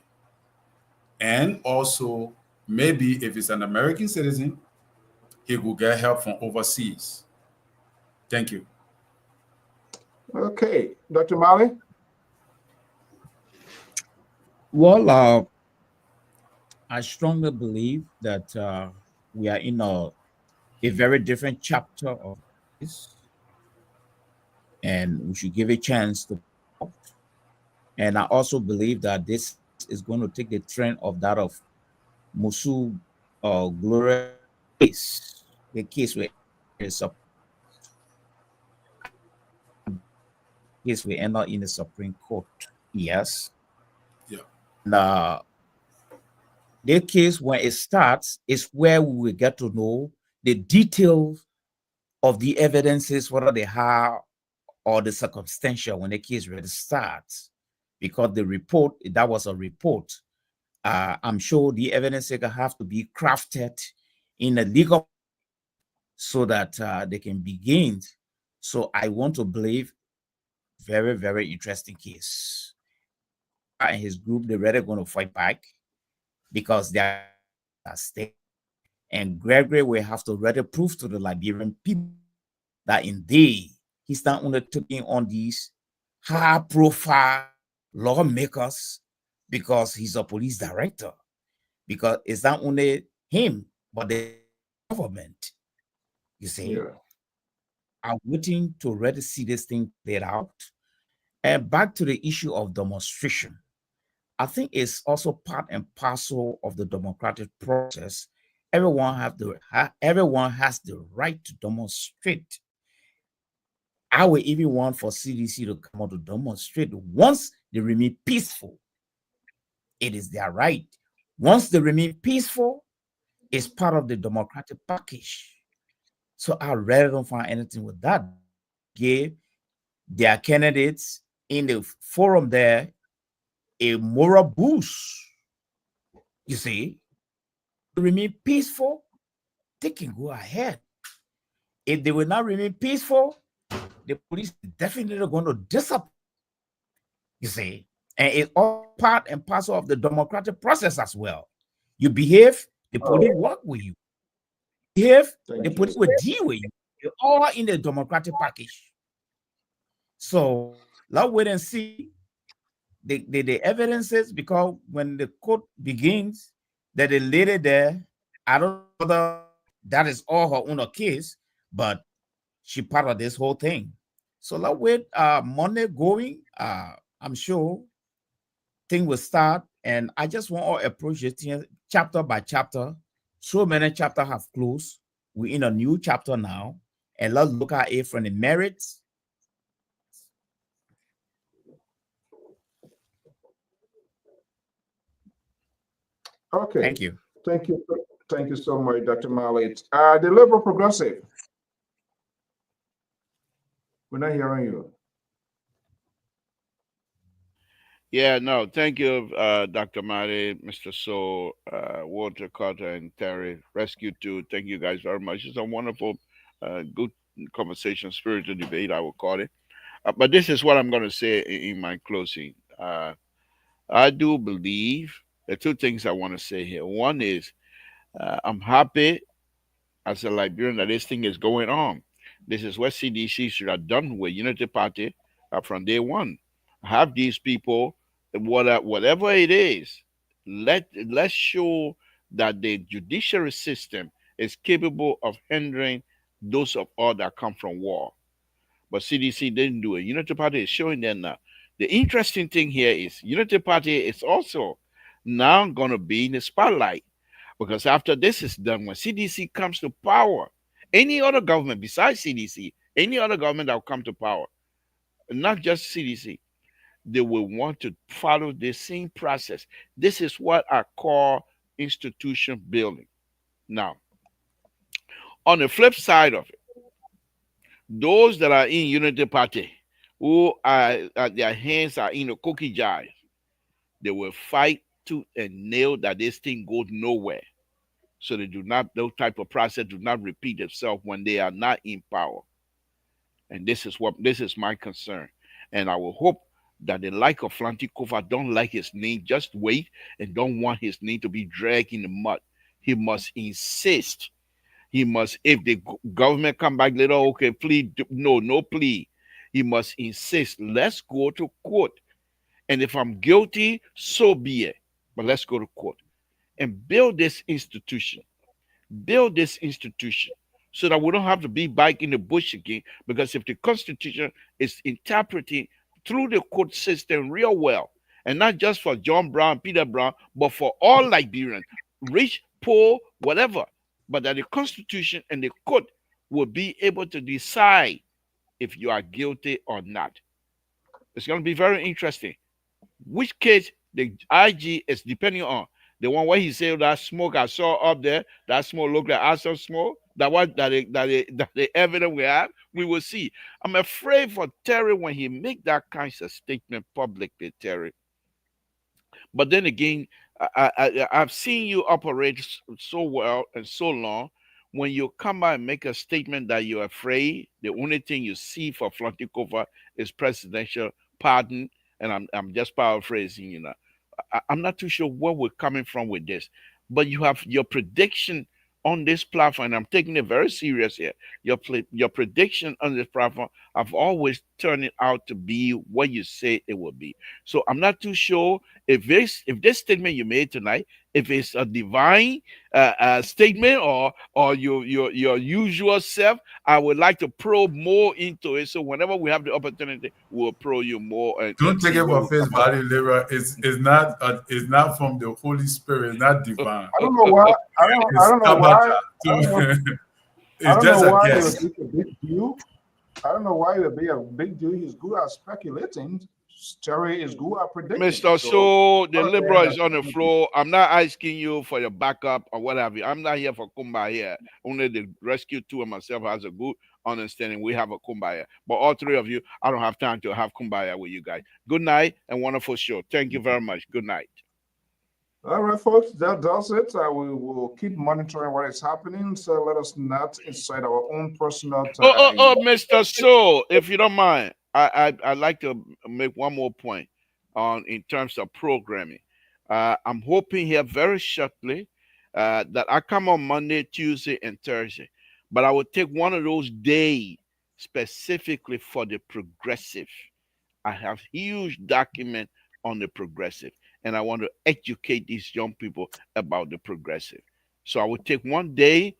And also, maybe if it's an American citizen, he will get help from overseas. Thank you. Okay, Dr. Mali? Well, I strongly believe that we are in a very different chapter of this, and we should give a chance to. And I also believe that this is going to take the trend of that of Musu Gloria case, the case where case we end up in the Supreme Court. Yes. Yeah. And the case when it starts is where we will get to know the details of the evidences, whether they have or the circumstantial when the case really starts. Because the report, that was a report. I'm sure the evidence have to be crafted in a legal so that they can begin. So I want to believe very, very interesting case. And his group, they're really going to fight back because they are at stake. And Gregory will have to really prove to the Liberian people that indeed he's not only taking on these high profile lawmakers because he's a police director, because it's not only him, but the government. You see, Yeah. I'm waiting to really see this thing played out. And back to the issue of demonstration, I think it's also part and parcel of the democratic process. Everyone has the right to demonstrate. I would even want for CDC to come out to demonstrate once they remain peaceful. It is their right. Once they remain peaceful, it's part of the democratic package. So I really don't find anything with that. Give their candidates in the forum there a moral boost. You see, to remain peaceful, they can go ahead. If they will not remain peaceful, the police is definitely going to disappear. You see, and it's all part and parcel of the democratic process as well. You behave, the police work with you. Behave, the police will deal with you. You're all in the democratic package. So let's wait and see the evidences, because when the court begins, that the lady there, I don't know whether that is all her own case, but she part of this whole thing. So let's wait Monday going. I'm sure thing will start, and I just want to approach it chapter by chapter. So many chapters have closed. We're in a new chapter now, and let's look at it from the merits. Okay. Thank you. Thank you. Thank you so much, Dr. Malik. The Liberal Progressive. We're not hearing you. Yeah, no, thank you, Dr. Mari, Mr. So, Walter Carter, and Terry. Rescue 2. Thank you guys very much. It's a wonderful, good conversation, spiritual debate, I will call it. But this is what I'm going to say in my closing. I do believe the two things I want to say here. One is I'm happy as a Liberian that this thing is going on. This is what CDC should have done with Unity Party from day one. Have these people, whatever it is, let's show that the judiciary system is capable of hindering those of all that come from war. But CDC didn't do it. Unity Party is showing them now. The interesting thing here is Unity Party is also now going to be in the spotlight, because after this is done, when CDC comes to power, any other government besides CDC, any other government that will come to power, not just CDC, they will want to follow the same process. This is what I call institution building. Now, on the flip side of it, those that are in Unity Party, who are their hands are in a cookie jar, they will fight tooth and nail that this thing goes nowhere. So they do not, those type of process do not repeat itself when they are not in power. And this is my concern. And I will hope that the like of Flanty Kofa don't like his name, just wait, and don't want his name to be dragged in the mud. He must insist. He must, if the government come back later, okay, plea, no plea. He must insist. Let's go to court And if I'm guilty, so be it. But let's go to court and build this institution. Build this institution so that we don't have to be back in the bush again. Because if the Constitution is interpreted through the court system real well, and not just for John Brown, Peter Brown, but for all Liberians, rich, poor, whatever, but that the Constitution and the court will be able to decide if you are guilty or not. It's going to be very interesting. Which case the IG is depending on. The one where he said that smoke I saw up there, that smoke looked like acid smoke. That the evidence we have, we will see. I'm afraid for Terry when he make that kind of statement publicly, Terry. But then again, I've seen you operate so well and so long. When you come out and make a statement that you're afraid, the only thing you see for flaunting cover is presidential pardon. And I'm just paraphrasing, you know. I'm not too sure where we're coming from with this, but you have your prediction on this platform, and I'm taking it very serious here. Your prediction on this platform have always turned it out to be what you say it will be. So I'm not too sure if this statement you made tonight, if it's a divine statement or your usual self. I would like to probe more into it. So whenever we have the opportunity, we'll probe you more. And Don't take see it where for we face come out. value, Libra. It's not from the Holy Spirit. It's not divine. I don't know why. I don't know why. It's just a guess. It was a big deal. I don't know why it would be a big deal. He's good at speculating. Terry is good at predicting. Mr. So the Liberal is on the floor. I'm not asking you for your backup or what have you. I'm not here for kumbaya. Only the rescue two and myself has a good understanding. We have a kumbaya. But all three of you, I don't have time to have kumbaya with you guys. Good night and wonderful show. Thank you very much. Good night. All right, folks, that does it. We will keep monitoring what is happening. So let us not inside our own personal time. Mr. So, if you don't mind, I'd like to make one more point on in terms of programming. I'm hoping here very shortly that I come on Monday, Tuesday, and Thursday, but I will take one of those days specifically for the progressive. I have huge document on the progressive, and I want to educate these young people about the progressive. So I will take one day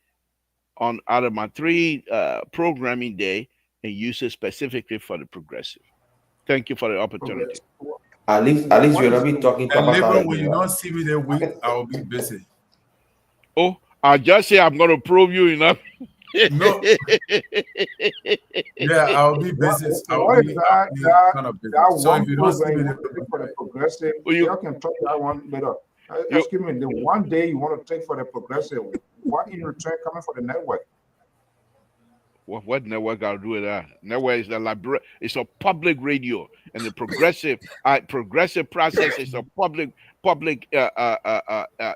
on out of my three programming day and use it specifically for the progressive. Thank you for the opportunity. At least we're not be talking And about Libra, that when you again, don't see me that week, I will be busy. Oh, I just say I'm going to probe you enough. No. Yeah, I'll be busy. What is that? Kind of busy. That So one if you don't see me, program you for the progressive, you can talk that one later. Excuse me, the one day you want to take for the progressive, what in return coming for the network? What network got to do with that? Network is the library. It's a public radio, and the progressive process is a public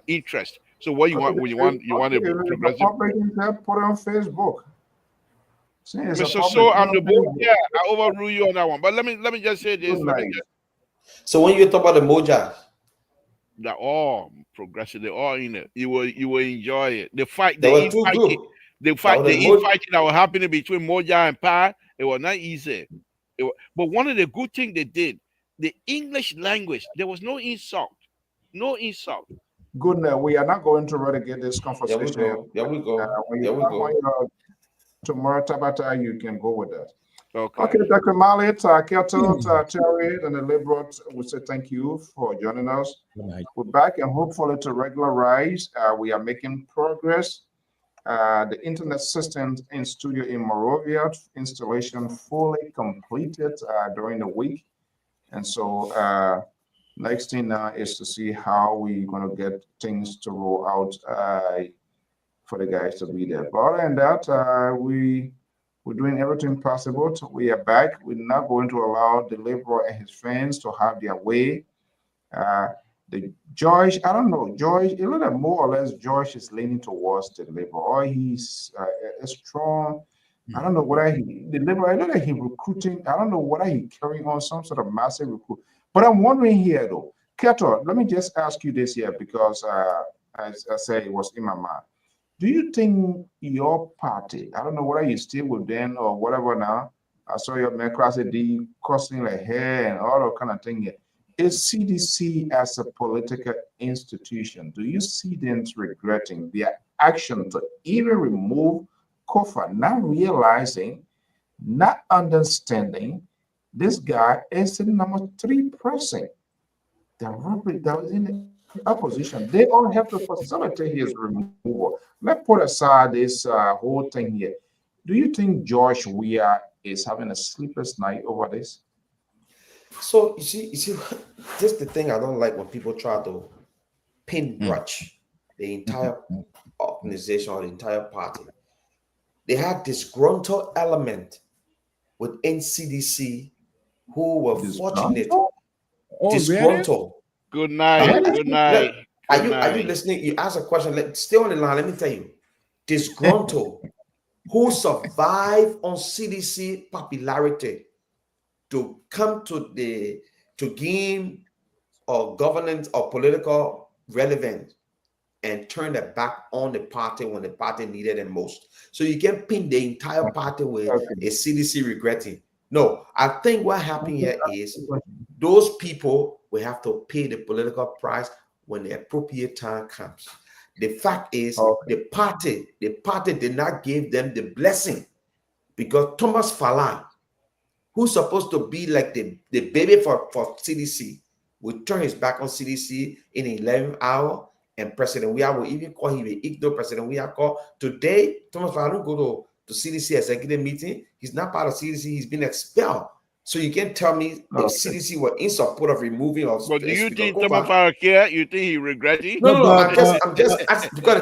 interest. So what you want? You want a progressive? Public interest, put it on Facebook. Mr. So I'm the board. Yeah, I overrule you on that one. But let me just say this. So when you talk about the Moja, they're all progressive. They're all in it. You will enjoy it. The fight. They were too good. The infighting that was happening between Moja and Pa, it was not easy. But one of the good things they did, the English language, there was no insult. No insult. Good. We are not going to relegate this conversation. There we go. Tomorrow, Tabata, you can go with that. Okay, Dr. Mallet, Ketel, Terry, and the Liberals, we say thank you for joining us. We're back and hopefully to regularize. We are making progress. The internet systems in studio in Morovia installation fully completed during the week. And so next thing now is to see how we're going to get things to roll out for the guys to be there. But other than that, we're doing everything possible. We are back. We're not going to allow the Liberal and his friends to have their way. The George, I don't know, George, a little more or less, George is leaning towards the Liberal, or he's a strong. I don't know whether the Liberal, I know that he's recruiting. I don't know whether he's carrying on some sort of massive recruit. But I'm wondering here, though, Keto, let me just ask you this here because, as I say, it was in my mind. Do you think your party, I don't know whether you still with them or whatever now, I saw your man Class D cussing like hair and all that kind of thing here. is CDC as a political institution, do you see them regretting their action to even remove Kofa, not realizing, not understanding this guy is the #3 person? The Republic that was in the opposition, they all have to facilitate his removal. Let's put aside this whole thing here. Do you think George Weah is having a sleepless night over this? So you see, just the thing I don't like when people try to pin brush the entire organization or the entire party. They had disgruntled element within CDC who were fortunate. Disgruntled. Good night. Good night. Are you listening? You ask a question. Stay on the line. Let me tell you. Disgruntled who survive on CDC popularity to come to gain or governance or political relevance and turn their back on the party when the party needed them most. So you can pin the entire party with a CDC regretting. No, I think what happened here is those people will have to pay the political price when the appropriate time comes. The fact is, the party did not give them the blessing because Thomas Fala, who's supposed to be like the baby for CDC, will turn his back on CDC in the 11th hour, and President Weah will even call him an ignore President Weah call. Today, Thomas Fala don't go to CDC executive meeting. He's not part of CDC. He's been expelled. So you can't tell me if CDC were in support of removing or. But do you think Thomas Fala care? You think he regret it? No. I'm just asking because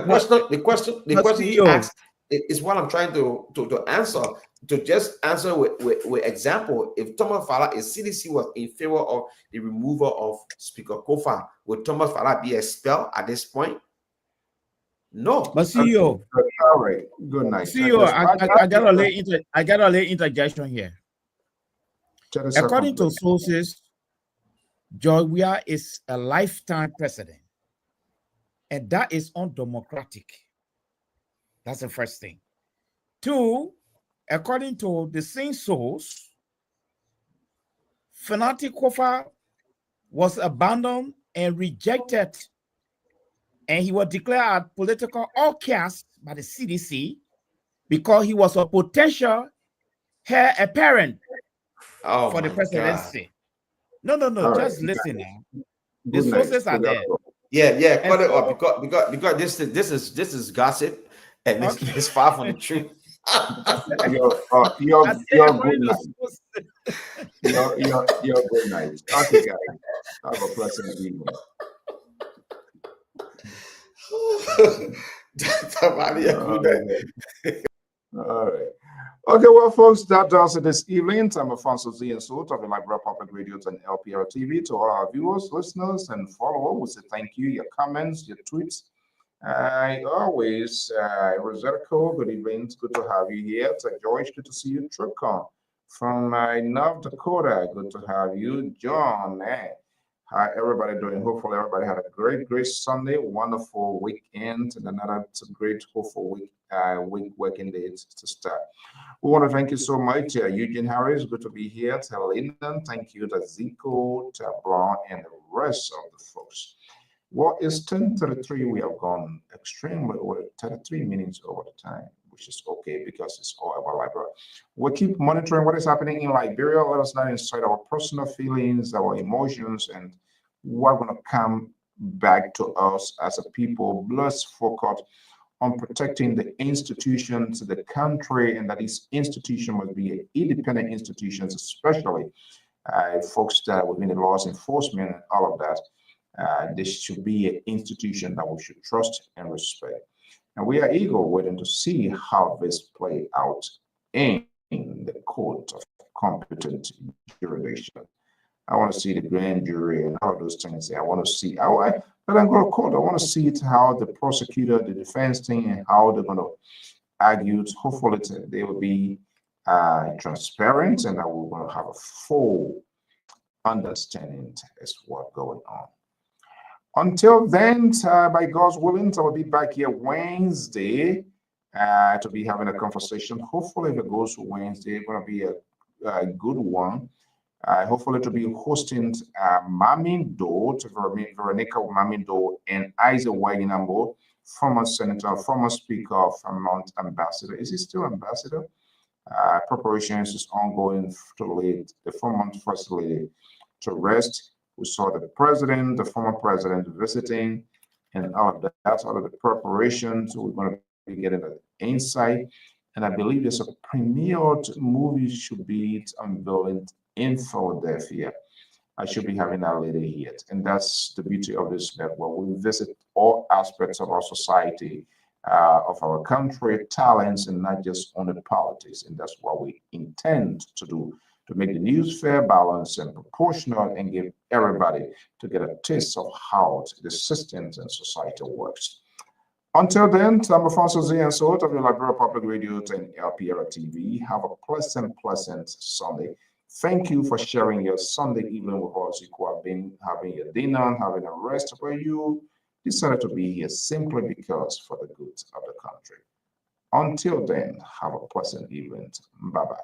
the question you asked is what I'm trying to answer. To just answer with example, if Thomas Fala, if CDC was in favor of the removal of Speaker Kofa, would Thomas Fala be expelled at this point? No. But CEO, all right, good night. CEO, I got a late interjection here. According to sources, George Weah is a lifetime president, and that is undemocratic. That's the first thing. Two, according to the same source, Fanatic Kofa was abandoned and rejected, and he was declared political outcast by the CDC because he was a potential heir apparent for the presidency. God. No. Just listen now. The sources are there. Yeah. Cut it off because this is gossip and it's far from the truth. You're good night. You're good night. Okay, guys. Have a pleasant evening. All right. Okay, well, folks, that does it this evening. I'm Alfonso Z and Sult of the Liberia Public Radio and LPR TV. To all our viewers, listeners, and followers, we say thank you. Your comments, your tweets. Always, Rosetta, good evening. It's good to have you here. George, good to see you. Tricon from North Dakota, good to have you. John, how everybody doing? Hopefully, everybody had a great Sunday, wonderful weekend, and another great, hopeful week working day to start. We want to thank you so much, Eugene Harris. Good to be here. To Lyndon, thank you to Zico, to Brown, and the rest of the folks. Well, it's 10:33. We have gone extremely over 33 minutes over the time, which is okay because it's all about Liberia. We'll keep monitoring what is happening in Liberia. Let us know inside our personal feelings, our emotions, and what's going to come back to us as a people. Let's focus on protecting the institutions, the country, and that this institution must be independent institutions, especially folks that within the laws enforcement and all of that. This should be an institution that we should trust and respect. And we are eager waiting to see how this play out in the court of competent jurisdiction. I want to see the grand jury and all those things. I want to see how but I'm going to court. I want to see it how the prosecutor, the defense team, and how they're going to argue. Hopefully, they will be transparent, and that we're going to have a full understanding as what's going on. Until then, by God's willing, I will be back here Wednesday to be having a conversation. Hopefully, if it goes to Wednesday, it's going to be a good one. Hopefully to be hosting Mamindo, to Veronica Mamindo and Isaac Waginambo, former senator, former speaker of Mount Ambassador. Is he still ambassador? Preparations is ongoing to lead the former first lady to rest. We saw the president, the former president visiting, and all of that. That's all of the preparations. We're going to be getting an insight. And I believe there's a premiered movie should be unveiling in Philadelphia. I should be having that later here. And that's the beauty of this network. We visit all aspects of our society, of our country, talents, and not just only politics. And that's what we intend to do, to make the news fair, balanced, and proportional, and give everybody to get a taste of how the systems and society works. Until then, I'm Alfonso Z and so of the Liberia Public Radio and LPR TV. Have a pleasant Sunday. Thank you for sharing your Sunday evening with us. You could have been having your dinner, having a rest, where you decided to be here simply because for the good of the country. Until then, have a pleasant evening. Bye-bye.